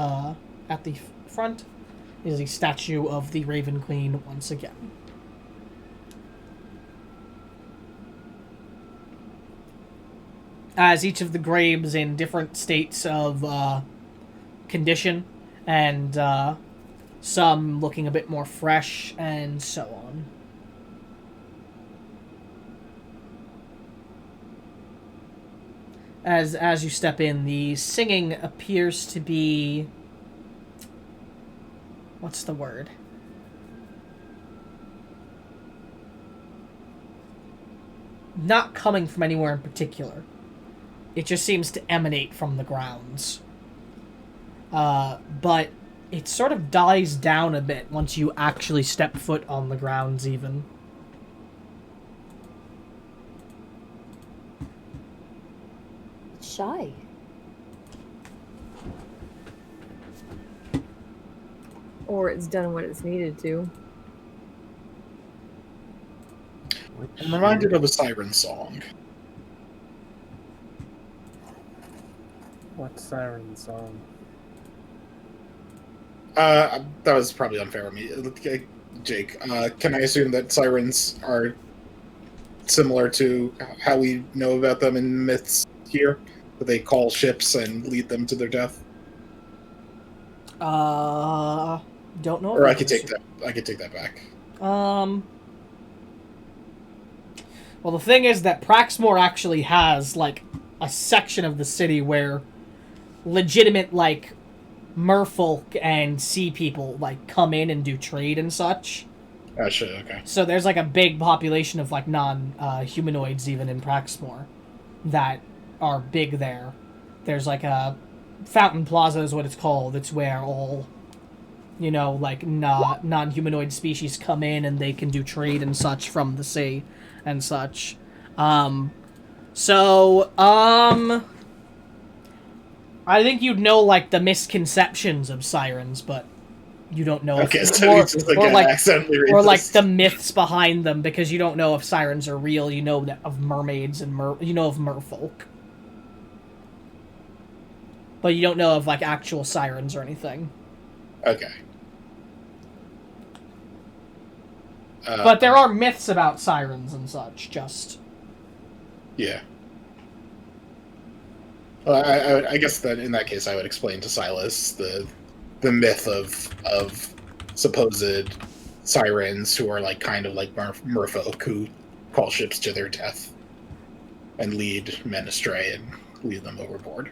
at the front is a statue of the Raven Queen once again. As each of the graves in different states of condition, and some looking a bit more fresh, and so on. As you step in, the singing appears to be... what's the word? Not coming from anywhere in particular. It just seems to emanate from the grounds. But it sort of dies down a bit once you actually step foot on the grounds, even. Shy. Or it's done what it's needed to. I'm reminded of a siren song. What siren song? That was probably unfair of me. Jake, can I assume that sirens are similar to how we know about them in myths here? That they call ships and lead them to their death? Don't know. Or I could take that back. Well, the thing is that Praxmore actually has, like, a section of the city where legitimate, like, merfolk and sea people, like, come in and do trade and such. Oh, shit, okay. So there's, like, a big population of, like, non-humanoids even in Praxmore that are big there. There's, like, a Fountain Plaza is what it's called. It's where all, you know, like, non-humanoid species come in and they can do trade and such from the sea and such. I think you'd know, like, the misconceptions of sirens, but you don't know Okay, if, so it's just accidentally or like racist. the myths behind them, because you don't know if sirens are real. You know of mermaids and you know of merfolk, but you don't know of, like, actual sirens or anything. Okay. But there are myths about sirens and such, just... Yeah. Well, I guess that in that case I would explain to Silas the myth of supposed sirens who are like kind of like merfolk who call ships to their death and lead men astray and lead them overboard.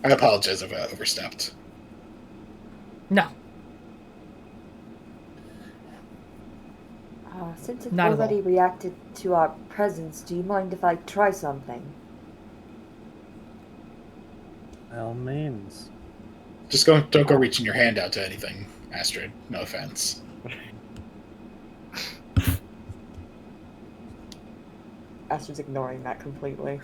I apologize if I overstepped. No. Since it's Not at already all. reacted to our presence, do you mind if I try something? By all means. Just don't go reaching your hand out to anything, Astrid. No offense. Astrid's ignoring that completely.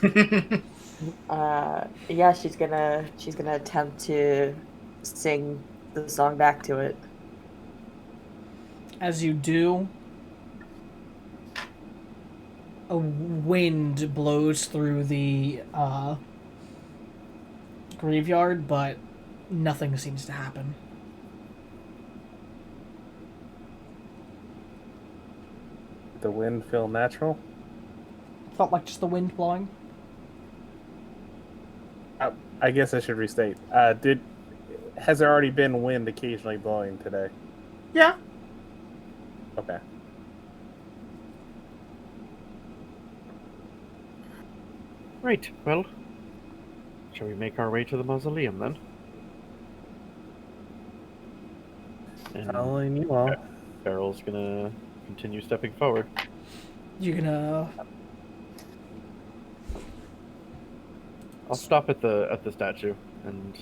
Yeah, she's gonna attempt to sing the song back to it. As you do, a wind blows through the graveyard, but nothing seems to happen. Did the wind feel natural? Felt like just the wind blowing. I guess I should restate. Has there already been wind occasionally blowing today? Yeah. Okay. Right, well, shall we make our way to the mausoleum then? And Following you all. Beryl's gonna continue stepping forward. You're gonna... I'll stop at the statue and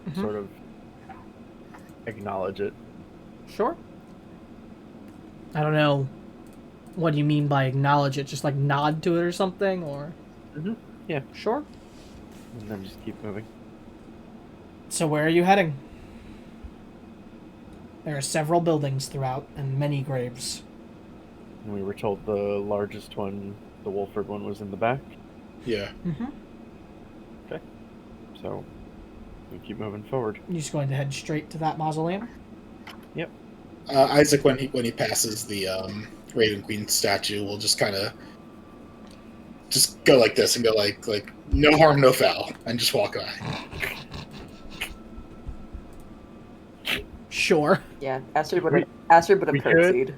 Mhm. sort of acknowledge it Sure. I don't know what you mean by acknowledge it. Just like nod to it or something, or Mm-hmm. Yeah. sure. And then just keep moving. So where are you heading? There are several buildings throughout and many graves. And we were told the largest one, the Wolford one, was in the back. Yeah. Mm-hmm. So we keep moving forward. You're just going to head straight to that mausoleum? Yep. Isaac, when he passes the Raven Queen statue, will just kind of just go like this and go like no harm, no foul, and just walk by. Sure. Yeah, Astrid would have we could. curtsied.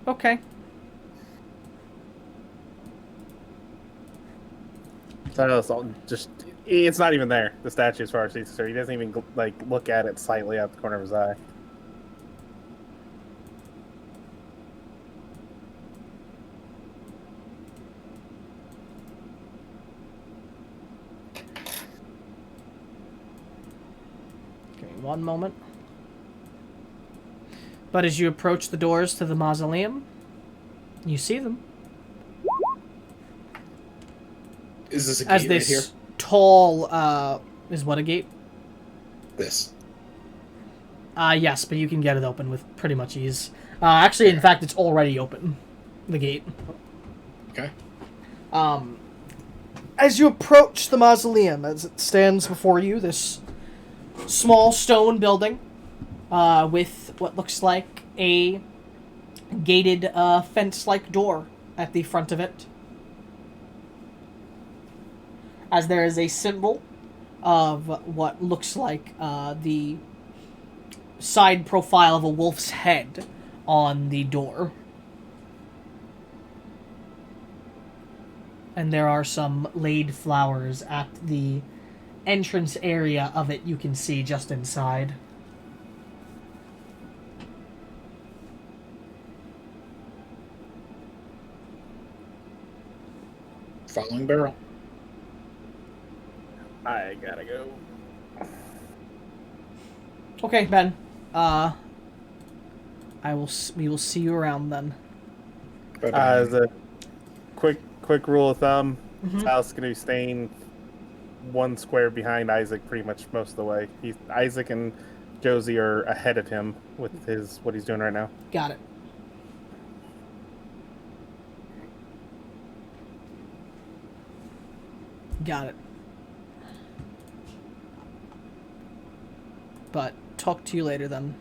Okay. So it's not even there, the statue, as far as he's concerned. He doesn't even like look at it slightly out the corner of his eye. Give me one moment. But as you approach the doors to the mausoleum, you see them. Is this a As gate this right here? tall, is what a gate? This. Yes, but you can get it open with pretty much ease. Actually, in fact, it's already open. The gate. Okay. As you approach the mausoleum, as it stands before you, this small stone building, with what looks like a gated, fence-like door at the front of it. As there is a symbol of what looks like the side profile of a wolf's head on the door. And there are some laid flowers at the entrance area of it you can see just inside. Following barrel. I gotta go. Okay, Ben. We will see you around then. But, As a quick rule of thumb, Mhm. Sal's gonna be staying one square behind Isaac pretty much most of the way. Isaac and Josie are ahead of him with what he's doing right now. Got it. Got it. But talk to you later then.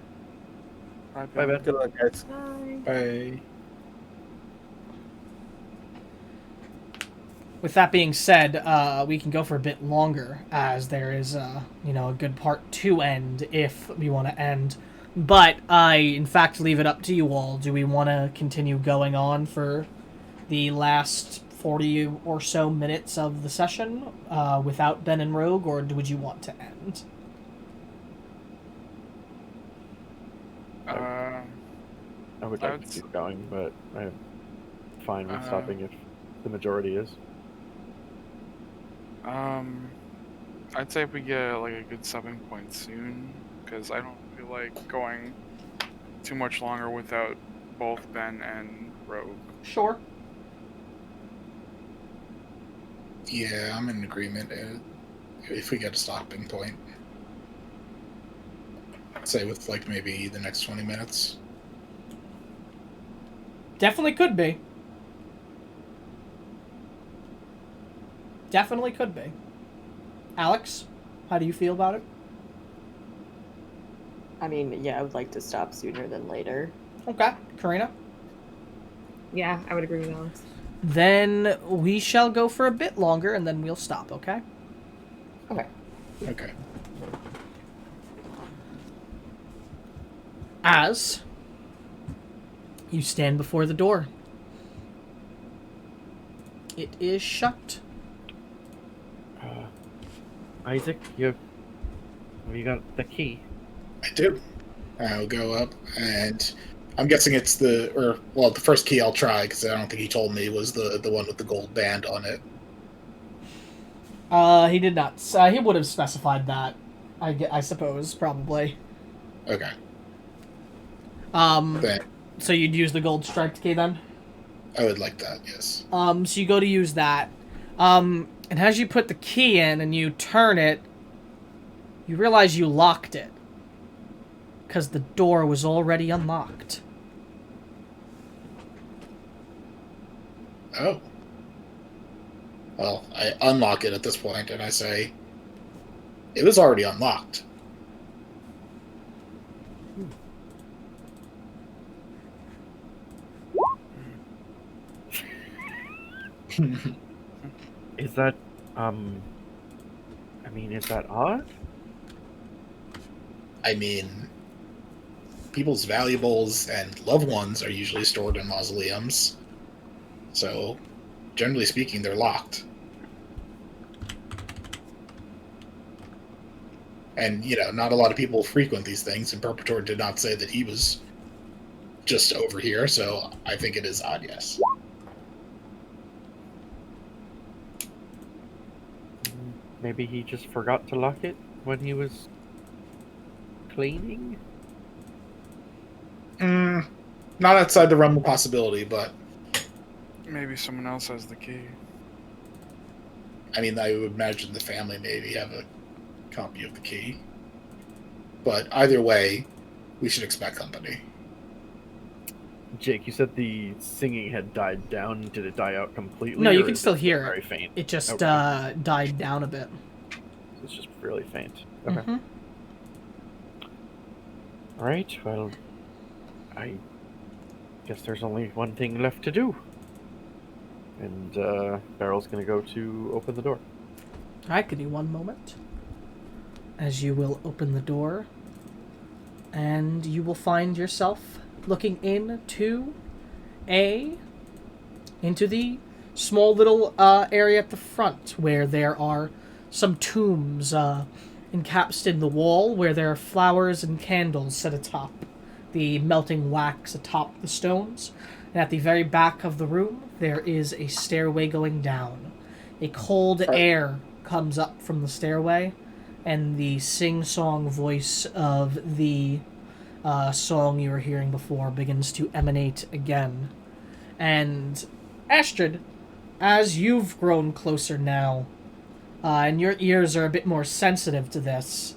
Bye, Bye, Ben. Ben. Good luck, guys. Bye. With that being said, we can go for a bit longer, as there is, a good part to end if we want to end. But I, in fact, leave it up to you all. Do we want to continue going on for the last 40 or so minutes of the session without Ben and Rogue, or would you want to end? I would like to keep going, but I'm fine with stopping if the majority is. I'd say if we get like a good stopping point soon, because I don't feel like going too much longer without both Ben and Rogue. Sure. Yeah, I'm in agreement. If we get a stopping point, I'd say with like maybe the next 20 minutes. Definitely could be. Definitely could be. Alex, how do you feel about it? I mean, yeah, I would like to stop sooner than later. Okay. Karina? Yeah, I would agree with Alex. Then we shall go for a bit longer, and then we'll stop, okay? Okay. Okay. As you stand before the door. It is shut. Isaac, you got the key. I do. I'll go up, and I'm guessing it's the first key I'll try, because I don't think he told me was the one with the gold band on it. He did not. He would have specified that. I suppose, probably. Okay. Um, Then so you'd use the gold striped key then? I would like that, yes. So you go to use that. And as you put the key in and you turn it, you realize you locked it. Because the door was already unlocked. Oh. Well, I unlock it at this point and I say, it was already unlocked. Is that, I mean, is that odd? I mean, people's valuables and loved ones are usually stored in mausoleums. So, generally speaking, they're locked. And, not a lot of people frequent these things, and Perpetor did not say that he was just over here, so I think it is odd, yes. Maybe he just forgot to lock it when he was cleaning? Not outside the realm of possibility, but Maybe someone else has the key. I mean, I would imagine the family maybe have a copy of the key. But either way, we should expect company. Jake, you said the singing had died down. Did it die out completely? No, you or can is still it hear very it. faint? It just Okay. died down a bit. It's just really faint. Okay. Mhm. All right. Well, I guess there's only one thing left to do. And Barrel's gonna go to open the door. Alright, give me one moment. As you will open the door, and you will find yourself looking into the small little area at the front where there are some tombs encapsulated in the wall where there are flowers and candles set atop the melting wax atop the stones. And at the very back of the room, there is a stairway going down. A cold air comes up from the stairway, and the sing-song voice of the song you were hearing before begins to emanate again. And Astrid, as you've grown closer now, and your ears are a bit more sensitive to this,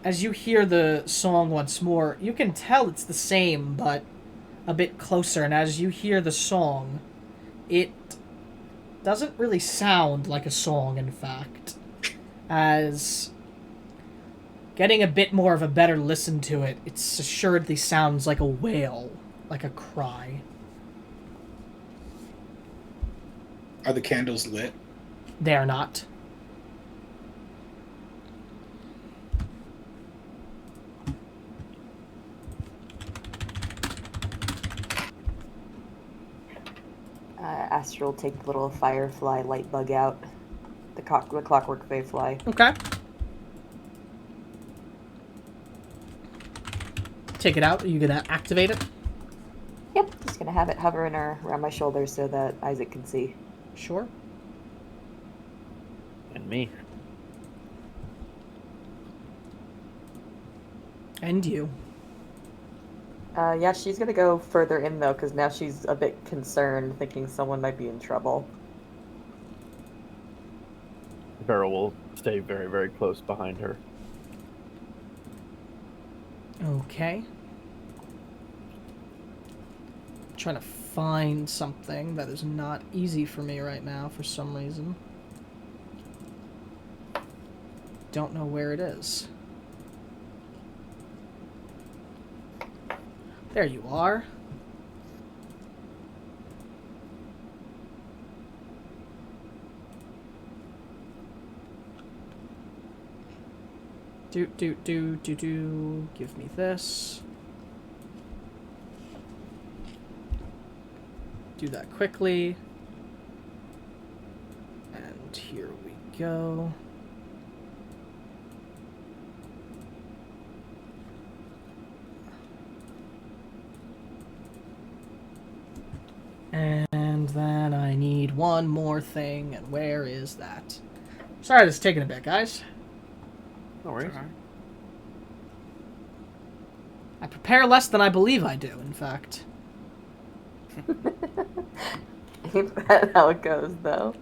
as you hear the song once more, you can tell it's the same, but a bit closer. And as you hear the song, it doesn't really sound like a song, in fact. As getting a bit more of a better listen to it, it assuredly sounds like a wail, like a cry. Are the candles lit? They are not. Astrid will take the little firefly light bug out. The clockwork fly. Okay. Take it out. Are you gonna activate it? Yep, just gonna have it hover around my shoulder so that Isaac can see. Sure. And me. And you. Yeah, she's gonna go further in though, because now she's a bit concerned, thinking someone might be in trouble. Barrel will stay very, very close behind her. Okay. Trying to find something that is not easy for me right now for some reason. Don't know where it is. There you are. Do. Give me this. Do that quickly. And here we go. And then I need one more thing, and where is that? Sorry, this is taking a bit, guys. No worries. Okay. I prepare less than I believe I do, in fact. Ain't that how it goes, though?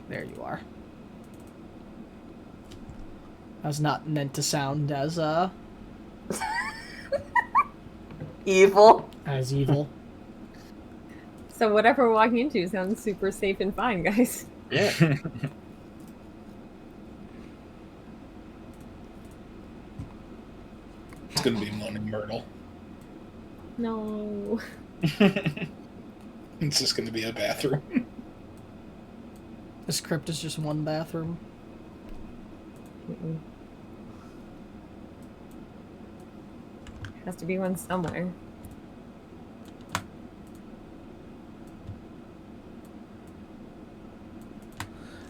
There you are. I was not meant to sound as Evil. evil. So whatever we're walking into sounds super safe and fine, guys. Yeah. It's gonna be Moaning Myrtle. No. It's just gonna be a bathroom. This crypt is just one bathroom. Mm-mm. Has to be one somewhere.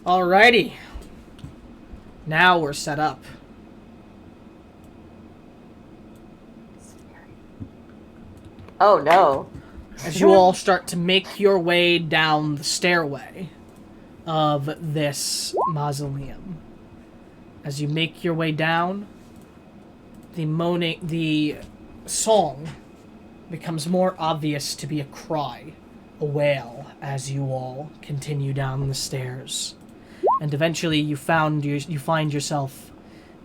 Alrighty. Now we're set up. Oh no. As you all start to make your way down the stairway of this mausoleum. As you make your way down, the song becomes more obvious to be a cry, a wail, as you all continue down the stairs. And eventually you find yourself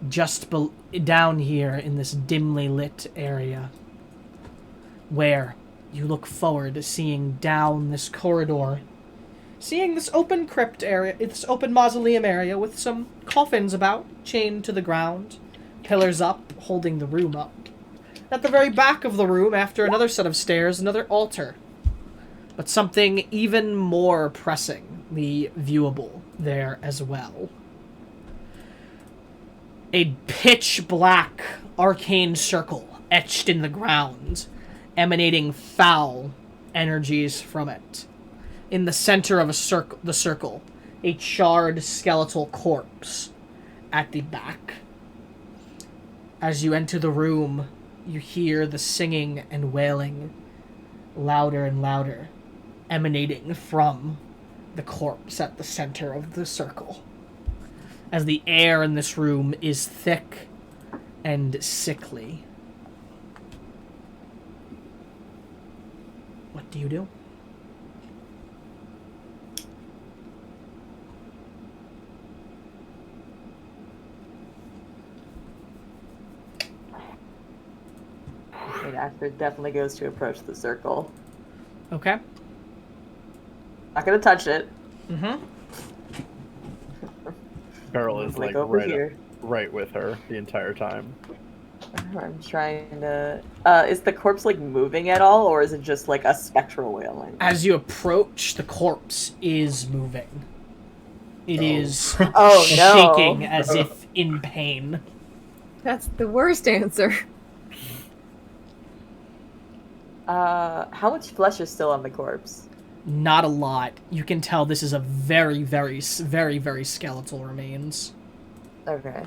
just down here in this dimly lit area, where you look forward to seeing down this corridor, seeing this open crypt area, this open mausoleum area with some coffins about, chained to the ground, pillars up, holding the room up. At the very back of the room, after another set of stairs, another altar. But something even more pressingly viewable there as well. A pitch black arcane circle etched in the ground, emanating foul energies from it. In the center of the circle, a charred skeletal corpse at the back. As you enter the room, you hear the singing and wailing louder and louder, emanating from the corpse at the center of the circle. As the air in this room is thick and sickly. What do you do? The actor definitely goes to approach the circle. Okay. Not gonna touch it. Mm-hmm. Beryl is like over here. right with her the entire time. I'm trying to. Is the corpse like moving at all, or is it just like a spectral wailing? As you approach, the corpse is moving. It is Oh no! shaking as if in pain. That's the worst answer. How much flesh is still on the corpse? Not a lot. You can tell this is a very, very, very, very skeletal remains. Okay.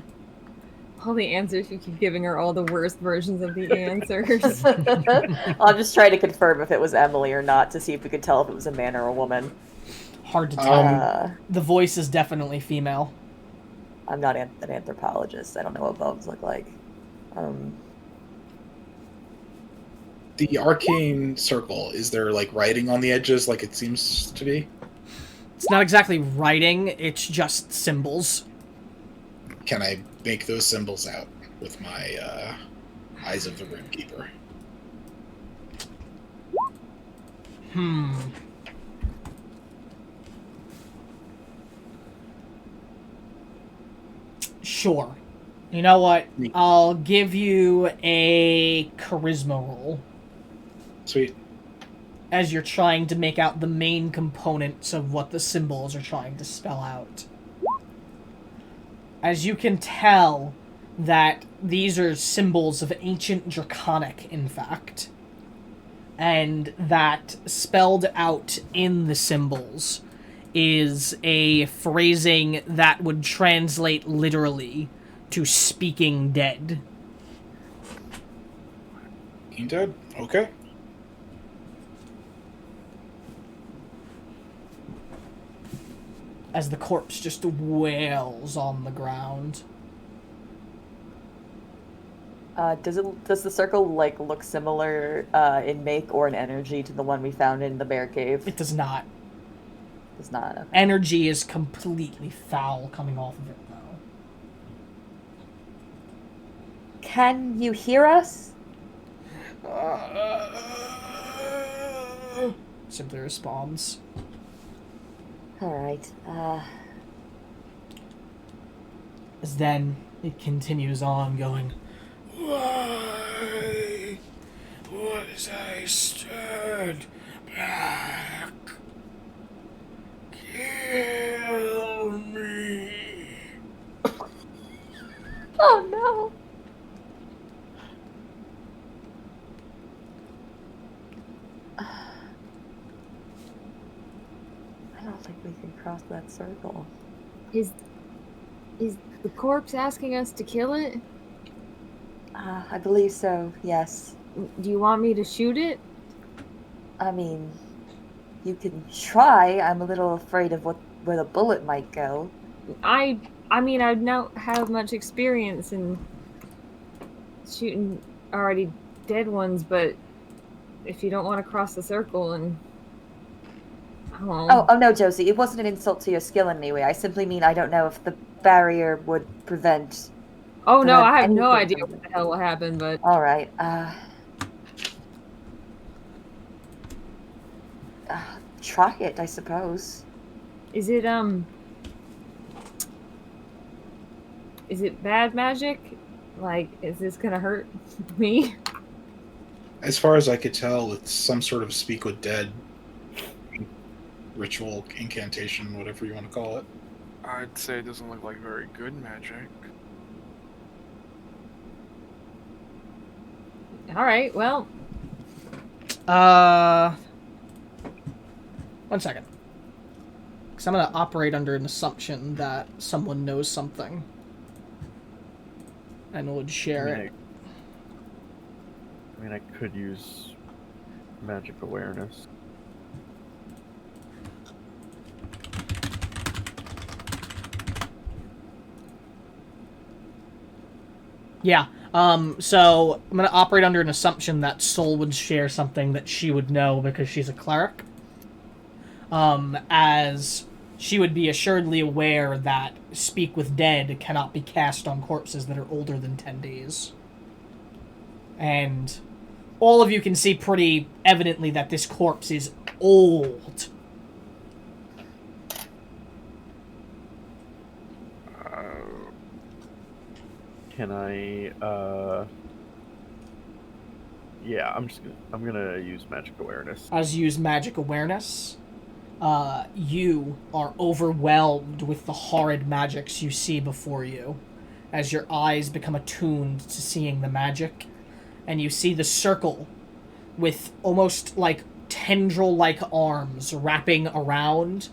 All the answers you keep giving are all the worst versions of the answers. I'm just trying to confirm if it was Emily or not to see if we could tell if it was a man or a woman. Hard to tell. The voice is definitely female. I'm not an anthropologist. I don't know what bones look like. The arcane circle, is there like writing on the edges like it seems to be? It's not exactly writing, it's just symbols. Can I make those symbols out with my Eyes of the Rim Keeper? Sure. You know what? I'll give you a charisma roll. Sweet. As you're trying to make out the main components of what the symbols are trying to spell out. As you can tell that these are symbols of ancient Draconic, in fact. And that spelled out in the symbols is a phrasing that would translate literally to speaking dead. Walking Dead. Okay. As the corpse just wails on the ground. Does the circle look similar in make or in energy to the one we found in the bear cave? It does not. Does not. Okay. Energy is completely foul coming off of it, though. Can you hear us? Simply responds. All right. As then it continues on, going, "Why was I stirred back? Kill me." Oh no. I don't think we can cross that circle. Is the corpse asking us to kill it? I believe so, yes. Do you want me to shoot it? I mean, you can try. I'm a little afraid of where the bullet might go. I mean, I don't have much experience in shooting already dead ones, but if you don't want to cross the circle and... Oh no, Josie, it wasn't an insult to your skill in any way. I simply mean I don't know if the barrier would prevent... Oh no, I have no anything idea what the hell will happen, but... Alright, try it, I suppose. Is it bad magic? Like, is this gonna hurt me? As far as I could tell, it's some sort of speak with dead ritual, incantation, whatever you want to call it. I'd say it doesn't look like very good magic. Alright, well... One second. Because I'm going to operate under an assumption that someone knows something. And would share it. I mean, I could use magic awareness. Yeah. So I'm going to operate under an assumption that Sol would share something that she would know because she's a cleric. As she would be assuredly aware that Speak with Dead cannot be cast on corpses that are older than 10 days. And all of you can see pretty evidently that this corpse is old. Can I, yeah, I'm gonna use magic awareness. As you use magic awareness, you are overwhelmed with the horrid magics you see before you, as your eyes become attuned to seeing the magic, and you see the circle with almost like tendril-like arms wrapping around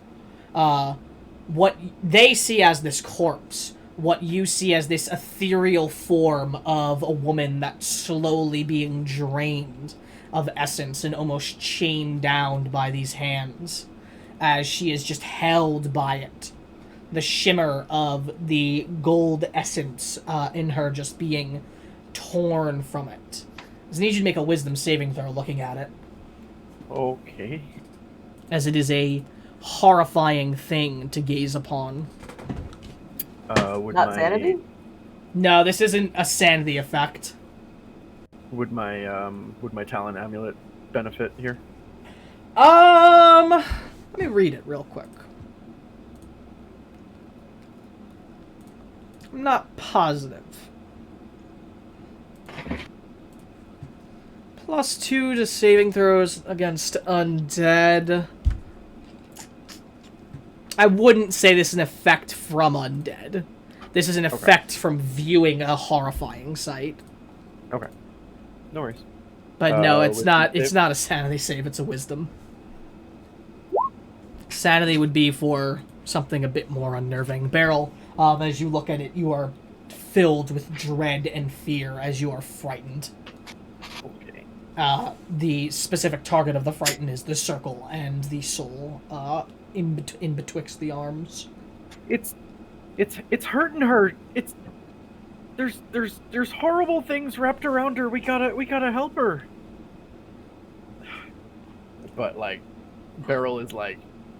what they see as this corpse. What you see as this ethereal form of a woman that's slowly being drained of essence and almost chained down by these hands, as she is just held by it. The shimmer of the gold essence in her just being torn from it. I need you to make a wisdom saving throw looking at it. Okay. As it is a horrifying thing to gaze upon. Not sanity? No, this isn't a sanity effect. Would my talent amulet benefit here? Let me read it real quick. I'm not positive. +2 to saving throws against undead. I wouldn't say this is an effect from undead. This is an effect from viewing a horrifying sight. Okay. No worries. But no, it's not. It's not a sanity save. It's a wisdom. Sanity would be for something a bit more unnerving. Beryl, as you look at it, you are filled with dread and fear as you are frightened. Okay. The specific target of the Frighten is the circle and the soul in betwixt the arms. It's hurting her. There's horrible things wrapped around her. We gotta help her. But like, Beryl is like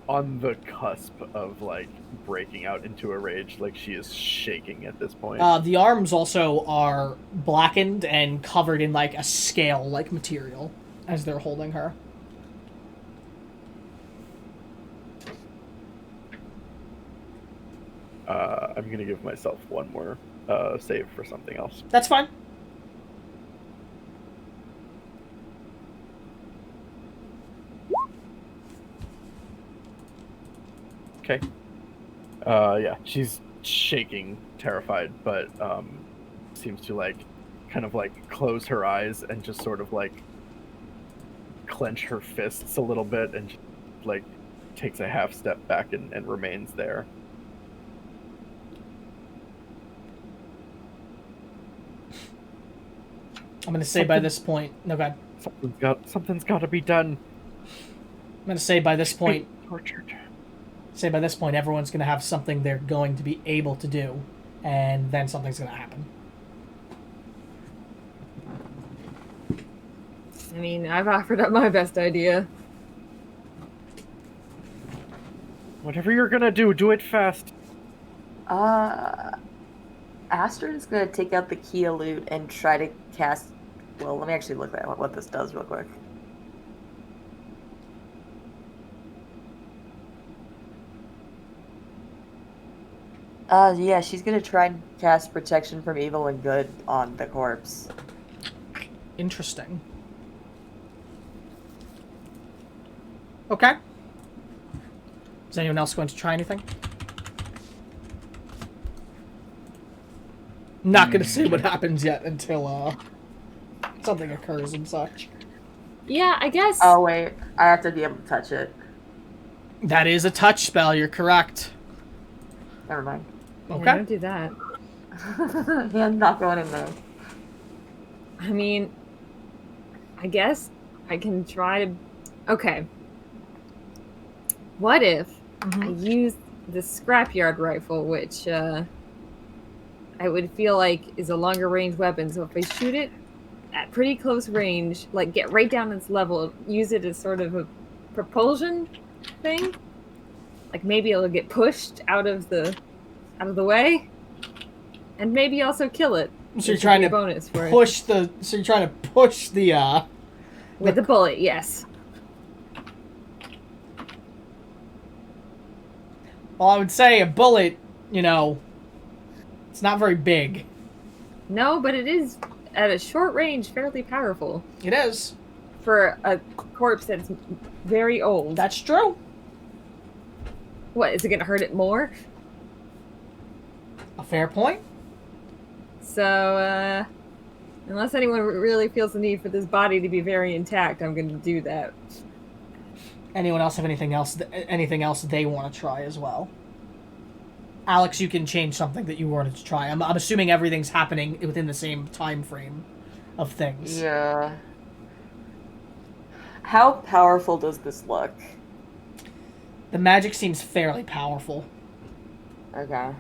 on the cusp of like breaking out into a rage. Like she is shaking at this point. The arms also are blackened and covered in like a scale-like material as they're holding her. I'm gonna give myself one more save for something else. That's fine. Okay. Yeah, she's shaking, terrified, but seems to like kind of like close her eyes and just sort of like clench her fists a little bit and just, like takes a half step back and remains there. I'm gonna say by this point, no god. Something's got to be done. I'm gonna say by this point, Tortured. say by this point, everyone's gonna have something they're going to be able to do, and then something's gonna happen. I mean, I've offered up my best idea. Whatever you're gonna do, do it fast. Astrid's gonna take out the Kia loot and try to cast. Well, let me actually look at what this does real quick. Yeah, she's gonna try and cast Protection from Evil and Good on the corpse. Interesting. Okay. Is anyone else going to try anything? Not going to say what happens yet until something occurs and such. Yeah, I guess. Oh wait, I have to be able to touch it. That is a touch spell, you're correct. Never mind. Okay. Okay. Don't do that. Yeah, I'm not going in there. I mean, I guess I can try to. Okay. What if I use the scrapyard rifle, which I would feel like is a longer range weapon. So if I shoot it at pretty close range, like get right down its level, use it as sort of a propulsion thing, like maybe it'll get pushed out of the way, and maybe also kill it. So you're trying to bonus for push the. So you're trying to push the. With the bullet, yes. Well, I would say a bullet. You know, it's not very big. No, but it is at a short range fairly powerful It is. for a corpse that's very old. That's true. What, is it going to hurt it more? A fair point. So, unless anyone really feels the need for this body to be very intact, I'm going to do that. Anyone else have anything else they want to try as well? Alex, you can change something that you wanted to try. I'm assuming everything's happening within the same time frame of things. Yeah. How powerful does this look? The magic seems fairly powerful. Okay.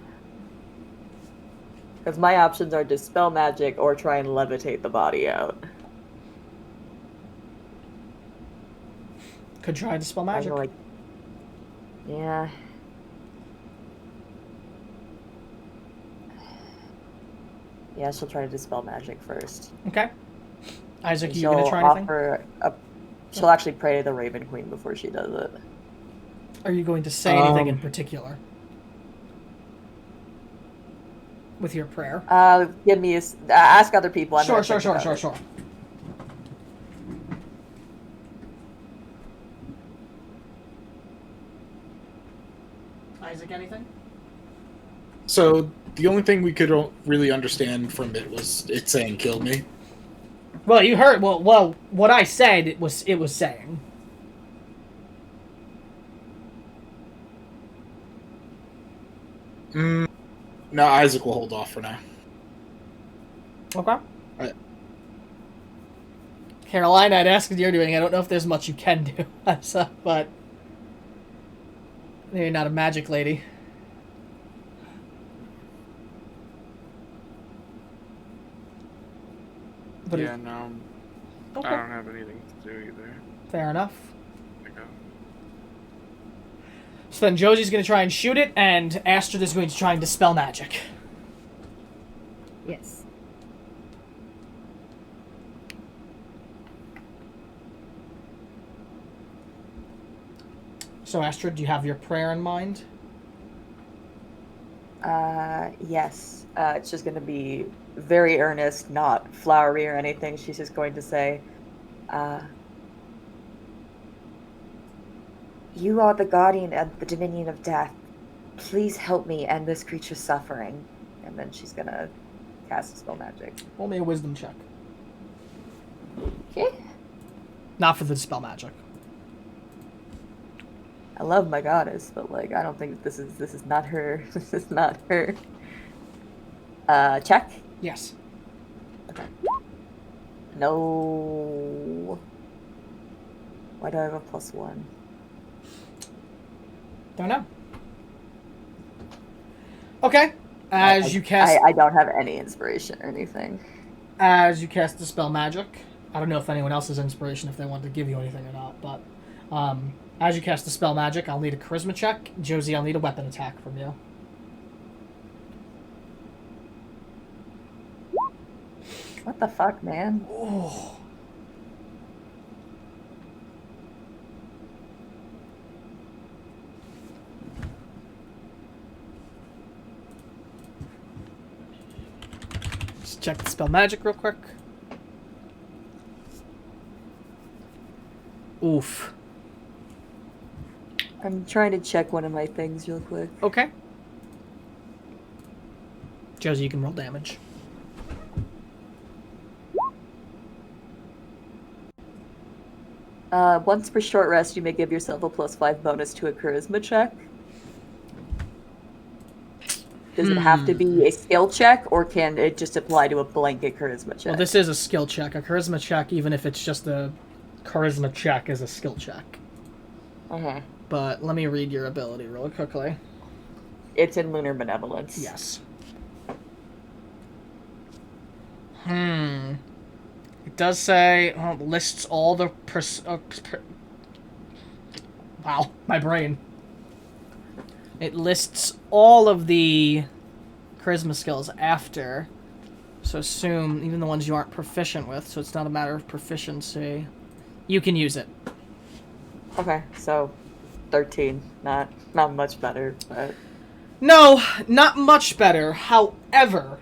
Because my options are dispel magic or try and levitate the body out. Could try dispel magic. I'm like, yeah. Yeah, she'll try to dispel magic first. Okay. Isaac, And you gonna try anything? She'll actually pray to the Raven Queen before she does it. Are you going to say anything in particular? With your prayer? Give me ask other people. Sure. Isaac, anything? So the only thing we could really understand from it was it saying "kill me." Well, you heard. Well, what I said it was saying. No, Isaac will hold off for now. Okay. Carolina, I'd ask what you're doing. I don't know if there's much you can do, but you're not a magic lady. But Yeah, no. okay. I don't have anything to do either. Fair enough. I go. So then Josie's going to try and shoot it, and Astrid is going to try and dispel magic. Yes. So Astrid, do you have your prayer in mind? Yes. It's just going to be very earnest, not flowery or anything. She's just going to say, you are the guardian of the dominion of death. Please help me end this creature's suffering. And then she's going to cast spell magic. Roll me a wisdom check. Okay. Not for the dispel magic. I love my goddess, but like I don't think this is not her. This is not her. Check. Yes. Okay. No. Why do I have a +1? Don't know. Okay. As you cast... I don't have any inspiration or anything. As you cast dispel magic, I don't know if anyone else has inspiration, if they want to give you anything or not, but as you cast dispel magic, I'll need a charisma check. Josie, I'll need a weapon attack from you. What the fuck, man? Oh. Just check the spell magic real quick. Oof. I'm trying to check one of my things real quick. Okay. Josie, you can roll damage. Once per short rest, you may give yourself a +5 bonus to a charisma check. Does it have to be a skill check, or can it just apply to a blanket charisma check? Well, this is a skill check. A charisma check, even if it's just a charisma check, is a skill check. Okay. But let me read your ability really quickly. It's in Lunar Benevolence. Yes. It does say, lists all the wow, my brain. It lists all of the charisma skills after. So assume, even the ones you aren't proficient with, so it's not a matter of proficiency. You can use it. Okay, so 13. Not much better, but... No, not much better. However,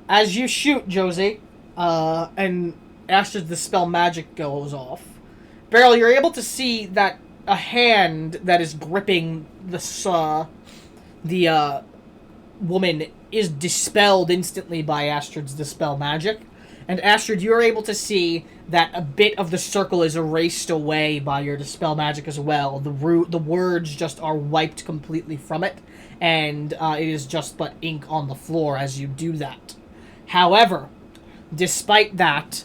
as you shoot, Josie, and after the spell magic goes off, Beryl, you're able to see that a hand that is gripping the woman is dispelled instantly by Astrid's dispel magic. And Astrid, you're able to see that a bit of the circle is erased away by your dispel magic as well. The words just are wiped completely from it, and it is just but ink on the floor as you do that. However, despite that,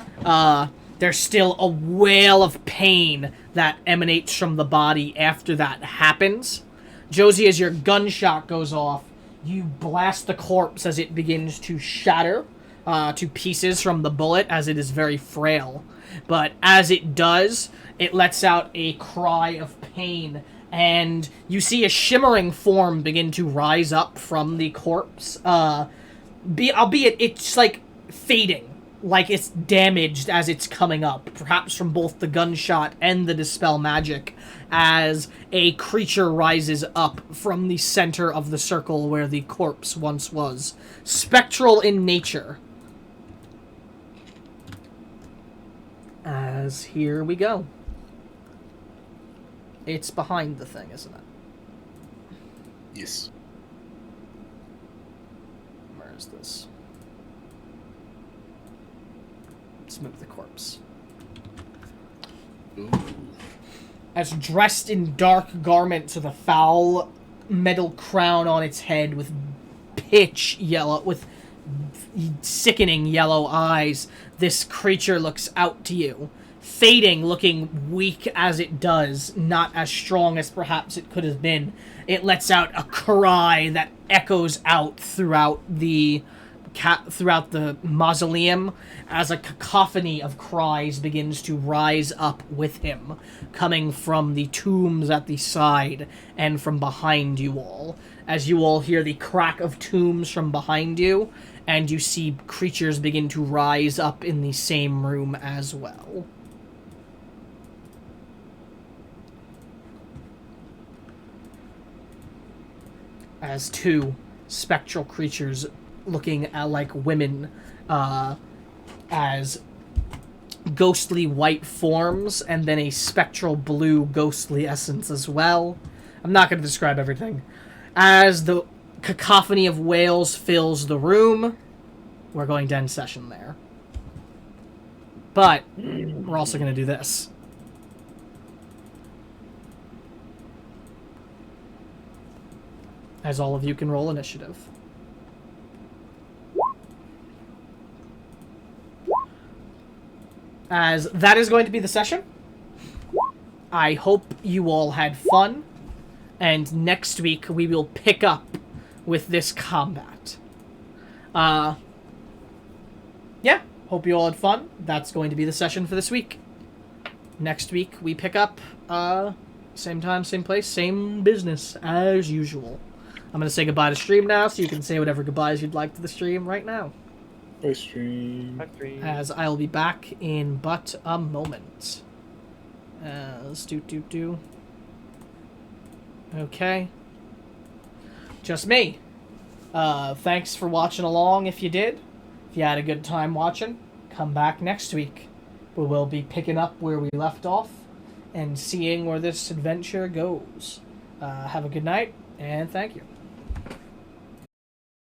there's still a wail of pain that emanates from the body after that happens. Josie, as your gunshot goes off, you blast the corpse as it begins to shatter to pieces from the bullet, as it is very frail. But as it does, it lets out a cry of pain, and you see a shimmering form begin to rise up from the corpse, albeit it's like fading, like it's damaged as it's coming up, perhaps from both the gunshot and the dispel magic, as a creature rises up from the center of the circle where the corpse once was. Spectral in nature. As here we go. It's behind the thing, isn't it? Yes. Where is this? Let's move the corpse. Ooh. As dressed in dark garments with a foul metal crown on its head with pitch yellow, with sickening yellow eyes, this creature looks out to you, fading, looking weak as it does, not as strong as perhaps it could have been. It lets out a cry that echoes out throughout the mausoleum as a cacophony of cries begins to rise up with him, coming from the tombs at the side and from behind you all. As you all hear the crack of tombs from behind you, and you see creatures begin to rise up in the same room as well. As two spectral creatures looking at like women, as ghostly white forms, and then a spectral blue ghostly essence as well. I'm not going to describe everything. As the cacophony of wails fills the room, we're going to end session there. But we're also going to do this. As all of you can roll initiative. As that is going to be the session. I hope you all had fun. And next week we will pick up with this combat. Yeah. Hope you all had fun. That's going to be the session for this week. Next week we pick up, same time, same place, same business as usual. I'm going to say goodbye to stream now, so you can say whatever goodbyes you'd like to the stream right now. Bye, stream. As I'll be back in but a moment. Let's do. Okay. Just me. Thanks for watching along if you did. If you had a good time watching, come back next week. We will be picking up where we left off and seeing where this adventure goes. Have a good night, and thank you.